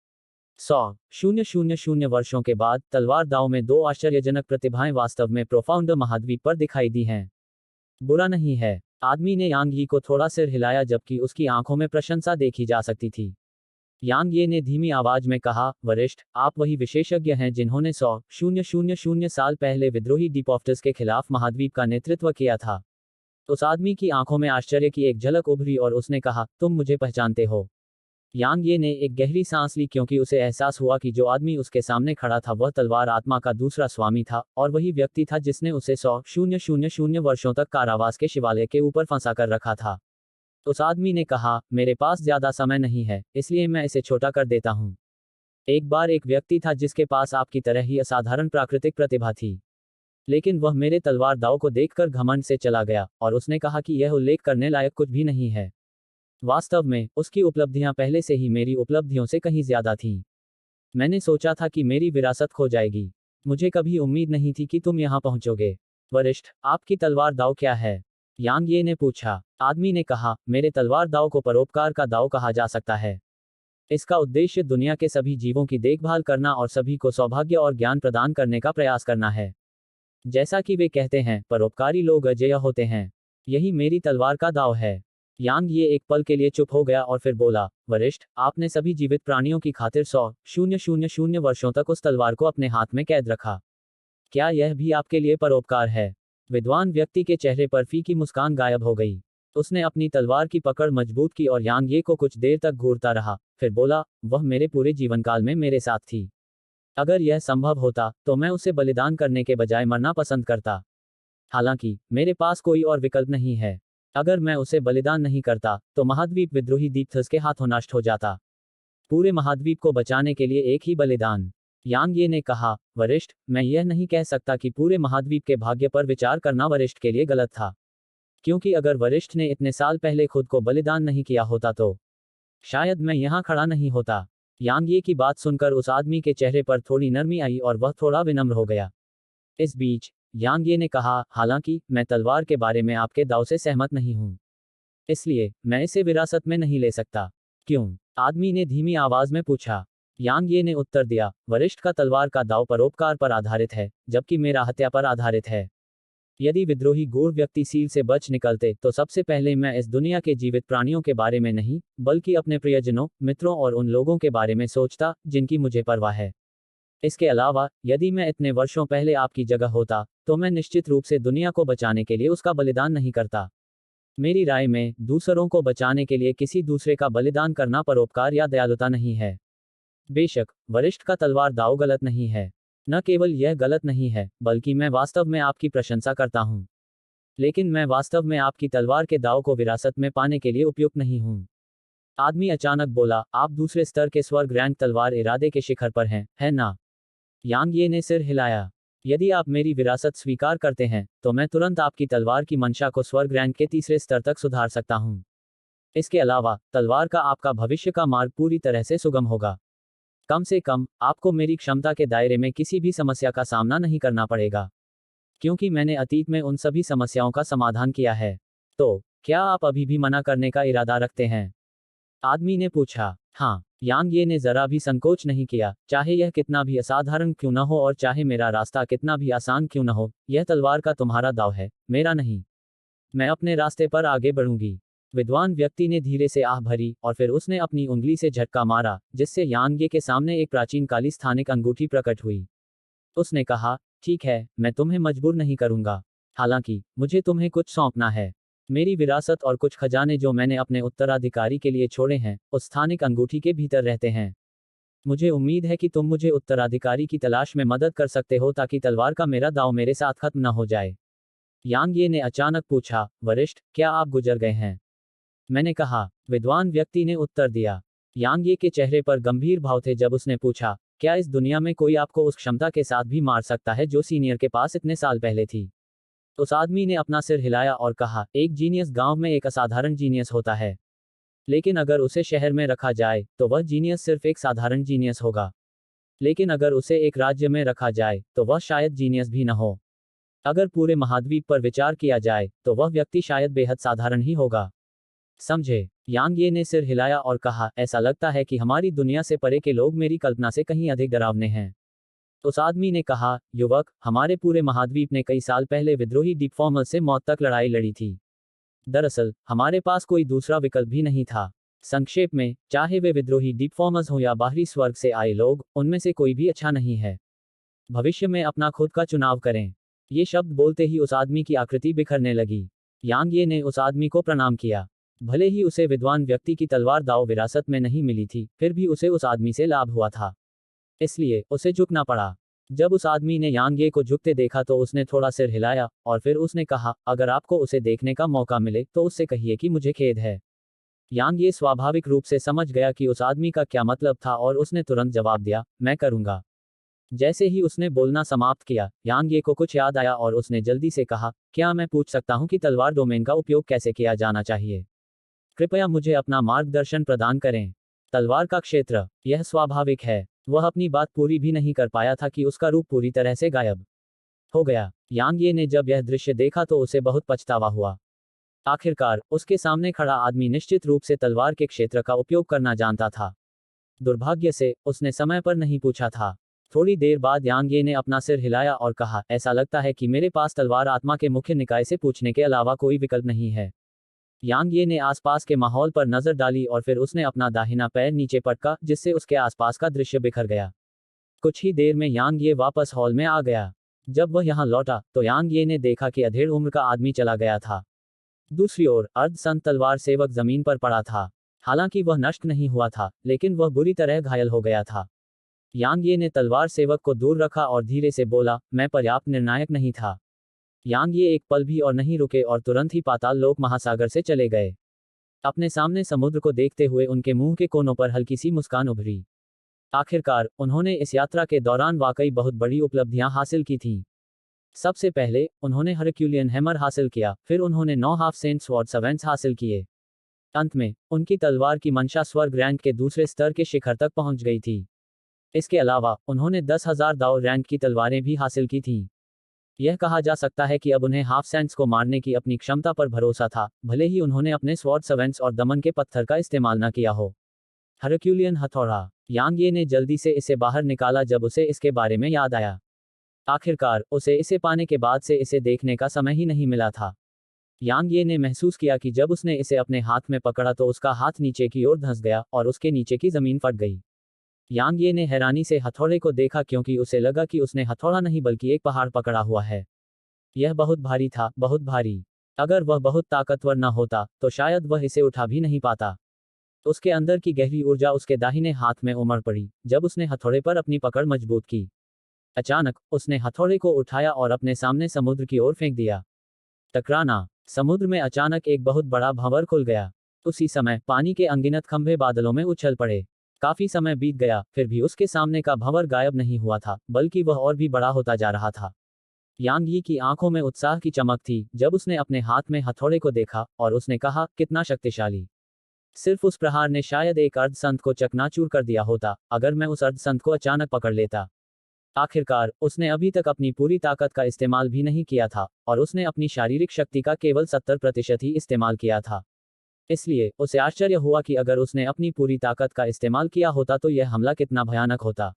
100,000 वर्षों के बाद तलवार दाव में 2 आश्चर्यजनक प्रतिभाएं वास्तव में प्रोफाउंड महाद्वीप पर दिखाई दी हैं। बुरा नहीं है। आदमी ने यांग यी को थोड़ा सिर हिलाया जबकि उसकी आंखों में प्रशंसा देखी जा सकती थी। यांग ये ने धीमी आवाज में कहा, वरिष्ठ, आप वही विशेषज्ञ हैं जिन्होंने 100,000 साल पहले विद्रोही डिपोफ्टस के खिलाफ महाद्वीप का नेतृत्व किया था। उस आदमी की आंखों में आश्चर्य की एक झलक उभरी और उसने कहा, तुम मुझे पहचानते हो। यांग ये ने एक गहरी सांस ली क्योंकि उसे एहसास हुआ कि जो आदमी उसके सामने खड़ा था वह तलवार आत्मा का दूसरा स्वामी था और वही व्यक्ति था जिसने उसे 100,000 वर्षों तक कारावास के शिवालय के ऊपर फंसा कर रखा था। उस आदमी ने कहा, मेरे पास ज्यादा समय नहीं है, इसलिए मैं इसे छोटा कर देता हूं। एक बार एक व्यक्ति था जिसके पास आपकी तरह ही असाधारण प्राकृतिक प्रतिभा थी, लेकिन वह मेरे तलवार दाव को देखकर घमंड से चला गया और उसने कहा कि यह उल्लेख करने लायक कुछ भी नहीं है। वास्तव में उसकी उपलब्धियां पहले से ही मेरी उपलब्धियों से कहीं ज्यादा थीं। मैंने सोचा था कि मेरी विरासत खो जाएगी। मुझे कभी उम्मीद नहीं थी कि तुम यहां पहुंचोगे। वरिष्ठ, आपकी तलवार दाव क्या है? यांग ये ने पूछा। आदमी ने कहा, मेरे तलवार दाव को परोपकार का दाव कहा जा सकता है। इसका उद्देश्य दुनिया के सभी जीवों की देखभाल करना और सभी को सौभाग्य और ज्ञान प्रदान करने का प्रयास करना है। जैसा कि वे कहते हैं, परोपकारी लोग अजेय होते हैं। यही मेरी तलवार का दाव है। यांग ये एक पल के लिए चुप हो गया और फिर बोला, वरिष्ठ, आपने सभी जीवित प्राणियों की खातिर 100,000 वर्षों तक उस तलवार को अपने हाथ में कैद रखा। क्या यह भी आपके लिए परोपकार है? विद्वान व्यक्ति के चेहरे पर फीकी मुस्कान गायब हो गई। उसने अपनी तलवार की पकड़ मजबूत की और यांग ये को कुछ देर तक घूरता रहा, फिर बोला, वह मेरे पूरे जीवनकाल में मेरे साथ थी। अगर यह संभव होता तो मैं उसे बलिदान करने के बजाय मरना पसंद करता। हालांकि मेरे पास कोई और विकल्प नहीं है। अगर मैं उसे बलिदान नहीं करता तो महाद्वीप विद्रोही दीप्थस के हाथों नष्ट हो जाता। पूरे महाद्वीप को बचाने के लिए एक ही बलिदान। यांग ये ने कहा, वरिष्ठ, मैं यह नहीं कह सकता कि पूरे महाद्वीप के भाग्य पर विचार करना वरिष्ठ के लिए गलत था। क्योंकि अगर वरिष्ठ ने इतने साल पहले खुद को बलिदान नहीं किया होता तो शायद मैं यहाँ खड़ा नहीं होता। यांग ये की बात सुनकर उस आदमी के चेहरे पर थोड़ी नरमी आई और वह थोड़ा विनम्र हो गया। इस बीच यांग ये ने कहा, हालांकि मैं तलवार के बारे में आपके दाव से सहमत नहीं हूं, इसलिए मैं इसे विरासत में नहीं ले सकता। क्यों? आदमी ने धीमी आवाज में पूछा। यांग ये ने उत्तर दिया, वरिष्ठ का तलवार का दाव परोपकार पर आधारित है, जबकि मेरा हत्या पर आधारित है। यदि विद्रोही गूढ़ व्यक्ति सील से बच निकलते तो सबसे पहले मैं इस दुनिया के जीवित प्राणियों के बारे में नहीं, बल्कि अपने प्रियजनों, मित्रों और उन लोगों के बारे में सोचता जिनकी मुझे परवाह है। इसके अलावा यदि मैं इतने वर्षों पहले आपकी जगह होता तो मैं निश्चित रूप से दुनिया को बचाने के लिए उसका बलिदान नहीं करता। मेरी राय में दूसरों को बचाने के लिए किसी दूसरे का बलिदान करना परोपकार या दयालुता नहीं है। बेशक वरिष्ठ का तलवार दाव गलत नहीं है। न केवल यह गलत नहीं है, बल्कि मैं वास्तव में आपकी प्रशंसा करता हूं। लेकिन मैं वास्तव में आपकी तलवार के दाव को विरासत में पाने के लिए उपयुक्त नहीं हूं। आदमी अचानक बोला, आप दूसरे स्तर के स्वर्ग रैंक तलवार इरादे के शिखर पर हैं, है ना? यांग ये ने सिर हिलाया। यदि आप मेरी विरासत स्वीकार करते हैं तो मैं तुरंत आपकी तलवार की मंशा को स्वर्ग रैंक के तीसरे स्तर तक सुधार सकता हूं। इसके अलावा तलवार का आपका भविष्य का मार्ग पूरी तरह से सुगम होगा। कम से कम आपको मेरी क्षमता के दायरे में किसी भी समस्या का सामना नहीं करना पड़ेगा, क्योंकि मैंने अतीत में उन सभी समस्याओं का समाधान किया है। तो क्या आप अभी भी मना करने का इरादा रखते हैं? आदमी ने पूछा। हाँ, यांग ये ने जरा भी संकोच नहीं किया, चाहे यह कितना भी असाधारण क्यों न हो और चाहे मेरा रास्ता कितना भी आसान क्यों न हो, यह तलवार का तुम्हारा दाव है, मेरा नहीं। मैं अपने रास्ते पर आगे बढ़ूंगी। विद्वान व्यक्ति ने धीरे से आह भरी और फिर उसने अपनी उंगली से झटका मारा, जिससे यांग ये के सामने एक प्राचीन काली स्थानिक अंगूठी प्रकट हुई। उसने कहा, ठीक है, मैं तुम्हें मजबूर नहीं करूंगा। हालांकि मुझे तुम्हें कुछ सौंपना है। मेरी विरासत और कुछ खजाने जो मैंने अपने उत्तराधिकारी के लिए छोड़े हैं, उस स्थानिक अंगूठी के भीतर रहते हैं। मुझे उम्मीद है कि तुम मुझे उत्तराधिकारी की तलाश में मदद कर सकते हो ताकि तलवार का मेरा दांव मेरे साथ खत्म न हो जाए। यांग ये ने अचानक पूछा, वरिष्ठ, क्या आप गुजर गए हैं? मैंने कहा, विद्वान व्यक्ति ने उत्तर दिया। यांग ये के चेहरे पर गंभीर भाव थे जब उसने पूछा, क्या इस दुनिया में कोई आपको उस क्षमता के साथ भी मार सकता है जो सीनियर के पास इतने साल पहले थी? उस आदमी ने अपना सिर हिलाया और कहा, एक जीनियस गांव में एक असाधारण जीनियस होता है, लेकिन अगर उसे शहर में रखा जाए तो वह जीनियस सिर्फ एक साधारण जीनियस होगा। लेकिन अगर उसे एक राज्य में रखा जाए तो वह शायद जीनियस भी न हो। अगर पूरे महाद्वीप पर विचार किया जाए तो वह व्यक्ति शायद बेहद साधारण ही होगा। समझे? यांग ये ने सिर हिलाया और कहा, ऐसा लगता है कि हमारी दुनिया से परे के लोग मेरी कल्पना से कहीं अधिक डरावने हैं। उस आदमी ने कहा, युवक, हमारे पूरे महाद्वीप ने कई साल पहले विद्रोही डिफॉर्मल से मौत तक लड़ाई लड़ी थी। दरअसल हमारे पास कोई दूसरा विकल्प भी नहीं था। संक्षेप में, चाहे वे विद्रोही डिफॉर्मर्स हो या बाहरी स्वर्ग से आए लोग, उनमें से कोई भी अच्छा नहीं है। भविष्य में अपना खुद का चुनाव करें। ये शब्द बोलते ही उस आदमी की आकृति बिखरने लगी। यांग ये ने उस आदमी को प्रणाम किया। भले ही उसे विद्वान व्यक्ति की तलवार दाव विरासत में नहीं मिली थी, फिर भी उसे उस आदमी से लाभ हुआ था, इसलिए उसे झुकना पड़ा। जब उस आदमी ने यांग ये को झुकते देखा तो उसने थोड़ा सिर हिलाया और फिर उसने कहा, अगर आपको उसे देखने का मौका मिले तो उससे कहिए कि मुझे खेद है। यांग ये स्वाभाविक रूप से समझ गया कि उस आदमी का क्या मतलब था और उसने तुरंत जवाब दिया, मैं करूंगा। जैसे ही उसने बोलना समाप्त किया, यांग ये को कुछ याद आया और उसने जल्दी से कहा, क्या मैं पूछ सकता हूं कि तलवार डोमेन का उपयोग कैसे किया जाना चाहिए? कृपया मुझे अपना मार्गदर्शन प्रदान करें। तलवार का क्षेत्र, यह स्वाभाविक है। वह अपनी बात पूरी भी नहीं कर पाया था कि उसका रूप पूरी तरह से गायब हो गया। यांग ये ने जब यह दृश्य देखा तो उसे बहुत पछतावा हुआ। आखिरकार उसके सामने खड़ा आदमी निश्चित रूप से तलवार के क्षेत्र का उपयोग करना जानता था। दुर्भाग्य से उसने समय पर नहीं पूछा था। थोड़ी देर बाद यांग ये ने अपना सिर हिलाया और कहा, ऐसा लगता है कि मेरे पास तलवार आत्मा के मुख्य निकाय से पूछने के अलावा कोई विकल्प नहीं है। यांग ये ने आसपास के माहौल पर नजर डाली और फिर उसने अपना दाहिना पैर नीचे पटका, जिससे उसके आसपास का दृश्य बिखर गया। कुछ ही देर में यांग ये वापस हॉल में आ गया। जब वह यहां लौटा तो यांग ये ने देखा कि अधेड़ उम्र का आदमी चला गया था। दूसरी ओर अर्धसंत तलवार सेवक जमीन पर पड़ा था। हालांकि वह नष्ट नहीं हुआ था, लेकिन वह बुरी तरह घायल हो गया था। यांग ये ने तलवार सेवक को दूर रखा और धीरे से बोला, मैं पर्याप्त निर्णायक नहीं था। यांग ये एक पल भी और नहीं रुके और तुरंत ही पाताल लोक महासागर से चले गए। अपने सामने समुद्र को देखते हुए उनके मुंह के कोनों पर हल्की सी मुस्कान उभरी। आखिरकार उन्होंने इस यात्रा के दौरान वाकई बहुत बड़ी उपलब्धियां हासिल की थीं। सबसे पहले उन्होंने हरक्यूलियन हैमर हासिल किया, फिर उन्होंने 9 हाफ सेंट स्वॉर्ड सवेंट्स हासिल किए। अंत में उनकी तलवार की मंशा स्वर्ग रैंक के दूसरे स्तर के शिखर तक पहुंच गई थी। इसके अलावा उन्होंने 10,000 दाव रैंक की तलवारें भी हासिल की थीं। यह कहा जा सकता है कि अब उन्हें हाफ सेंट्स को मारने की अपनी क्षमता पर भरोसा था, भले ही उन्होंने अपने स्वॉर्ड सवेंट्स और दमन के पत्थर का इस्तेमाल न किया हो। हरक्यूलियन हथौड़ा। यांग ये ने जल्दी से इसे बाहर निकाला जब उसे इसके बारे में याद आया। आखिरकार उसे इसे पाने के बाद से इसे देखने का समय ही नहीं मिला था। यांग ये ने महसूस किया कि जब उसने इसे अपने हाथ में पकड़ा तो उसका हाथ नीचे की ओर धंस गया और उसके नीचे की जमीन फट गई। यांग ये ने हैरानी से हथौड़े को देखा क्योंकि उसे लगा कि उसने हथौड़ा नहीं बल्कि एक पहाड़ पकड़ा हुआ है। यह बहुत भारी था, बहुत भारी। अगर वह बहुत ताकतवर न होता तो शायद वह इसे उठा भी नहीं पाता। उसके अंदर की गहरी ऊर्जा उसके दाहिने हाथ में उमड़ पड़ी जब उसने हथौड़े पर अपनी पकड़ मजबूत की। अचानक उसने हथौड़े को उठाया और अपने सामने समुद्र की ओर फेंक दिया। टकराना। समुद्र में अचानक एक बहुत बड़ा भंवर खुल गया। उसी समय पानी के अनगिनत खंभे बादलों में उछल पड़े। काफी समय बीत गया, फिर भी उसके सामने का भंवर गायब नहीं हुआ था, बल्कि वह और भी बड़ा होता जा रहा था। यांग यी की आंखों में उत्साह की चमक थी जब उसने अपने हाथ में हथौड़े को देखा और उसने कहा, कितना शक्तिशाली। सिर्फ उस प्रहार ने शायद एक अर्धसंत को चकनाचूर कर दिया होता, अगर मैं उस अर्धसंत को अचानक पकड़ लेता। आखिरकार उसने अभी तक अपनी पूरी ताकत का इस्तेमाल भी नहीं किया था और उसने अपनी शारीरिक शक्ति का केवल 70% ही इस्तेमाल किया था। इसलिए उसे आश्चर्य हुआ कि अगर उसने अपनी पूरी ताकत का इस्तेमाल किया होता तो यह हमला कितना भयानक होता।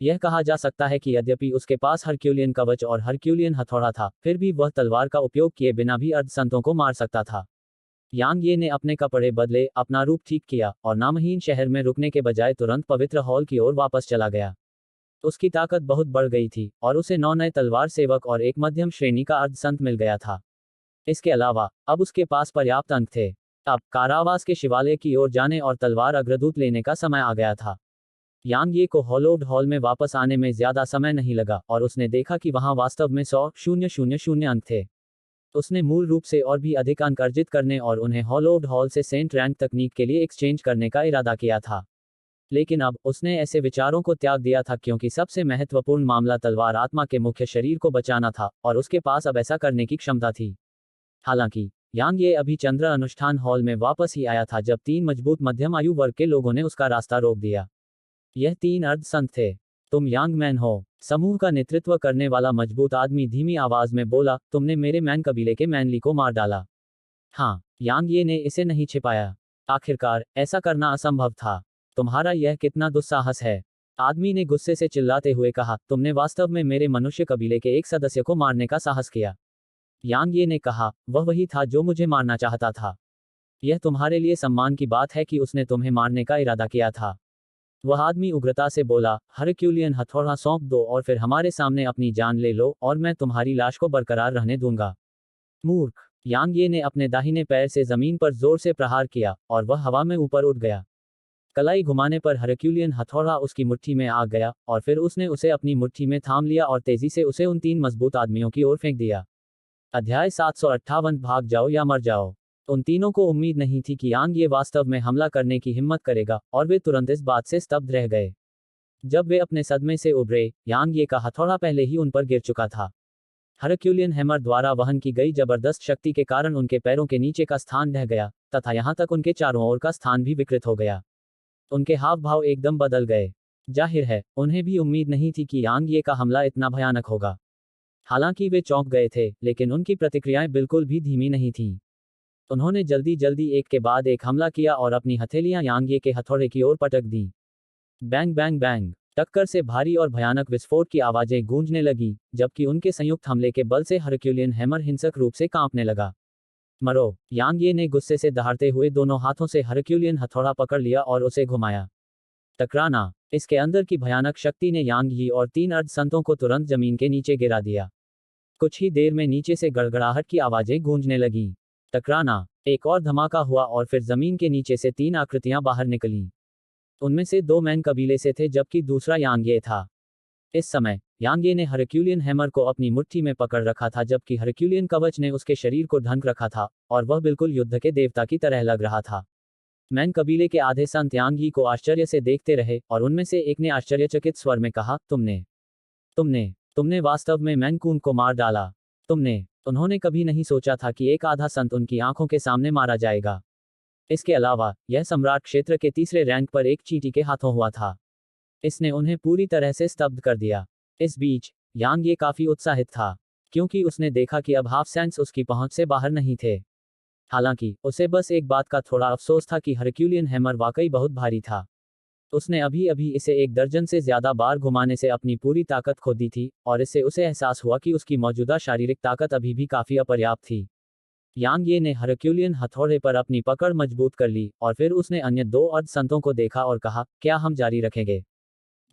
यह कहा जा सकता है कि यद्यपि उसके पास हरक्यूलियन कवच और हरक्यूलियन हथौड़ा था, फिर भी वह तलवार का उपयोग किए बिना भी अर्धसंतों को मार सकता था। यांग ये ने अपने कपड़े बदले, अपना रूप ठीक किया और नामहीन शहर में रुकने के बजाय तुरंत पवित्र हॉल की ओर वापस चला गया। उसकी ताकत बहुत बढ़ गई थी और उसे 9 नए तलवार सेवक और एक मध्यम श्रेणी का अर्धसंत मिल गया था। इसके अलावा अब उसके पास पर्याप्त अंक थे। अब कारावास के शिवालय की ओर जाने और तलवार अग्रदूत लेने का समय आ गया था। यांग ये को हॉलोव्ड हॉल में वापस आने में ज्यादा समय नहीं लगा और उसने देखा कि वहां वास्तव में 100,000 अंक थे। उसने मूल रूप से और भी अधिक अंक अर्जित करने और उन्हें हॉलोव्ड हॉल से सेंट रैंक तकनीक के लिए एक्सचेंज करने का इरादा किया था। लेकिन अब उसने ऐसे विचारों को त्याग दिया था क्योंकि सबसे महत्वपूर्ण मामला तलवार आत्मा के मुख्य शरीर को बचाना था और उसके पास अब ऐसा करने की क्षमता थी। हालांकि यांग ये अभी चंद्र अनुष्ठान हॉल में वापस ही आया था जब 3 मजबूत मध्यम आयु वर्ग के लोगों ने उसका रास्ता रोक दिया। यह 3 अर्धसंत थे। तुम यांग मैन हो, समूह का नेतृत्व करने वाला मजबूत आदमी धीमी आवाज में बोला, तुमने मेरे मैन कबीले के मैनली को मार डाला। हाँ, यांग ये ने इसे नहीं छिपाया। आखिरकार ऐसा करना असंभव था। तुम्हारा यह कितना दुस्साहस है। आदमी ने गुस्से से चिल्लाते हुए कहा, तुमने वास्तव में मेरे मनुष्य कबीले के एक सदस्य को मारने का साहस किया। यांग ये ने कहा, वह वही था जो मुझे मारना चाहता था। यह तुम्हारे लिए सम्मान की बात है कि उसने तुम्हें मारने का इरादा किया था। वह आदमी उग्रता से बोला, हरक्यूलियन हथौड़ा सौंप दो और फिर हमारे सामने अपनी जान ले लो और मैं तुम्हारी लाश को बरकरार रहने दूंगा। मूर्ख। यांग ये ने अपने दाहिने पैर से जमीन पर जोर से प्रहार किया और वह हवा में ऊपर उठ गया। कलाई घुमाने पर हरक्यूलियन हथौड़ा उसकी मुट्ठी में आ गया और फिर उसने उसे अपनी मुट्ठी में थाम लिया और तेजी से उसे उन 3 मजबूत आदमियों की ओर फेंक दिया। अध्याय 758 भाग जाओ या मर जाओ। उन तीनों को उम्मीद नहीं थी कि यांग ये वास्तव में हमला करने की हिम्मत करेगा और वे तुरंत इस बात से स्तब्ध रह गए। जब वे अपने सदमे से उभरे, यांग ये का हथौड़ा पहले ही उन पर गिर चुका था। हरक्यूलियन हैमर द्वारा वहन की गई जबरदस्त शक्ति के कारण उनके पैरों के नीचे का स्थान ढह गया तथा यहां तक उनके चारों ओर का स्थान भी विकृत हो गया। उनके हाव भाव एकदम बदल गए। जाहिर है उन्हें भी उम्मीद नहीं थी कि यांग ये का हमला इतना भयानक होगा। हालांकि वे चौंक गए थे, लेकिन उनकी प्रतिक्रियाएं बिल्कुल भी धीमी नहीं थीं। उन्होंने जल्दी जल्दी एक के बाद एक हमला किया और अपनी हथेलियां यांग ये के हथौड़े की ओर पटक दी। Bang bang bang. टक्कर से भारी और भयानक विस्फोट की आवाजें गूंजने लगी, जबकि उनके संयुक्त हमले के बल से हरक्यूलियन हैमर हिंसक रूप से कांपने लगा। मरो। यांग ये ने गुस्से से दहाड़ते हुए दोनों हाथों से हरक्यूलियन हथौड़ा पकड़ लिया और उसे घुमाया। टकराना। इसके अंदर की भयानक शक्ति ने यांग यी और 3 अर्धसंतों को तुरंत जमीन के नीचे गिरा दिया। कुछ ही देर में नीचे से गड़गड़ाहट की आवाजें गूंजने लगीं। टकराना। एक और धमाका हुआ और फिर जमीन के नीचे से 3 आकृतियां बाहर निकलीं। उनमें से 2 मैन कबीले से थे जबकि दूसरा यांग ये था। इस समय यांग ये ने हरक्यूलियन हैमर को अपनी मुट्ठी में पकड़ रखा था जबकि हरक्यूलियन कवच ने उसके शरीर को ढक रखा था और वह बिल्कुल युद्ध के देवता की तरह लग रहा था। मैन कबीले के आधे संत यांग यी को आश्चर्य से देखते रहे और उनमें से एक ने आश्चर्यचकित स्वर में कहा, तुमने तुमने तुमने वास्तव में मैनकून को मार डाला। तुमने उन्होंने कभी नहीं सोचा था कि एक आधा संत उनकी आंखों के सामने मारा जाएगा। इसके अलावा यह सम्राट क्षेत्र के तीसरे रैंक पर एक चींटी के हाथों हुआ था। इसने उन्हें पूरी तरह से स्तब्ध कर दिया। इस बीच यांग ये काफी उत्साहित था क्योंकि उसने देखा कि अब हाफ सेंस उसकी पहुंच से बाहर नहीं थे। हालांकि उसे बस एक बात का थोड़ा अफसोस था कि हरक्यूलियन हैमर वाकई बहुत भारी था। उसने अभी अभी इसे 1 दर्जन से ज्यादा बार घुमाने से अपनी पूरी ताकत खो दी थी और इससे उसे एहसास हुआ कि उसकी मौजूदा शारीरिक ताकत अभी भी काफी अपर्याप्त थी। यांग ये ने हरक्यूलियन हथौड़े पर अपनी पकड़ मजबूत कर ली और फिर उसने अन्य 2 अर्ध संतों को देखा और कहा, क्या हम जारी रखेंगे?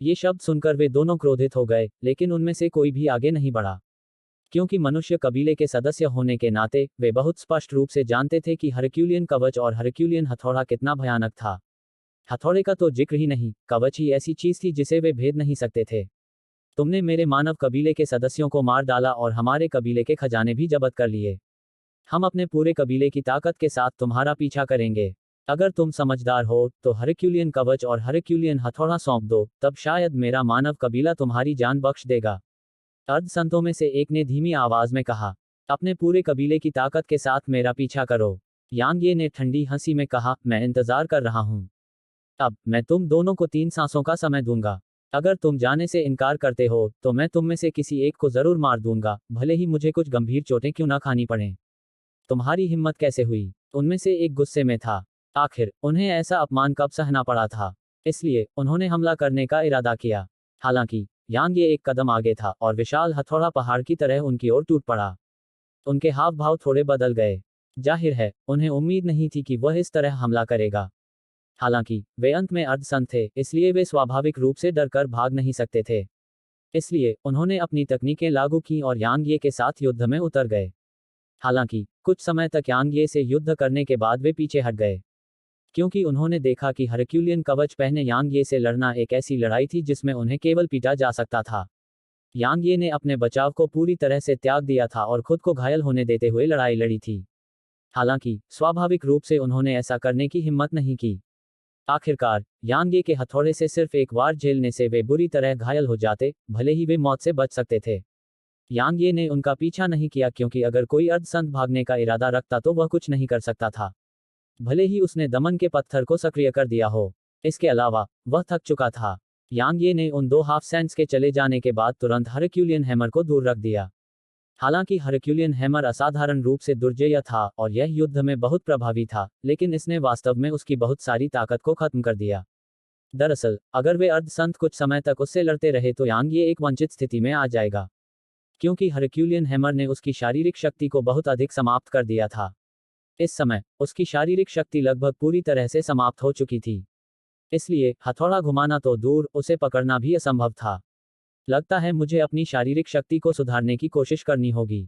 ये शब्द सुनकर वे दोनों क्रोधित हो गए, लेकिन उनमें से कोई भी आगे नहीं बढ़ा क्योंकि मनुष्य कबीले के सदस्य होने के नाते वे बहुत स्पष्ट रूप से जानते थे कि हरक्यूलियन कवच और हरक्यूलियन हथौड़ा कितना भयानक था। हथौड़े का तो जिक्र ही नहीं, कवच ही ऐसी चीज थी जिसे वे भेद नहीं सकते थे। तुमने मेरे मानव कबीले के सदस्यों को मार डाला और हमारे कबीले के खजाने भी जब्त कर लिए। हम अपने पूरे कबीले की ताकत के साथ तुम्हारा पीछा करेंगे। अगर तुम समझदार हो तो हरक्यूलियन कवच और हरक्यूलियन हथौड़ा सौंप दो, तब शायद मेरा मानव कबीला तुम्हारी जान बख्श देगा। अर्ध संतों में से एक ने धीमी आवाज में कहा, अपने पूरे कबीले की ताकत के साथ मेरा पीछा करो। यांग ये ने ठंडी हंसी में कहा, मैं इंतजार कर रहा हूं। अब मैं तुम दोनों को 3 सांसों का समय दूंगा। अगर तुम जाने से इनकार करते हो तो मैं तुम में से किसी एक को जरूर मार दूंगा, भले ही मुझे कुछ गंभीर चोटें क्यों ना खानी पड़ें। तुम्हारी हिम्मत कैसे हुई? उनमें से एक गुस्से में था। आखिर उन्हें ऐसा अपमान कब सहना पड़ा था, इसलिए उन्होंने हमला करने का इरादा किया। हालांकि यांग ये एक कदम आगे था और विशाल हथौड़ा पहाड़ की तरह उनकी ओर टूट पड़ा। उनके हाव भाव थोड़े बदल गए। जाहिर है उन्हें उम्मीद नहीं थी कि वह इस तरह हमला करेगा। हालांकि वे अंत में अर्धसंत थे, इसलिए वे स्वाभाविक रूप से डरकर भाग नहीं सकते थे। इसलिए उन्होंने अपनी तकनीकें लागू की और यांग ये के साथ युद्ध में उतर गए। हालांकि कुछ समय तक यांग ये से युद्ध करने के बाद वे पीछे हट गए क्योंकि उन्होंने देखा कि हरक्यूलियन कवच पहने यांग ये से लड़ना एक ऐसी लड़ाई थी जिसमें उन्हें केवल पीटा जा सकता था। यांग ये ने अपने बचाव को पूरी तरह से त्याग दिया था और खुद को घायल होने देते हुए लड़ाई लड़ी थी। हालांकि स्वाभाविक रूप से उन्होंने ऐसा करने की हिम्मत नहीं की। आखिरकार यांग ये के हथौड़े से सिर्फ एक वार झेलने से वे बुरी तरह घायल हो जाते, भले ही वे मौत से बच सकते थे। यांग ये ने उनका पीछा नहीं किया क्योंकि अगर कोई अर्धसंत भागने का इरादा रखता तो वह कुछ नहीं कर सकता था, भले ही उसने दमन के पत्थर को सक्रिय कर दिया हो। इसके अलावा वह थक चुका था। यांग ये ने उन 2 हाफ सेंट्स के चले जाने के बाद तुरंत हरक्यूलियन हैमर को दूर रख दिया। हालांकि हरक्यूलियन हैमर असाधारण रूप से दुर्जेय था और यह युद्ध में बहुत प्रभावी था, लेकिन इसने वास्तव में उसकी बहुत सारी ताकत को खत्म कर दिया। दरअसल अगर वे अर्धसंत कुछ समय तक उससे लड़ते रहे तो यांग ये एक वंचित स्थिति में आ जाएगा क्योंकि हरक्यूलियन हैमर ने उसकी शारीरिक शक्ति को बहुत अधिक समाप्त कर दिया था। इस समय उसकी शारीरिक शक्ति लगभग पूरी तरह से समाप्त हो चुकी थी, इसलिए हथौड़ा घुमाना तो दूर, उसे पकड़ना भी असंभव था। लगता है मुझे अपनी शारीरिक शक्ति को सुधारने की कोशिश करनी होगी।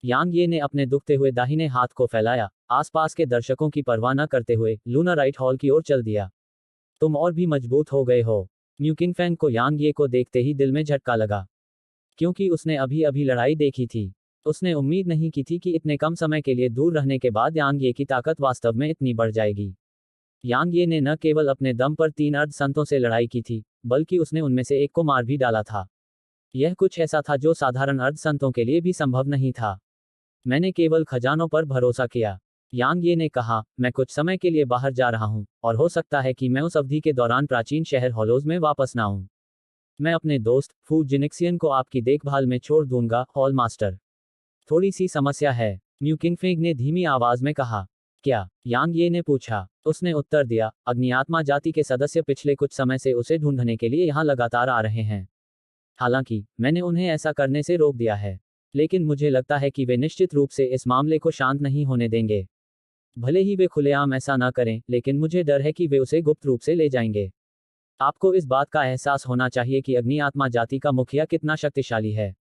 यांग ये ने अपने दुखते हुए दाहिने हाथ को फैलाया, आसपास के दर्शकों की परवाह न करते हुए लूना राइट हॉल की ओर चल दिया। तुम और भी मजबूत हो गए हो। म्यू किंगफेंग को यांग ये को देखते ही दिल में झटका लगा क्योंकि उसने अभी अभी लड़ाई देखी थी। उसने उम्मीद नहीं की थी कि इतने कम समय के लिए दूर रहने के बाद यांग ये की ताकत वास्तव में इतनी बढ़ जाएगी। यांग ये ने न केवल अपने दम पर 3 अर्ध संतों से लड़ाई की थी, बल्कि उसने उनमें से एक को मार भी डाला था। यह कुछ ऐसा था जो साधारण अर्ध संतों के लिए भी संभव नहीं था। मैंने केवल खजानों पर भरोसा किया, यांग ये ने कहा। मैं कुछ समय के लिए बाहर जा रहा हूं और हो सकता है कि मैं उस अवधि के दौरान प्राचीन शहर हॉलोज में वापस ना आऊं। मैं अपने दोस्त फू जिनिक्सियन को आपकी देखभाल में छोड़ दूंगा, हॉल मास्टर। थोड़ी सी समस्या है, म्यू किंगफेंग ने धीमी आवाज में कहा। क्या? यांग ये ने पूछा। उसने उत्तर दिया, अग्निआत्मा जाति के सदस्य पिछले कुछ समय से उसे ढूंढने के लिए यहाँ लगातार आ रहे हैं। हालांकि मैंने उन्हें ऐसा करने से रोक दिया है, लेकिन मुझे लगता है कि वे निश्चित रूप से इस मामले को शांत नहीं होने देंगे। भले ही वे खुलेआम ऐसा न करें, लेकिन मुझे डर है कि वे उसे गुप्त रूप से ले जाएंगे। आपको इस बात का एहसास होना चाहिए कि अग्निआत्मा जाति का मुखिया कितना शक्तिशाली है।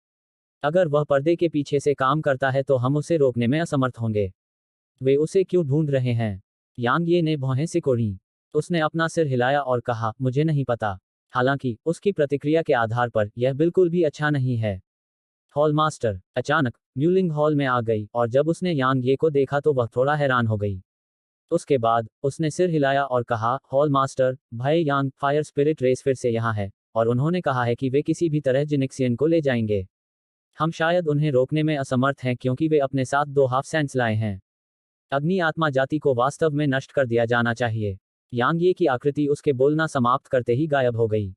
अगर वह पर्दे के पीछे से काम करता है तो हम उसे रोकने में असमर्थ होंगे। वे उसे क्यों ढूंढ रहे हैं? यांग ये ने भौहें सिकोड़ी। उसने अपना सिर हिलाया और कहा, मुझे नहीं पता। हालांकि उसकी प्रतिक्रिया के आधार पर यह बिल्कुल भी अच्छा नहीं है। हॉल मास्टर अचानक म्यूलिंग हॉल में आ गई और जब उसने यांग ये को देखा तो वह थोड़ा हैरान हो गई। उसके बाद उसने सिर हिलाया और कहा, हॉल मास्टर, भाई यांग, फायर स्पिरिट रेस फिर से यहाँ है और उन्होंने कहा है कि वे किसी भी तरह जिनिक्सियन को ले जाएंगे। हम शायद उन्हें रोकने में असमर्थ हैं क्योंकि वे अपने साथ 2 हाफ सेंट्स लाए हैं। अग्नि आत्मा जाति को वास्तव में नष्ट कर दिया जाना चाहिए। यांग ये की आकृति उसके बोलना समाप्त करते ही गायब हो गई।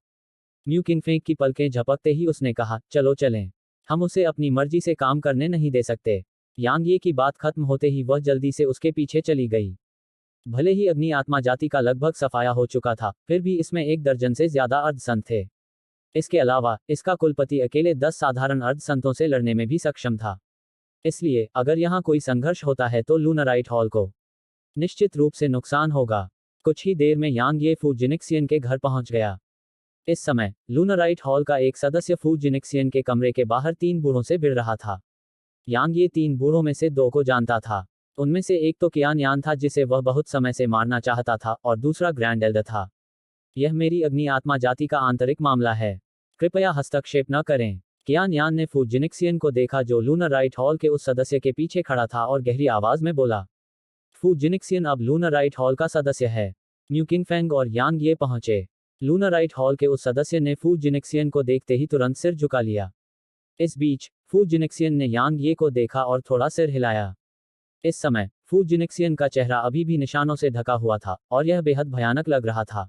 म्यू किंगफेंग की पलकें झपकते ही उसने कहा, चलो चलें। हम उसे अपनी मर्जी से काम करने नहीं दे सकते। यांग ये की बात खत्म होते ही वह जल्दी से उसके पीछे चली गई। भले ही अग्नि आत्मा जाति का लगभग सफाया हो चुका था, फिर भी इसमें 1 दर्जन से ज्यादा अर्धसंत थे। इसके अलावा इसका कुलपति अकेले 10 साधारण अर्धसंतों से लड़ने में भी सक्षम था। इसलिए अगर यहाँ कोई संघर्ष होता है तो लूनराइट हॉल को निश्चित रूप से नुकसान होगा। कुछ ही देर में यांग ये फू जिनिक्सियन के घर पहुंच गया। इस समय लूनराइट हॉल का एक सदस्य फू जिनिक्सियन के कमरे के बाहर 3 बूढ़ों से भिड़ रहा था। यांग ये 3 बूढ़ों में से 2 को जानता था। उनमें से एक तो कियान यान था जिसे वह बहुत समय से मारना चाहता था और दूसरा ग्रैंड एल्डर था। यह मेरी अग्नि आत्मा जाति का आंतरिक मामला है। कृपया हस्तक्षेप न करें। कियान यान ने फू जिनिक्सियन को देखा जो लूनराइट हॉल के उस सदस्य के पीछे खड़ा था और गहरी आवाज में बोला, फू जिनिक्सियन अब लूनराइट हॉल का सदस्य है। म्यू किंगफेंग और यांग ये पहुंचे। लूनराइट हॉल के उस सदस्य ने फू जिनिक्सियन को देखते ही तुरंत सिर झुका लिया। इस बीच फू जिनिक्सियन ने यांग ये को देखा और थोड़ा सिर हिलाया। इस समय फू जिनिक्सियन का चेहरा अभी भी निशानों से ढका हुआ था और यह बेहद भयानक लग रहा था।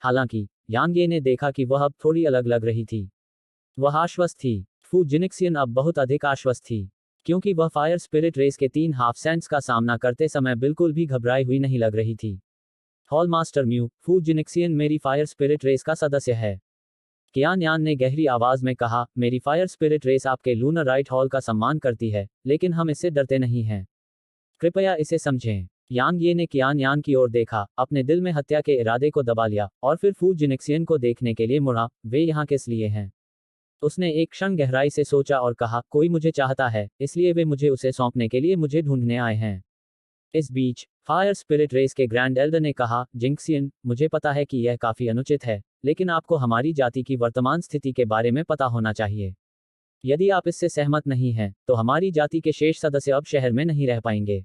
हालांकि यांग ये ने देखा कि वह अब थोड़ी अलग लग रही थी। वह आश्वस्त थी। फू जिनिक्सियन अब बहुत अधिक आश्वस्त थी, क्योंकि वह फायर स्पिरिट रेस के 3 हाफ सेंट्स का सामना करते समय बिल्कुल भी घबराई हुई नहीं लग रही थी। हॉल मास्टर म्यू, फू जिनिक्सियन मेरी फायर स्पिरिट रेस का सदस्य है। कियान यान ने गहरी आवाज में कहा, मेरी फायर स्पिरिट रेस आपके लूनराइट हॉल का सम्मान करती है, लेकिन हम इससे डरते नहीं हैं। कृपया इसे समझें। यांग ये ने कियान यान की ओर देखा, अपने दिल में हत्या के इरादे को दबा लिया और फिर फू जिनिक्सियन को देखने के लिए मुड़ा। वे यहाँ किस लिए हैं? उसने एक क्षण गहराई से सोचा और कहा, कोई मुझे चाहता है, इसलिए वे मुझे उसे सौंपने के लिए मुझे ढूंढने आए हैं। इस बीच फायर स्पिरिट रेस के ग्रैंड एल्डर ने कहा, जिंक्सियन, मुझे पता है कि यह काफी अनुचित है, लेकिन आपको हमारी जाति की वर्तमान स्थिति के बारे में पता होना चाहिए। यदि आप इससे सहमत नहीं हैं, तो हमारी जाति के शेष सदस्य अब शहर में नहीं रह पाएंगे।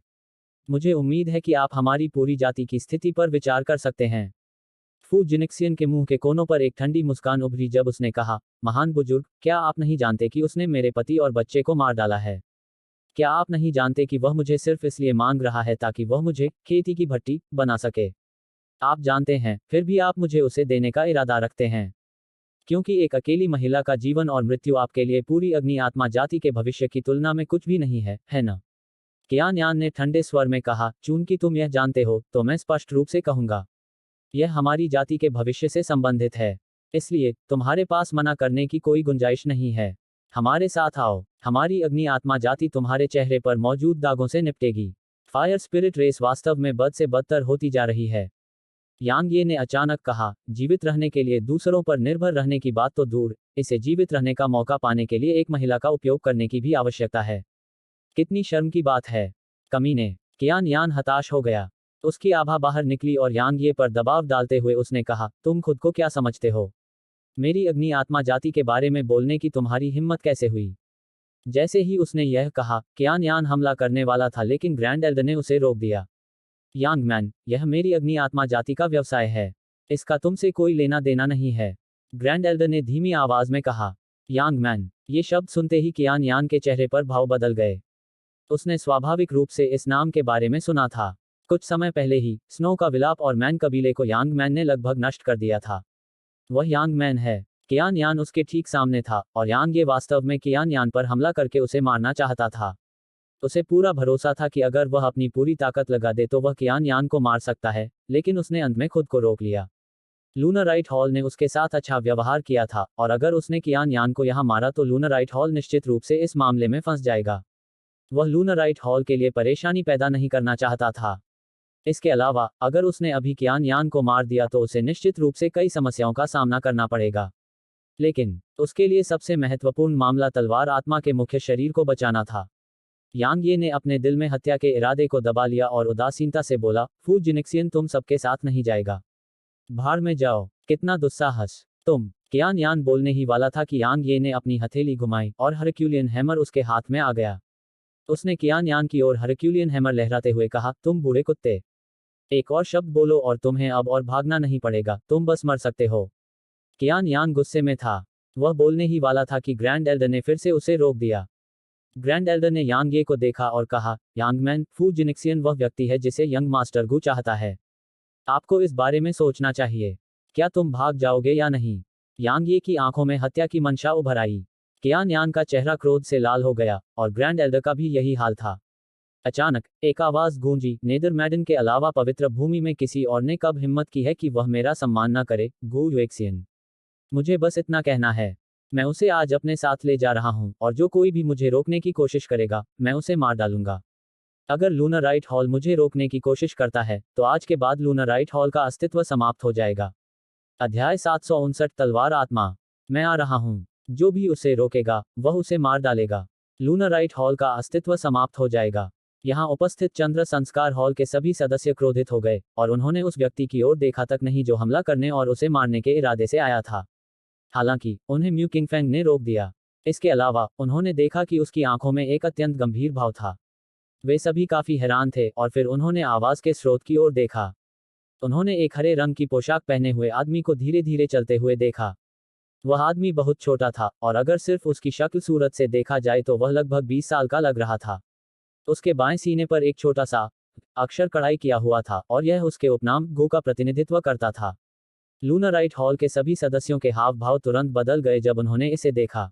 मुझे उम्मीद है कि आप हमारी पूरी जाति की स्थिति पर विचार कर सकते हैं। फू जिनिक्सियन के मुंह के कोनों पर एक ठंडी मुस्कान उभरी जब उसने कहा, महान बुजुर्ग, क्या आप नहीं जानते कि उसने मेरे पति और बच्चे को मार डाला है? क्या आप नहीं जानते कि वह मुझे सिर्फ इसलिए मांग रहा है ताकि वह मुझे खेती की भट्टी बना सके? आप जानते हैं, फिर भी आप मुझे उसे देने का इरादा रखते हैं, क्योंकि एक अकेली महिला का जीवन और मृत्यु आपके लिए पूरी अग्नि आत्मा जाति के भविष्य की तुलना में कुछ भी नहीं है ना? कियान यान ने ठंडे स्वर में कहा, चूंकि तुम यह जानते हो, तो मैं स्पष्ट रूप से कहूंगा, यह हमारी जाति के भविष्य से संबंधित है। इसलिए तुम्हारे पास मना करने की कोई गुंजाइश नहीं है। हमारे साथ आओ। हमारी अग्नि आत्मा जाति तुम्हारे चेहरे पर मौजूद दागों से निपटेगी। फायर स्पिरिट रेस वास्तव में बद से बदतर होती जा रही है। यांग ये ने अचानक कहा, जीवित रहने के लिए दूसरों पर निर्भर रहने की बात तो दूर, इसे जीवित रहने का मौका पाने के लिए एक महिला का उपयोग करने की भी आवश्यकता है। कितनी शर्म की बात है, कमीने। कियान यान हताश हो गया। उसकी आभा बाहर निकली और यांग ये पर दबाव डालते हुए उसने कहा, तुम खुद को क्या समझते हो? मेरी अग्नि आत्मा जाति के बारे में बोलने की तुम्हारी हिम्मत कैसे हुई? जैसे ही उसने यह कहा, कियान यान हमला करने वाला था लेकिन ग्रैंड एल्डर ने उसे रोक दिया। यांग मैन, यह मेरी अग्नि आत्मा जाति का व्यवसाय है। इसका तुमसे कोई लेना देना नहीं है, ग्रैंड एल्डर ने धीमी आवाज में कहा। यांग मैन, ये शब्द सुनते ही कियान यान के चेहरे पर भाव बदल गए। उसने स्वाभाविक रूप से इस नाम के बारे में सुना था। कुछ समय पहले ही स्नो का विलाप और मैन कबीले को यांग मैन ने लगभग नष्ट कर दिया था। वह यांग मैन है। कियान यान उसके ठीक सामने था और यांग ये वास्तव में कियान यान पर हमला करके उसे मारना चाहता था। उसे पूरा भरोसा था कि अगर वह अपनी पूरी ताकत लगा दे तो वह कियान यान को मार सकता है, लेकिन उसने अंत में खुद को रोक लिया। लूनराइट हॉल ने उसके साथ अच्छा व्यवहार किया था और अगर उसने कियान यान को यहां मारा तो लूनराइट हॉल निश्चित रूप से इस मामले में फंस जाएगा। वह लूनराइट हॉल के लिए परेशानी पैदा नहीं करना चाहता था। इसके अलावा अगर उसने अभी कियान यान को मार दिया तो उसे निश्चित रूप से कई समस्याओं का सामना करना पड़ेगा। लेकिन उसके लिए सबसे महत्वपूर्ण मामला तलवार आत्मा के मुख्य शरीर को बचाना था। यांग ये ने अपने दिल में हत्या के इरादे को दबा लिया और उदासीनता से बोला, फू जिनिक्सियन तुम सबके साथ नहीं जाएगा। भाड़ में जाओ, कितना दुस्साहस तुम। कियान यान बोलने ही वाला था कि यांग ये ने अपनी हथेली घुमाई और हरक्यूलियन हैमर उसके हाथ में आ गया। उसने कियान यान की ओर हरक्यूलियन हैमर लहराते हुए कहा, तुम बूढ़े कुत्ते, एक और शब्द बोलो और तुम्हें अब और भागना नहीं पड़ेगा, तुम बस मर सकते हो। कियान यान गुस्से में था। वह बोलने ही वाला था कि ग्रैंड एल्डर ने फिर से उसे रोक दिया। ग्रैंड एल्डर ने यांग ये को देखा और कहा, यांगमैन, फू जिनिक्सियन वह व्यक्ति है जिसे यंग मास्टर गू चाहता है। आपको इस बारे में सोचना चाहिए। क्या तुम भाग जाओगे या नहीं? यांग ये की आंखों में हत्या की मंशा उभर आई। कियान यान का चेहरा क्रोध से लाल हो गया और ग्रैंड एल्डर का भी यही हाल था। अचानक एक आवाज गूंजी, नेदरमैडन के अलावा पवित्र भूमि में किसी और ने कब हिम्मत की है कि वह मेरा सम्मान न करे, गू युएक्सियन। मुझे बस इतना कहना है। मैं उसे आज अपने साथ ले जा रहा हूं और जो कोई भी मुझे रोकने की कोशिश करेगा, मैं उसे मार डालूंगा। अगर लूनराइट हॉल मुझे रोकने की कोशिश करता है, तो आज के बाद लूनराइट हॉल का अस्तित्व समाप्त हो जाएगा। अध्याय 759 तलवार आत्मा। मैं आ रहा हूं। जो भी उसे रोकेगा, वह उसे मार डालेगा। लूनराइट हॉल का अस्तित्व समाप्त हो जाएगा। यहाँ उपस्थित चंद्र संस्कार हॉल के सभी सदस्य क्रोधित हो गए और उन्होंने उस व्यक्ति की ओर देखा तक नहीं जो हमला करने और उसे मारने के इरादे से आया था। हालांकि उन्हें म्यू किंगफेंग ने रोक दिया। इसके अलावा उन्होंने देखा कि उसकी आंखों में एक अत्यंत गंभीर भाव था। वे सभी काफी हैरान थे और फिर उन्होंने आवाज के स्रोत की ओर देखा। उन्होंने एक हरे रंग की पोशाक पहने हुए आदमी को धीरे धीरे चलते हुए देखा। वह आदमी बहुत छोटा था और अगर सिर्फ उसकी शक्ल सूरत से देखा जाए तो वह लगभग 20 साल का लग रहा था। उसके बाएं सीने पर एक छोटा सा अक्षर कढ़ाई किया हुआ था और यह उसके उपनाम गो का प्रतिनिधित्व करता था। लूनराइट हॉल के सभी सदस्यों के हाव भाव तुरंत बदल गए जब उन्होंने इसे देखा।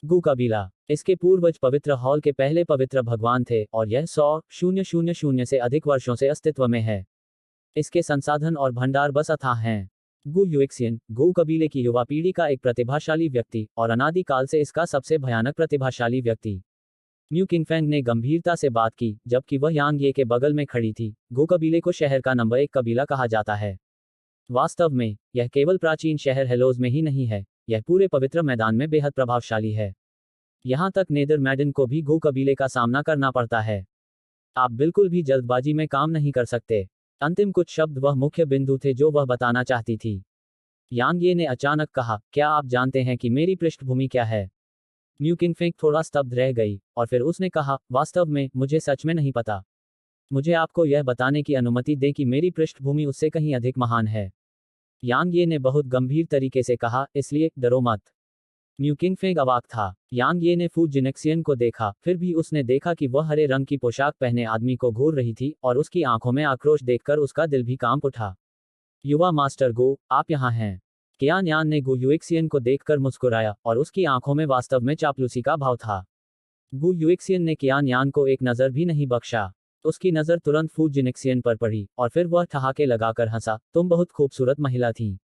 गु कबीला इसके पूर्वज पवित्र हॉल के पहले पवित्र भगवान थे और यह 100,000 से अधिक वर्षों से अस्तित्व में है। इसके संसाधन और भंडार बस अथाह हैं। गु युएक्सियन, गु कबीले की युवा पीढ़ी का एक प्रतिभाशाली व्यक्ति और अनादि काल से इसका सबसे भयानक प्रतिभाशाली व्यक्ति। म्यू किंगफेंग ने गंभीरता से बात की, जबकि वह यांग ये के बगल में खड़ी थी। गु कबीले को शहर का नंबर 1 कबीला कहा जाता है। वास्तव में यह केवल प्राचीन शहर हेलोज में ही नहीं है, यह पूरे पवित्र मैदान में बेहद प्रभावशाली है। यहाँ तक नेदरमैडन को भी गो कबीले का सामना करना पड़ता है। आप बिल्कुल भी जल्दबाजी में काम नहीं कर सकते। अंतिम कुछ शब्द वह मुख्य बिंदु थे जो वह बताना चाहती थी। यांग ये ने अचानक कहा, क्या आप जानते हैं कि मेरी पृष्ठभूमि क्या है? म्यू किंगफेंग थोड़ा स्तब्ध रह गई और फिर उसने कहा, वास्तव में मुझे सच में नहीं पता। मुझे आपको यह बताने की अनुमति दें कि मेरी पृष्ठभूमि उससे कहीं अधिक महान है। यांग ये ने बहुत गंभीर तरीके से कहा, इसलिए डरो मत। म्यू किंगफेंग अवाक था। यांग ये ने फू जिनेक्सियन को देखा, फिर भी उसने देखा कि वह हरे रंग की पोशाक पहने आदमी को घूर रही थी और उसकी आंखों में आक्रोश देखकर उसका दिल भी कांप उठा। युवा मास्टर गो, आप यहाँ हैं। कियान यान ने गु युएक्सियन को देखकर मुस्कुराया और उसकी आंखों में वास्तव में चापलूसी का भाव था। गु युएक्सियन ने कियान यान को एक नजर भी नहीं बख्शा। उसकी नजर तुरंत फू जिनेक्सियन पर पड़ी और फिर वह ठहाके लगाकर हंसा, तुम बहुत खूबसूरत महिला थी।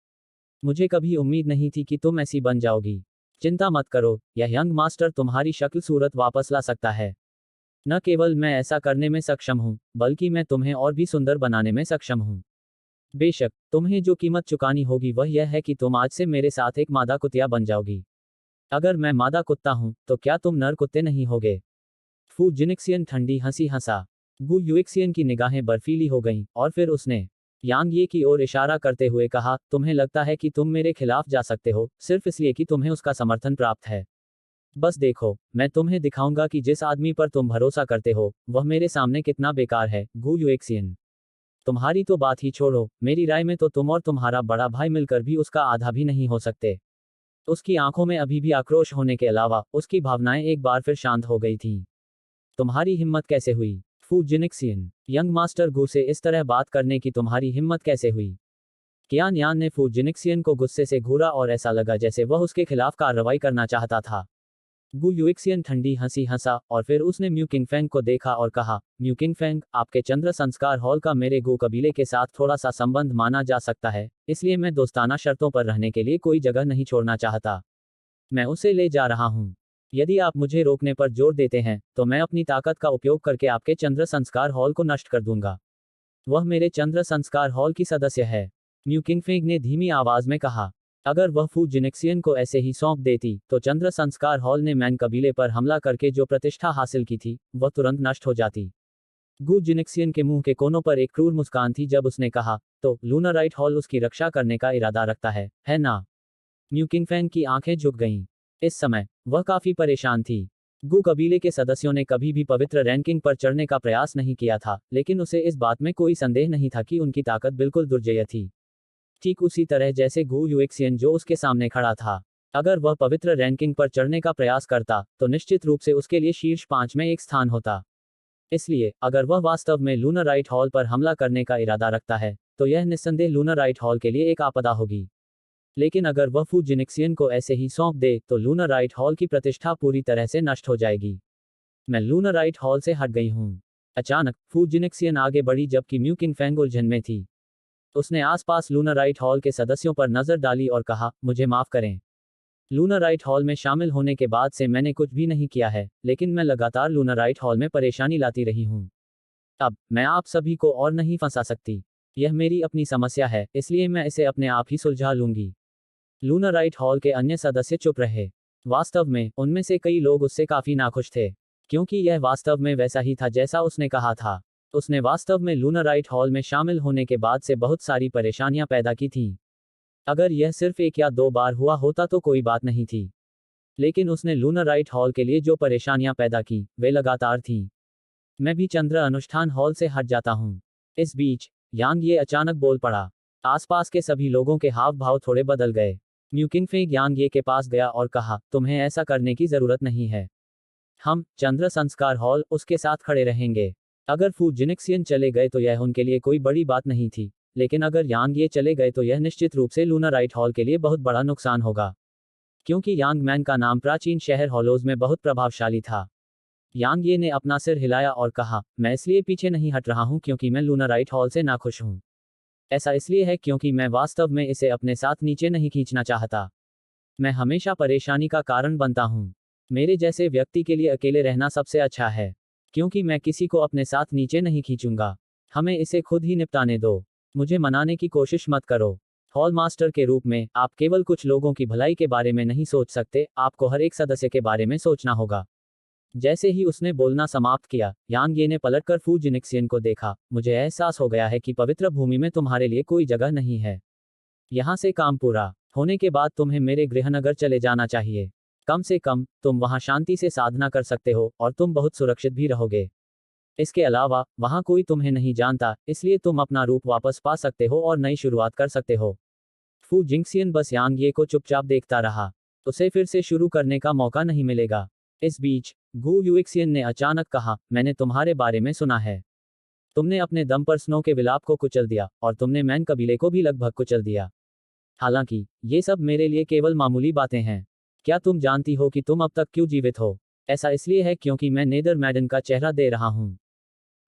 मुझे कभी उम्मीद नहीं थी कि तुम ऐसी बन जाओगी। चिंता मत करो, यह यंग मास्टर तुम्हारी शक्ल सूरत वापस ला सकता है। न केवल मैं ऐसा करने में सक्षम हूँ, बल्कि मैं तुम्हें और भी सुंदर बनाने में सक्षम हूँ। बेशक, तुम्हें जो कीमत चुकानी होगी वह यह है कि तुम आज से मेरे साथ एक मादा कुतिया बन जाओगी। अगर मैं मादा कुत्ता हूं, तो क्या तुम नर कुत्ते नहीं होगे? फू जिनेक्सियन ठंडी हंसी हंसा। गु युएक्सियन की निगाहें बर्फीली हो गईं और फिर उसने यांग ये की ओर इशारा करते हुए कहा, तुम्हें लगता है कि तुम मेरे खिलाफ जा सकते हो, सिर्फ इसलिए कि तुम्हें उसका समर्थन प्राप्त है। बस देखो, मैं तुम्हें दिखाऊंगा कि जिस आदमी पर तुम भरोसा करते हो, वह मेरे सामने कितना बेकार है। गु युएक्सियन, तुम्हारी तो बात ही छोड़ो, मेरी राय में तो तुम और तुम्हारा बड़ा भाई मिलकर भी उसका आधा भी नहीं हो सकते। उसकी आंखों में अभी भी आक्रोश होने के अलावा उसकी भावनाएं एक बार फिर शांत हो गई थीं। तुम्हारी हिम्मत कैसे हुई? फू जिनेक्सियन, यंग मास्टर गु से इस तरह बात करने की तुम्हारी हिम्मत कैसे हुई? कियान यान ने फू जिनेक्सियन को गुस्से से घूरा और ऐसा लगा जैसे वह उसके खिलाफ कार्रवाई करना चाहता था। गु युएक्सियन ठंडी हंसी हंसा और फिर उसने म्यू किंगफेंग को देखा और कहा, म्यू किंगफेंग, आपके चंद्र संस्कार हॉल का मेरे गु कबीले के साथ थोड़ा सा संबंध माना जा सकता है, इसलिए मैं दोस्ताना शर्तों पर रहने के लिए कोई जगह नहीं छोड़ना चाहता। मैं उसे ले जा रहा हूँ। यदि आप मुझे रोकने पर जोर देते हैं, तो मैं अपनी ताकत का उपयोग करके आपके चंद्र संस्कार हॉल को नष्ट कर दूंगा। वह मेरे चंद्र संस्कार हॉल की सदस्य है। म्यू किंगफेंग ने धीमी आवाज में कहा। अगर वह फू जिनेक्सियन को ऐसे ही सौंप देती तो चंद्र संस्कार हॉल ने मैन कबीले पर हमला करके जो प्रतिष्ठा हासिल की थी वह तुरंत नष्ट हो जाती। गू जिनेक्सियन के मुंह के कोनों पर एक क्रूर मुस्कान थी जब उसने कहा, तो लूनाराइट हॉल उसकी रक्षा करने का इरादा रखता है ना? म्यू किंगफैंग की आंखें झुक गईं। इस समय वह काफी परेशान थी। गू कबीले के सदस्यों ने कभी भी पवित्र रैंकिंग पर चढ़ने का प्रयास नहीं किया था, लेकिन उसे इस बात में कोई संदेह नहीं था कि उनकी ताकत बिल्कुल दुर्जेय थी। ठीक उसी तरह जैसे गू यूएक्सियन जो उसके सामने खड़ा था। अगर वह पवित्र रैंकिंग पर चढ़ने का प्रयास करता तो निश्चित रूप से उसके लिए शीर्ष 5 में एक स्थान होता। इसलिए अगर वह वास्तव में लूनाराइट हॉल पर हमला करने का इरादा रखता है तो यह निस्संदेह लूनाराइट हॉल के लिए एक आपदा होगी। लेकिन अगर वह फू जिनेक्सियन को ऐसे ही सौंप दे तो लूनाराइट हॉल की प्रतिष्ठा पूरी तरह से नष्ट हो जाएगी। मैं लूनाराइट हॉल से हट गई हूँ। अचानक फू जिनेक्सियन आगे बढ़ी जबकि म्यू किंगफैंग उलझन में थी। उसने आसपास लूनाराइट हॉल के सदस्यों पर नजर डाली और कहा, मुझे माफ करें। लूनाराइट हॉल में शामिल होने के बाद से मैंने कुछ भी नहीं किया है, लेकिन मैं लगातार लूनाराइट हॉल में परेशानी लाती रही हूँ। अब मैं आप सभी को और नहीं फंसा सकती। यह मेरी अपनी समस्या है, इसलिए मैं इसे अपने आप ही सुलझा लूंगी। लूनाराइट हॉल के अन्य सदस्य चुप रहे। वास्तव में उनमें से कई लोग उससे काफी नाखुश थे, क्योंकि यह वास्तव में वैसा ही था जैसा उसने कहा था। उसने वास्तव में लूनाराइट हॉल में शामिल होने के बाद से बहुत सारी परेशानियां पैदा की थीं। अगर यह सिर्फ 1 या 2 बार हुआ होता तो कोई बात नहीं थी, लेकिन उसने लूनाराइट हॉल के लिए जो परेशानियां पैदा की वे लगातार थीं। मैं भी चंद्र अनुष्ठान हॉल से हट जाता हूँ। इस बीच यांग ये अचानक बोल पड़ा। आसपास के सभी लोगों के हाव भाव थोड़े बदल गए। म्यू किंगफैंग यांग ये के पास गया और कहा, तुम्हें ऐसा करने की जरूरत नहीं है। हम चंद्र संस्कार हॉल उसके साथ खड़े रहेंगे। अगर फू जिनेक्सियन चले गए तो यह उनके लिए कोई बड़ी बात नहीं थी, लेकिन अगर यांग ये चले गए तो यह निश्चित रूप से लूनाराइट हॉल के लिए बहुत बड़ा नुकसान होगा, क्योंकि यांग मैन का नाम प्राचीन शहर हॉलोज में बहुत प्रभावशाली था। यांग ये ने अपना सिर हिलाया और कहा, मैं इसलिए पीछे नहीं हट रहा हूं क्योंकि मैं लूनाराइट हॉल से नाखुश हूं। ऐसा इसलिए है क्योंकि मैं वास्तव में इसे अपने साथ नीचे नहीं खींचना चाहता। मैं हमेशा परेशानी का कारण बनता हूँ। मेरे जैसे व्यक्ति के लिए अकेले रहना सबसे अच्छा है, क्योंकि मैं किसी को अपने साथ नीचे नहीं खींचूंगा। हमें इसे खुद ही निपटाने दो। मुझे मनाने की कोशिश मत करो। हॉल मास्टर के रूप में आप केवल कुछ लोगों की भलाई के बारे में नहीं सोच सकते, आपको हर एक सदस्य के बारे में सोचना होगा। जैसे ही उसने बोलना समाप्त किया, यांग ये ने पलटकर फू जिनेक्सियन को देखा। मुझे एहसास हो गया है कि पवित्र भूमि में तुम्हारे लिए कोई जगह नहीं है। यहाँ से काम पूरा होने के बाद तुम्हें मेरे गृहनगर चले जाना चाहिए। कम से कम तुम वहाँ शांति से साधना कर सकते हो और तुम बहुत सुरक्षित भी रहोगे। इसके अलावा वहाँ कोई तुम्हें नहीं जानता, इसलिए तुम अपना रूप वापस पा सकते हो और नई शुरुआत कर सकते हो। फू जिंक्सियन बस यांग ये को चुपचाप देखता रहा। उसे फिर से शुरू करने का मौका नहीं मिलेगा। इस बीच गू यूएक्सियन ने अचानक कहा, मैंने तुम्हारे बारे में सुना है। तुमने अपने दम पर स्नो के विलाप को कुचल दिया और तुमने मैन कबीले को भी लगभग कुचल दिया। हालांकि ये सब मेरे लिए केवल मामूली बातें हैं। क्या तुम जानती हो कि तुम अब तक क्यों जीवित हो? ऐसा इसलिए है क्योंकि मैं नेदर मैडन का चेहरा दे रहा हूँ।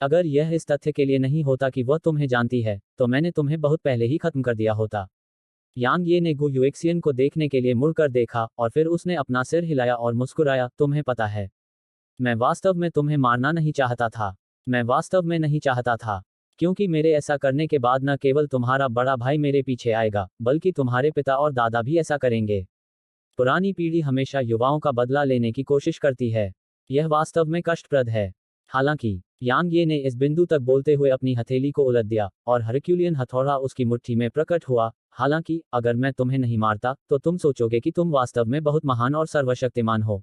अगर यह इस तथ्य के लिए नहीं होता कि वह तुम्हें जानती है, तो मैंने तुम्हें बहुत पहले ही खत्म कर दिया होता। यांग ये ने गू यूएक्सियन को देखने के लिए मुड़कर देखा और फिर उसने अपना सिर हिलाया और मुस्कुराया। तुम्हें पता है, मैं वास्तव में तुम्हें मारना नहीं चाहता था। मैं वास्तव में नहीं चाहता था, क्योंकि मेरे ऐसा करने के बाद न केवल तुम्हारा बड़ा भाई मेरे पीछे आएगा, बल्कि तुम्हारे पिता और दादा भी ऐसा करेंगे। पुरानी पीढ़ी हमेशा युवाओं का बदला लेने की कोशिश करती है। यह वास्तव में कष्टप्रद है। हालांकि यांग ये ने इस बिंदु तक बोलते हुए अपनी हथेली को उलट दिया और हरक्यूलियन हथौड़ा उसकी मुट्ठी में प्रकट हुआ। हालांकि अगर मैं तुम्हें नहीं मारता तो तुम सोचोगे कि तुम वास्तव में बहुत महान और सर्वशक्तिमान हो।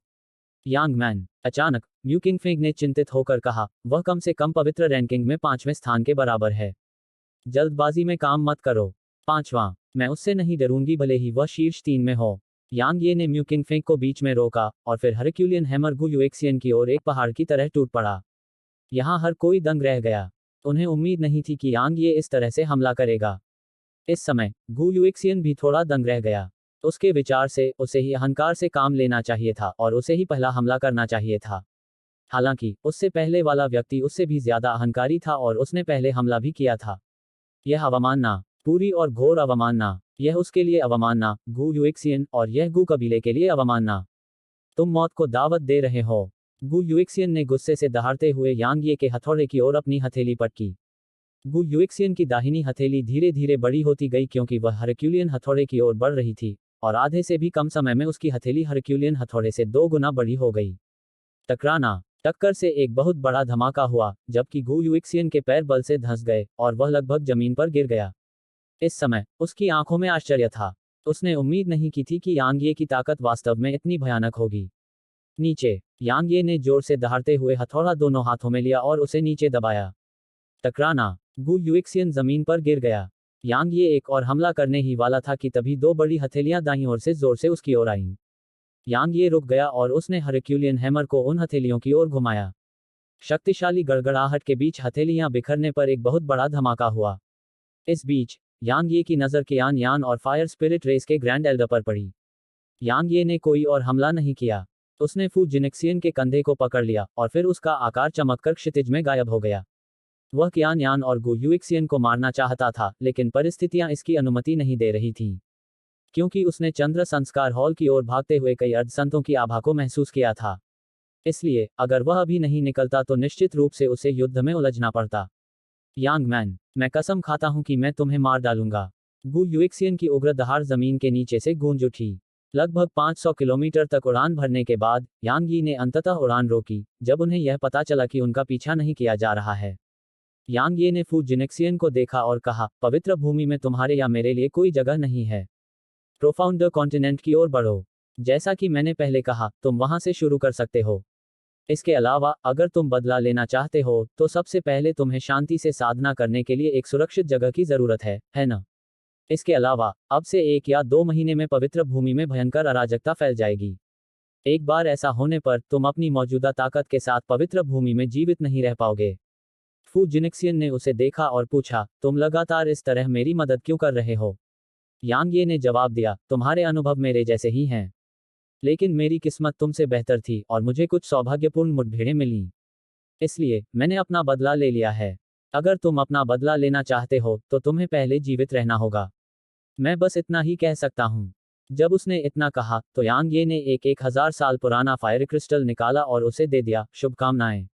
यांग मैन। अचानक म्यू किंगफैंग ने चिंतित होकर कहा, वह कम से कम पवित्र रैंकिंग में 5वें स्थान के बराबर है। जल्दबाजी में काम मत करो। 5वां। मैं उससे नहीं डरूंगी भले ही वह शीर्ष 3 में हो। यांग ये ने म्यू किंगफैंग को बीच में रोका और फिर हरक्यूलियन हैमर गू यूएक्सियन की ओर एक पहाड़ की तरह टूट पड़ा। यहाँ हर कोई दंग रह गया। उन्हें उम्मीद नहीं थी कि यांग ये इस तरह से हमला करेगा। इस समय गू यूएक्सियन भी थोड़ा दंग रह गया। उसके विचार से उसे ही अहंकार से काम लेना चाहिए था और उसे ही पहला हमला करना चाहिए था। हालांकि उससे पहले वाला व्यक्ति उससे भी ज्यादा अहंकारी था और उसने पहले हमला भी किया था। यह अवमानना, पूरी और घोर अवमानना। यह उसके लिए अवमानना, गू यूएक्सियन, और यह गू कबीले के लिए अवमानना। तुम मौत को दावत दे रहे हो। गू यूएक्सियन ने गुस्से से दहाड़ते हुए यांग ये के हथौड़े की ओर अपनी हथेली पटकी। गू यूएक्सियन की दाहिनी हथेली धीरे धीरे बड़ी होती गई क्योंकि वह हरक्यूलियन हथौड़े की ओर बढ़ रही थी और आधे से भी कम समय में उसकी हथेली हरक्यूलियन हथौड़े से 2 गुना बड़ी हो गई। टकराना। टक्कर से एक बहुत बड़ा धमाका हुआ, जबकि गु युइक्सियन के पैर बल से धंस गए और वह लगभग जमीन पर गिर गया। इस समय उसकी आंखों में आश्चर्य था। उसने उम्मीद नहीं की थी कि यांग ये की ताकत वास्तव में इतनी भयानक होगी। नीचे। यांग ये ने जोर से दहाड़ते हुए हथौड़ा दोनों हाथों में लिया और उसे नीचे दबाया। टकराना। गु युइक्सियन जमीन पर गिर गया। यांग ये एक और हमला करने ही वाला था कि तभी 2 बड़ी हथेलियां दाईं ओर से जोर से उसकी ओर आईं। यांग ये रुक गया और उसने हरक्यूलियन हैमर को उन हथेलियों की ओर घुमाया। शक्तिशाली गड़गड़ाहट के बीच हथेलियां बिखरने पर एक बहुत बड़ा धमाका हुआ। इस बीच यांग ये की नज़र कियान यान और फायर स्पिरिट रेस के ग्रैंड एल्डर पर पड़ी। यांग ये ने कोई और हमला नहीं किया। उसने फू जिनिक्सियन के कंधे को पकड़ लिया और फिर उसका आकार चमककर क्षितिज में गायब हो गया। वह कियान यान और गु युइक्सियन को मारना चाहता था, लेकिन परिस्थितियां इसकी अनुमति नहीं दे रही थीं। क्योंकि उसने चंद्र संस्कार हॉल की ओर भागते हुए कई अर्धसंतों की आभा को महसूस किया था। इसलिए अगर वह अभी नहीं निकलता तो निश्चित रूप से उसे युद्ध में उलझना पड़ता। यांग मैन, मैं कसम खाता हूं कि मैं तुम्हें मार डालूंगा। गु युइक्सियन की उग्र दहाड़ जमीन के नीचे से गूंज उठी। लगभग 500 किलोमीटर तक उड़ान भरने के बाद यांग यी ने अंततः उड़ान रोकी, जब उन्हें यह पता चला कि उनका पीछा नहीं किया जा रहा है। यांग ये ने फू जिनिक्सियन को देखा और कहा, पवित्र भूमि में तुम्हारे या मेरे लिए कोई जगह नहीं है। प्रोफाउंड कॉन्टिनेंट की ओर बढ़ो। जैसा कि मैंने पहले कहा, तुम वहां से शुरू कर सकते हो। इसके अलावा अगर तुम बदला लेना चाहते हो तो सबसे पहले तुम्हें शांति से साधना करने के लिए एक सुरक्षित जगह की जरूरत है ना? इसके अलावा अब से 1 या 2 महीने में पवित्र भूमि में भयंकर अराजकता फैल जाएगी। एक बार ऐसा होने पर तुम अपनी मौजूदा ताकत के साथ पवित्र भूमि में जीवित नहीं रह पाओगे। फू जिनिक्सियन ने उसे देखा और पूछा, तुम लगातार इस तरह मेरी मदद क्यों कर रहे हो? यांग ये ने जवाब दिया, तुम्हारे अनुभव मेरे जैसे ही हैं। लेकिन मेरी किस्मत तुमसे बेहतर थी और मुझे कुछ सौभाग्यपूर्ण मुठभेड़ें मिलीं। इसलिए मैंने अपना बदला ले लिया है। अगर तुम अपना बदला लेना चाहते हो तो तुम्हें पहले जीवित रहना होगा। मैं बस इतना ही कह सकता हूँ। जब उसने इतना कहा तो यांग ये ने एक 1000 साल पुराना फायर क्रिस्टल निकाला और उसे दे दिया, शुभकामनाएं।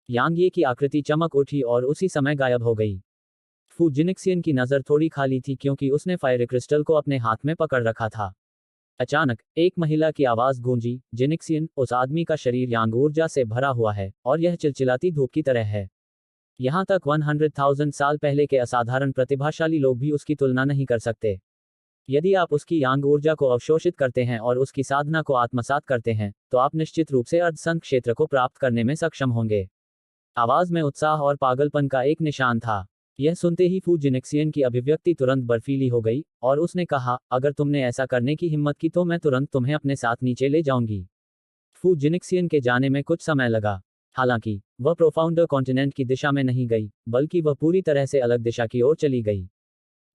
यांग ये की आकृति चमक उठी और उसी समय गायब हो गई। फू जिनिक्सियन की नज़र थोड़ी खाली थी क्योंकि उसने फायर क्रिस्टल को अपने हाथ में पकड़ रखा था। अचानक एक महिला की आवाज गूंजी, जिनिक्सियन, उस आदमी का शरीर यांग ऊर्जा से भरा हुआ है और यह चिलचिलाती धूप की तरह है। यहाँ तक 100,000 साल पहले के असाधारण प्रतिभाशाली लोग भी उसकी तुलना नहीं कर सकते। यदि आप उसकी यांग ऊर्जा को अवशोषित करते हैं और उसकी साधना को आत्मसात करते हैं तो आप निश्चित रूप से अर्धसंत क्षेत्र को प्राप्त करने में सक्षम होंगे। आवाज में उत्साह और पागलपन का एक निशान था। यह सुनते ही फू जिनिक्सियन की अभिव्यक्ति तुरंत बर्फीली हो गई और उसने कहा, अगर तुमने ऐसा करने की हिम्मत की तो मैं तुरंत तुम्हें अपने साथ नीचे ले जाऊंगी। फू जिनिक्सियन के जाने में कुछ समय लगा। हालांकि वह प्रोफाउंडर कॉन्टिनेंट की दिशा में नहीं गई, बल्कि वह पूरी तरह से अलग दिशा की ओर चली गई।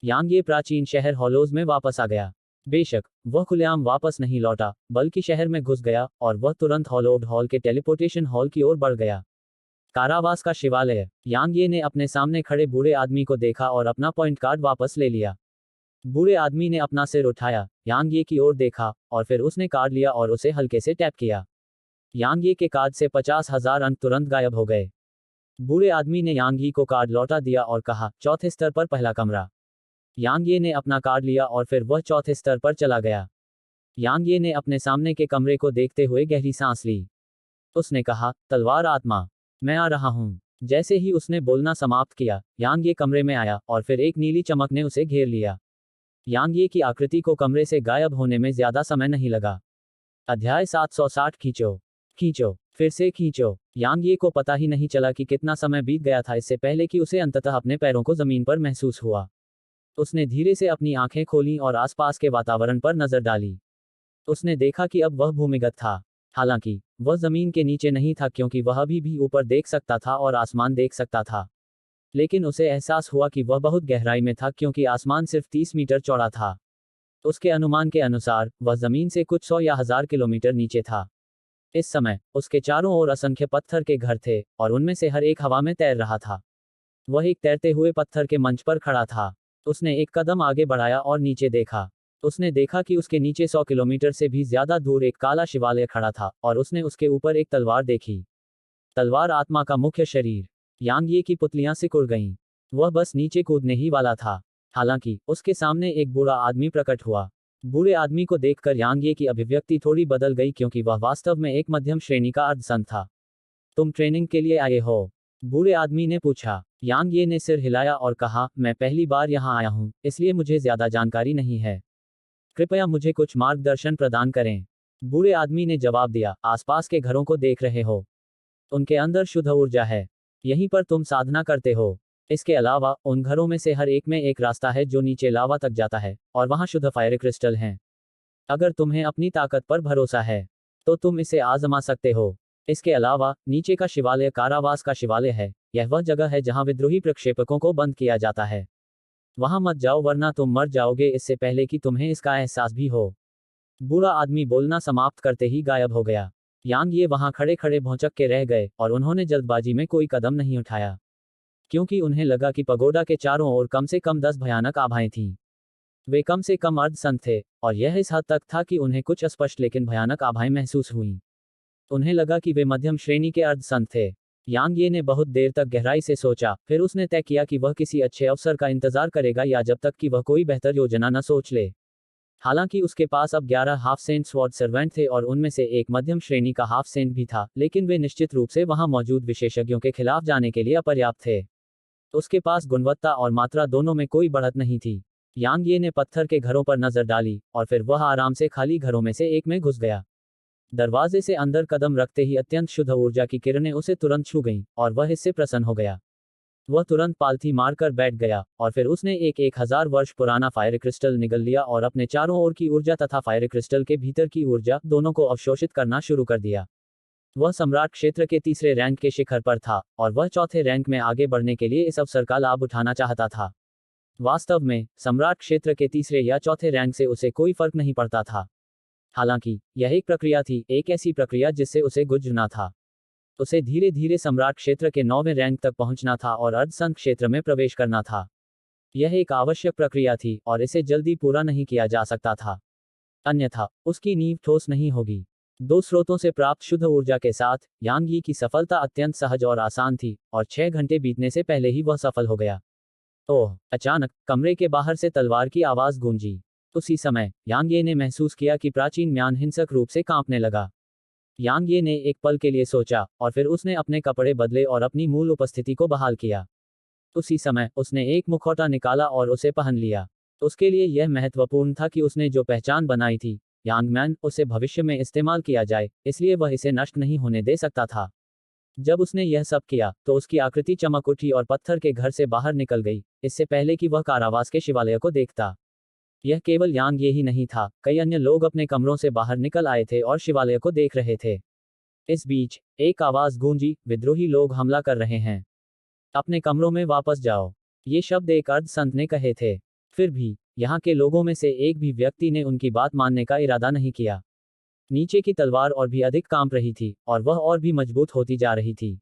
यांग ये प्राचीन शहर हॉलोज में वापस आ गया। बेशक वह खुलेआम वापस नहीं लौटा, बल्कि शहर में घुस गया और वह तुरंत हॉलोड हॉल के टेलीपोर्टेशन हॉल की ओर बढ़ गया। कारावास का शिवालय। यांग ये ने अपने सामने खड़े बूढ़े आदमी को देखा और अपना पॉइंट कार्ड वापस ले लिया। बूढ़े आदमी ने अपना सिर उठाया, यांग ये की ओर देखा और फिर उसने कार्ड लिया और उसे हल्के से टैप किया। यांग ये के कार्ड से 50,000 अंक तुरंत गायब हो गए। बूढ़े आदमी ने यांग ये को कार्ड लौटा दिया और कहा, चौथे स्तर पर पहला कमरा। यांग ये ने अपना कार्ड लिया और फिर वह चौथे स्तर पर चला गया। यांग ये ने अपने सामने के कमरे को देखते हुए गहरी सांस ली। उसने कहा, तलवार आत्मा, मैं आ रहा हूं। जैसे ही उसने बोलना समाप्त किया, यांग ये कमरे में आया और फिर एक नीली चमक ने उसे घेर लिया। यांग ये की आकृति को कमरे से गायब होने में ज्यादा समय नहीं लगा। अध्याय 760 खींचो, फिर से खींचो। यांग ये को पता ही नहीं चला कि कितना समय बीत गया था इससे पहले कि उसे अंततः अपने पैरों को जमीन पर महसूस हुआ। उसने धीरे से अपनी आंखें खोलीं और आसपास के वातावरण पर नजर डाली। उसने देखा कि अब वह भूमिगत था। हालांकि वह जमीन के नीचे नहीं था क्योंकि वह अभी भी ऊपर देख सकता था और आसमान देख सकता था। लेकिन उसे एहसास हुआ कि वह बहुत गहराई में था क्योंकि आसमान सिर्फ 30 मीटर चौड़ा था। उसके अनुमान के अनुसार वह जमीन से कुछ 100 या 1000 किलोमीटर नीचे था। इस समय उसके चारों ओर असंख्य पत्थर के घर थे और उनमें से हर एक हवा में तैर रहा था। वह एक तैरते हुए पत्थर के मंच पर खड़ा था। उसने एक कदम आगे बढ़ाया और नीचे देखा। उसने देखा कि उसके नीचे 100 किलोमीटर से भी ज्यादा दूर एक काला शिवालय खड़ा था और उसने उसके ऊपर एक तलवार देखी। तलवार आत्मा का मुख्य शरीर। यांग ये की पुतलियां सिकुड़ गईं। वह बस नीचे कूदने ही वाला था। हालांकि उसके सामने एक बूढ़ा आदमी प्रकट हुआ। बूढ़े आदमी को देखकर यांग ये की अभिव्यक्ति थोड़ी बदल गई क्योंकि वह वास्तव में एक मध्यम श्रेणी का अर्धसंत था। तुम ट्रेनिंग के लिए आए हो? बूढ़े आदमी ने पूछा। यांग ये ने सिर हिलाया और कहा, मैं पहली बार यहाँ आया हूँ, इसलिए मुझे ज्यादा जानकारी नहीं है। कृपया मुझे कुछ मार्गदर्शन प्रदान करें। बूढ़े आदमी ने जवाब दिया, आसपास के घरों को देख रहे हो? उनके अंदर शुद्ध ऊर्जा है। यहीं पर तुम साधना करते हो। इसके अलावा उन घरों में से हर एक में एक रास्ता है जो नीचे लावा तक जाता है, और वहां शुद्ध फायर क्रिस्टल हैं। अगर तुम्हें अपनी ताकत पर भरोसा है तो तुम इसे आजमा सकते हो। इसके अलावा नीचे का शिवालय कारावास का शिवालय है। यह वह जगह है जहां विद्रोही प्रक्षेपकों को बंद किया जाता है। वहां मत जाओ वरना तुम मर जाओगे इससे पहले कि तुम्हें इसका एहसास भी हो। बूढ़ा आदमी बोलना समाप्त करते ही गायब हो गया। यांग ये वहां खड़े खड़े भौंचक के रह गए और उन्होंने जल्दबाजी में कोई कदम नहीं उठाया, क्योंकि उन्हें लगा कि पगोडा के चारों ओर कम से कम 10 भयानक आभाएं थीं। वे कम से कम अर्धसंत थे, और यह इस हद तक था कि उन्हें कुछ अस्पष्ट लेकिन भयानक आभाएं महसूस हुईं। उन्हें लगा कि वे मध्यम श्रेणी के अर्धसंत थे। यांग ये ने बहुत देर तक गहराई से सोचा, फिर उसने तय किया कि वह किसी अच्छे अवसर का इंतजार करेगा या जब तक कि वह कोई बेहतर योजना न सोच ले। हालांकि उसके पास अब 11 हाफ सेंट स्वॉर्ड सर्वेंट थे और उनमें से एक मध्यम श्रेणी का हाफ सेंट भी था, लेकिन वे निश्चित रूप से वहां मौजूद विशेषज्ञों के खिलाफ जाने के लिए अपर्याप्त थे। उसके पास गुणवत्ता और मात्रा दोनों में कोई बढ़त नहीं थी। यांग ये ने पत्थर के घरों पर नजर डाली और फिर वह आराम से खाली घरों में से एक में घुस गया। दरवाजे से अंदर कदम रखते ही अत्यंत शुद्ध ऊर्जा की किरणें उसे तुरंत छू गईं और वह इससे प्रसन्न हो गया। वह तुरंत पालथी मारकर बैठ गया और फिर उसने एक 1000 वर्ष पुराना फायर क्रिस्टल निगल लिया और अपने चारों ओर की ऊर्जा तथा फायर क्रिस्टल के भीतर की ऊर्जा दोनों को अवशोषित करना शुरू कर दिया। वह सम्राट क्षेत्र के तीसरे रैंक के शिखर पर था और वह चौथे रैंक में आगे बढ़ने के लिए इस अवसर का लाभ उठाना चाहता था। वास्तव में सम्राट क्षेत्र के तीसरे या चौथे रैंक से उसे कोई फर्क नहीं पड़ता था। हालांकि यह एक प्रक्रिया थी, एक ऐसी प्रक्रिया जिससे उसे गुजरना था। उसे धीरे धीरे सम्राट क्षेत्र के 9वें रैंक तक पहुंचना था और अर्धसंत क्षेत्र में प्रवेश करना था। यह एक आवश्यक प्रक्रिया थी और इसे जल्दी पूरा नहीं किया जा सकता था, अन्यथा उसकी नींव ठोस नहीं होगी। 2 स्रोतों से प्राप्त शुद्ध ऊर्जा के साथ यांग यी की सफलता अत्यंत सहज और आसान थी और 6 घंटे बीतने से पहले ही वह सफल हो गया। ओह! अचानक कमरे के बाहर से तलवार की आवाज गूंजी। उसी समय यांग ये ने महसूस किया कि प्राचीन म्यान हिंसक रूप से कांपने लगा। यांग ये ने एक पल के लिए सोचा और फिर उसने अपने कपड़े बदले और अपनी मूल उपस्थिति को बहाल किया। उसी समय उसने एक मुखौटा निकाला और उसे पहन लिया। उसके लिए यह महत्वपूर्ण था कि उसने जो पहचान बनाई थी यांगमैन, उसे भविष्य में इस्तेमाल किया जाए, इसलिए वह इसे नष्ट नहीं होने दे सकता था। जब उसने यह सब किया तो उसकी आकृति चमक उठी और पत्थर के घर से बाहर निकल गई, इससे पहले कि वह कारावास के शिवालय को देखता। यह केवल यांग ये ही नहीं था, कई अन्य लोग अपने कमरों से बाहर निकल आए थे और शिवालय को देख रहे थे। इस बीच एक आवाज गूंजी, विद्रोही लोग हमला कर रहे हैं, अपने कमरों में वापस जाओ। ये शब्द एक अर्धसंत ने कहे थे। फिर भी यहाँ के लोगों में से एक भी व्यक्ति ने उनकी बात मानने का इरादा नहीं किया। नीचे की तलवार और भी अधिक कांप रही थी और वह और भी मजबूत होती जा रही थी।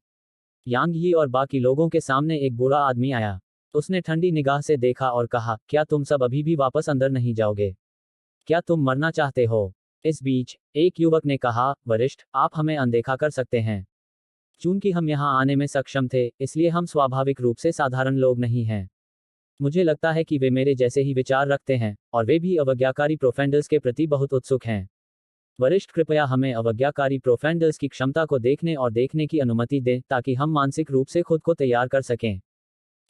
यांग यी और बाकी लोगों के सामने एक बूढ़ा आदमी आया। उसने ठंडी निगाह से देखा और कहा, क्या तुम सब अभी भी वापस अंदर नहीं जाओगे? क्या तुम मरना चाहते हो? इस बीच एक युवक ने कहा, वरिष्ठ, आप हमें अनदेखा कर सकते हैं। चूंकि हम यहाँ आने में सक्षम थे, इसलिए हम स्वाभाविक रूप से साधारण लोग नहीं हैं। मुझे लगता है कि वे मेरे जैसे ही विचार रखते हैं और वे भी अवज्ञाकारी प्रोफेंडल्स के प्रति बहुत उत्सुक हैं। वरिष्ठ, कृपया हमें अवज्ञाकारी प्रोफेंडल्स की क्षमता को देखने और देखने की अनुमति दें ताकि हम मानसिक रूप से खुद को तैयार कर सकें।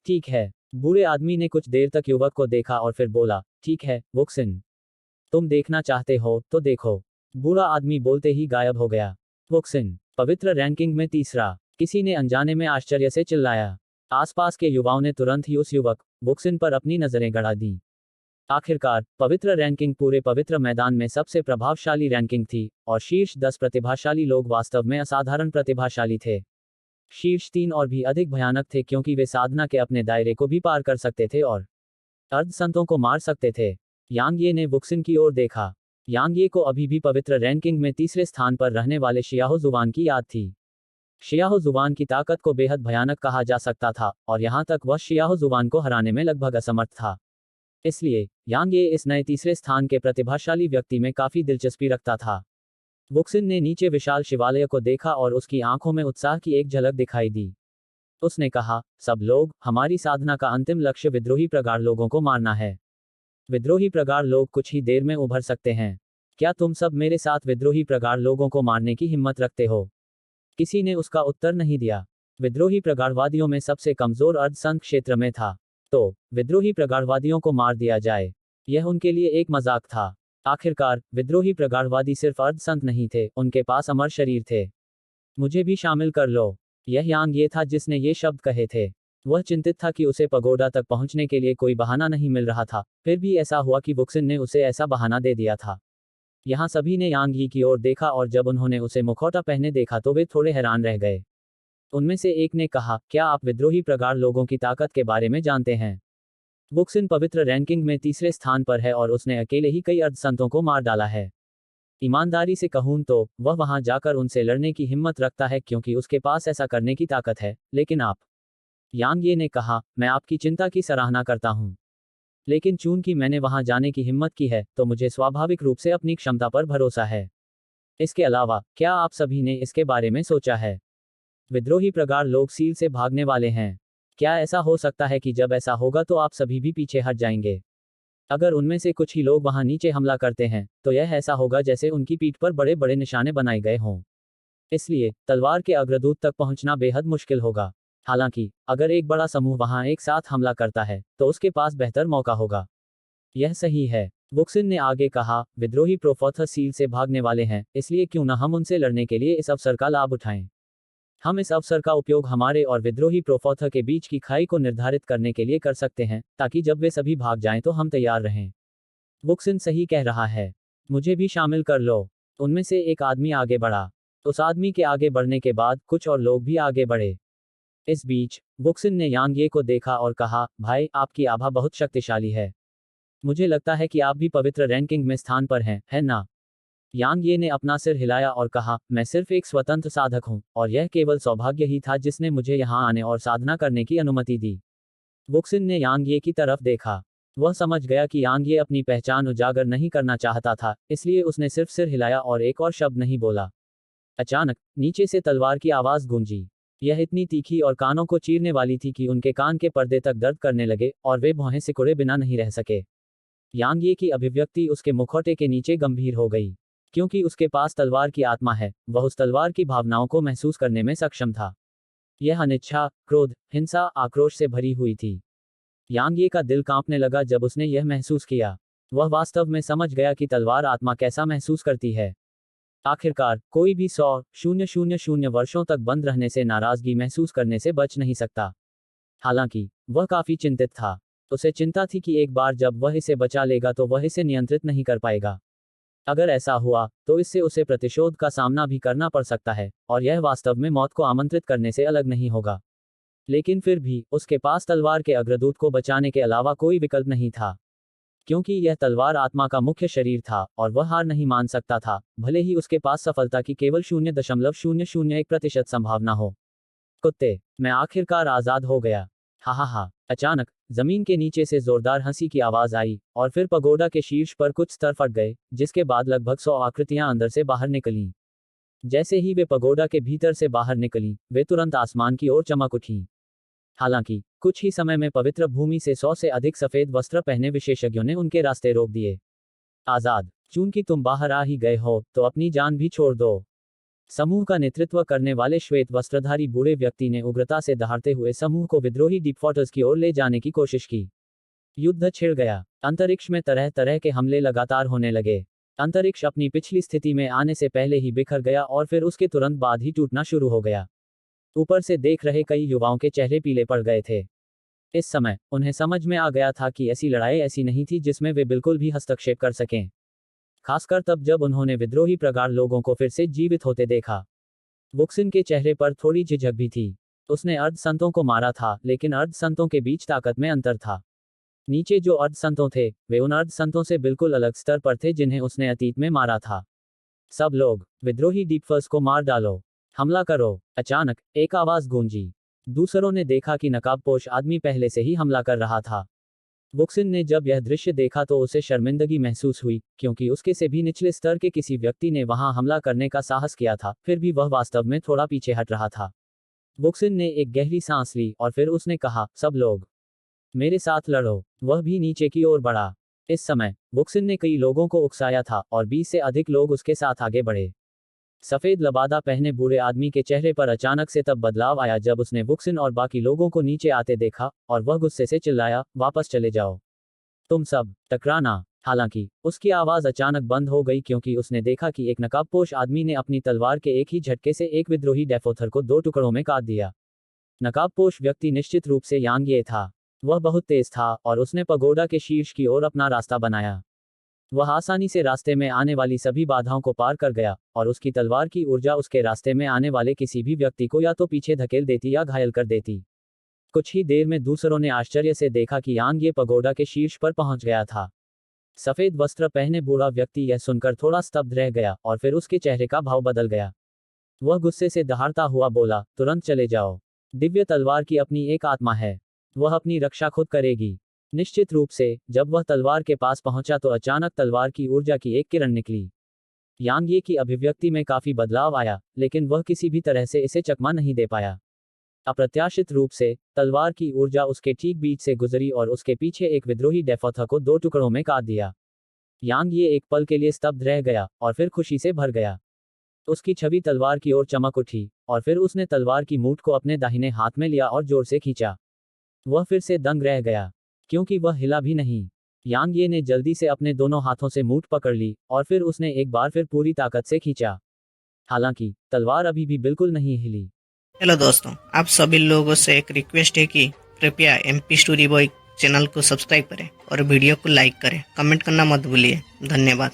ठीक है। बूढ़े आदमी ने कुछ देर तक युवक को देखा और फिर बोला, ठीक है वुक्सिन, तुम देखना चाहते हो तो देखो। बूढ़ा आदमी बोलते ही गायब हो गया। वुक्सिन पवित्र रैंकिंग में तीसरा, किसी ने अनजाने में आश्चर्य से चिल्लाया। आसपास के युवाओं ने तुरंत ही उस युवक वुक्सिन पर अपनी नजरें गड़ा दी। आखिरकार पवित्र रैंकिंग पूरे पवित्र मैदान में सबसे प्रभावशाली रैंकिंग थी और शीर्ष 10 प्रतिभाशाली लोग वास्तव में असाधारण प्रतिभाशाली थे। शीर्ष 3 और भी अधिक भयानक थे क्योंकि वे साधना के अपने दायरे को भी पार कर सकते थे और अर्धसंतों को मार सकते थे। यांग ये ने वुक्सिन की ओर देखा। यांग ये को अभी भी पवित्र रैंकिंग में तीसरे स्थान पर रहने वाले शियाहो जुवान की याद थी। शियाहो जुवान की ताकत को बेहद भयानक कहा जा सकता था और यहाँ तक वह शियाहो जुवान को हराने में लगभग असमर्थ था। इसलिए यांग ये इस नए तीसरे स्थान के प्रतिभाशाली व्यक्ति में काफी दिलचस्पी रखता था। वुक्सिन ने नीचे विशाल शिवालय को देखा और उसकी आंखों में उत्साह की एक झलक दिखाई दी। उसने कहा, सब लोग, हमारी साधना का अंतिम लक्ष्य विद्रोही प्रगाढ़ लोगों को मारना है। विद्रोही प्रगाढ़ लोग कुछ ही देर में उभर सकते हैं। क्या तुम सब मेरे साथ विद्रोही प्रगाढ़ लोगों को मारने की हिम्मत रखते हो? किसी ने उसका उत्तर नहीं दिया। विद्रोही प्रगाढ़वादियों में सबसे कमजोर अर्धसंत क्षेत्र में था। तो विद्रोही प्रगाढ़वादियों को मार दिया जाए, यह उनके लिए एक मजाक था। आखिरकार विद्रोही प्रगाढ़वादी सिर्फ अर्धसंत नहीं थे, उनके पास अमर शरीर थे। मुझे भी शामिल कर लो। यह यांग ये था जिसने ये शब्द कहे थे। वह चिंतित था कि उसे पगोडा तक पहुंचने के लिए कोई बहाना नहीं मिल रहा था। फिर भी ऐसा हुआ कि वुक्सिन ने उसे ऐसा बहाना दे दिया था। यहाँ सभी ने यांग यी की ओर देखा और जब उन्होंने उसे मुखौटा पहने देखा तो वे थोड़े हैरान रह गए। उनमें से एक ने कहा, क्या आप विद्रोही प्रगाढ़ लोगों की ताकत के बारे में जानते हैं? वुक्सिन पवित्र रैंकिंग में तीसरे स्थान पर है और उसने अकेले ही कई अर्धसंतों को मार डाला है। ईमानदारी से कहूं तो वह वहां जाकर उनसे लड़ने की हिम्मत रखता है क्योंकि उसके पास ऐसा करने की ताकत है। लेकिन आप, यांग ये ने कहा, मैं आपकी चिंता की सराहना करता हूं। लेकिन चूंकि मैंने वहां जाने की हिम्मत की है तो मुझे स्वाभाविक रूप से अपनी क्षमता पर भरोसा है। इसके अलावा क्या आप सभी ने इसके बारे में सोचा है? विद्रोही प्रगाढ़ लोग सील से भागने वाले हैं। क्या ऐसा हो सकता है कि जब ऐसा होगा तो आप सभी भी पीछे हट जाएंगे? अगर उनमें से कुछ ही लोग वहां नीचे हमला करते हैं तो यह ऐसा होगा जैसे उनकी पीठ पर बड़े बड़े निशाने बनाए गए हों। इसलिए तलवार के अग्रदूत तक पहुंचना बेहद मुश्किल होगा। हालांकि अगर एक बड़ा समूह वहां एक साथ हमला करता है तो उसके पास बेहतर मौका होगा। यह सही है, वुक्सिन ने आगे कहा, विद्रोही प्रोफोथस सील से भागने वाले हैं, इसलिए क्यों न हम उनसे लड़ने के लिए इस अवसर का लाभ उठाएं। हम इस अवसर का उपयोग हमारे और विद्रोही प्रोफोथ के बीच की खाई को निर्धारित करने के लिए कर सकते हैं, ताकि जब वे सभी भाग जाएं तो हम तैयार रहें। वुक्सिन सही कह रहा है। मुझे भी शामिल कर लो। उनमें से एक आदमी आगे बढ़ा। उस आदमी के आगे बढ़ने के बाद कुछ और लोग भी आगे बढ़े। इस बीच वुक्सिन ने यांग ये को देखा और कहा, भाई आपकी आभा बहुत शक्तिशाली है। मुझे लगता है कि आप भी पवित्र रैंकिंग में स्थान पर हैं, है ना? यांग ये ने अपना सिर हिलाया और कहा, मैं सिर्फ एक स्वतंत्र साधक हूं, और यह केवल सौभाग्य ही था जिसने मुझे यहां आने और साधना करने की अनुमति दी। वुक्सिन ने यांग ये की तरफ देखा। वह समझ गया कि यांग ये अपनी पहचान उजागर नहीं करना चाहता था, इसलिए उसने सिर्फ सिर हिलाया और एक और शब्द नहीं बोला। अचानक नीचे से तलवार की आवाज गूंजी। यह इतनी तीखी और कानों को चीरने वाली थी कि उनके कान के पर्दे तक दर्द करने लगे और वे भौहें सिकुड़े बिना नहीं रह सके। यांग ये की अभिव्यक्ति उसके मुखौटे के नीचे गंभीर हो गई। क्योंकि उसके पास तलवार की आत्मा है, वह उस तलवार की भावनाओं को महसूस करने में सक्षम था। यह अनिच्छा, क्रोध, हिंसा, आक्रोश से भरी हुई थी। यांग ये का दिल कांपने लगा जब उसने यह महसूस किया। वह वास्तव में समझ गया कि तलवार आत्मा कैसा महसूस करती है। आखिरकार कोई भी 100,000 वर्षों तक बंद रहने से नाराजगी महसूस करने से बच नहीं सकता। हालांकि वह काफी चिंतित था। उसे चिंता थी कि एक बार जब वह इसे बचा लेगा तो वह इसे नियंत्रित नहीं कर पाएगा। अगर ऐसा हुआ तो इससे उसे प्रतिशोध का सामना भी करना पड़ सकता है, और यह वास्तव में मौत को आमंत्रित करने से अलग नहीं होगा। लेकिन फिर भी उसके पास तलवार के अग्रदूत को बचाने के अलावा कोई विकल्प नहीं था। क्योंकि यह तलवार आत्मा का मुख्य शरीर था और वह हार नहीं मान सकता था, भले ही उसके पास सफलता की केवल 0.001% संभावना हो। कुत्ते, मैं आखिरकार आजाद हो गया। हा हा हा। अचानक जमीन के नीचे से जोरदार हंसी की आवाज आई और फिर पगोडा के शीर्ष पर कुछ स्तर फट गए, जिसके बाद लगभग 100 आकृतियां अंदर से बाहर निकलीं। जैसे ही वे पगोडा के भीतर से बाहर निकलीं, वे तुरंत आसमान की ओर चमक उठीं। हालांकि कुछ ही समय में पवित्र भूमि से 100 से अधिक सफेद वस्त्र पहने विशेषज्ञों ने उनके रास्ते रोक दिए। आजाद, चूंकि तुम बाहर आ ही गए हो तो अपनी जान भी छोड़ दो। समूह का नेतृत्व करने वाले श्वेत वस्त्रधारी बूढ़े व्यक्ति ने उग्रता से दहाड़ते हुए समूह को विद्रोही डीपफॉटर्स की ओर ले जाने की कोशिश की। युद्ध छिड़ गया। अंतरिक्ष में तरह तरह के हमले लगातार होने लगे। अंतरिक्ष अपनी पिछली स्थिति में आने से पहले ही बिखर गया और फिर उसके तुरंत बाद ही टूटना शुरू हो गया। ऊपर से देख रहे कई युवाओं के चेहरे पीले पड़ गए थे। इस समय उन्हें समझ में आ गया था कि ऐसी लड़ाई ऐसी नहीं थी जिसमें वे बिल्कुल भी हस्तक्षेप कर सकें। खासकर तब जब उन्होंने विद्रोही प्रगाढ़ लोगों को फिर से जीवित होते देखा। वुक्सिन के चेहरे पर थोड़ी झिझक भी थी। उसने अर्ध संतों को मारा था, लेकिन अर्ध संतों के बीच ताकत में अंतर था। नीचे जो अर्ध संतों थे, वे उन अर्ध संतों से बिल्कुल अलग स्तर पर थे जिन्हें उसने अतीत में मारा था। सब लोग, विद्रोही डीपफर्स को मार डालो, हमला करो। अचानक एक आवाज गूंजी। दूसरों ने देखा कि नकाबपोश आदमी पहले से ही हमला कर रहा था। वुक्सिन ने जब यह दृश्य देखा तो उसे शर्मिंदगी महसूस हुई, क्योंकि उसके से भी निचले स्तर के किसी व्यक्ति ने वहां हमला करने का साहस किया था, फिर भी वह वास्तव में थोड़ा पीछे हट रहा था। वुक्सिन ने एक गहरी सांस ली और फिर उसने कहा, सब लोग मेरे साथ लड़ो। वह भी नीचे की ओर बढ़ा। इस समय वुक्सिन ने कई लोगों को उकसाया था और 20 से अधिक लोग उसके साथ आगे बढ़े। सफेद लबादा पहने बूढ़े आदमी के चेहरे पर अचानक से तब बदलाव आया जब उसने वुक्सिन और बाकी लोगों को नीचे आते देखा, और वह गुस्से से चिल्लाया, वापस चले जाओ, तुम सब टकराना। हालांकि उसकी आवाज अचानक बंद हो गई क्योंकि उसने देखा कि एक नकाबपोश आदमी ने अपनी तलवार के एक ही झटके से एक विद्रोही डेफोथर को 2 टुकड़ों में काट दिया। नकाबपोश व्यक्ति निश्चित रूप से यांग ये था। वह बहुत तेज था और उसने पगोडा के शीर्ष की ओर अपना रास्ता बनाया। वह आसानी से रास्ते में आने वाली सभी बाधाओं को पार कर गया, और उसकी तलवार की ऊर्जा उसके रास्ते में आने वाले किसी भी व्यक्ति को या तो पीछे धकेल देती या घायल कर देती। कुछ ही देर में दूसरों ने आश्चर्य से देखा कि यांग ये पगोडा के शीर्ष पर पहुंच गया था। सफेद वस्त्र पहने बूढ़ा व्यक्ति यह सुनकर थोड़ा स्तब्ध रह गया और फिर उसके चेहरे का भाव बदल गया। वह गुस्से से दहाड़ता हुआ बोला, तुरंत चले जाओ। दिव्य तलवार की अपनी एक आत्मा है, वह अपनी रक्षा खुद करेगी। निश्चित रूप से जब वह तलवार के पास पहुंचा तो अचानक तलवार की ऊर्जा की एक किरण निकली। यांग ये की अभिव्यक्ति में काफी बदलाव आया, लेकिन वह किसी भी तरह से इसे चकमा नहीं दे पाया। अप्रत्याशित रूप से तलवार की ऊर्जा उसके ठीक बीच से गुजरी और उसके पीछे एक विद्रोही डेफोथा को 2 टुकड़ों में काट दिया। यांग ये एक पल के लिए स्तब्ध रह गया और फिर खुशी से भर गया। उसकी छवि तलवार की ओर चमक उठी और फिर उसने तलवार की मूठ को अपने दाहिने हाथ में लिया और जोर से खींचा। वह फिर से दंग रह गया क्योंकि वह हिला भी नहीं। यांग ये ने जल्दी से अपने दोनों हाथों से मूठ पकड़ ली और फिर उसने एक बार फिर पूरी ताकत से खींचा। हालांकि तलवार अभी भी बिल्कुल नहीं हिली। हेलो दोस्तों, आप सभी लोगों से एक रिक्वेस्ट है कि कृपया MP स्टोरी बॉय चैनल को सब्सक्राइब करें और वीडियो को लाइक करें। कमेंट करना मत भूलिए। धन्यवाद।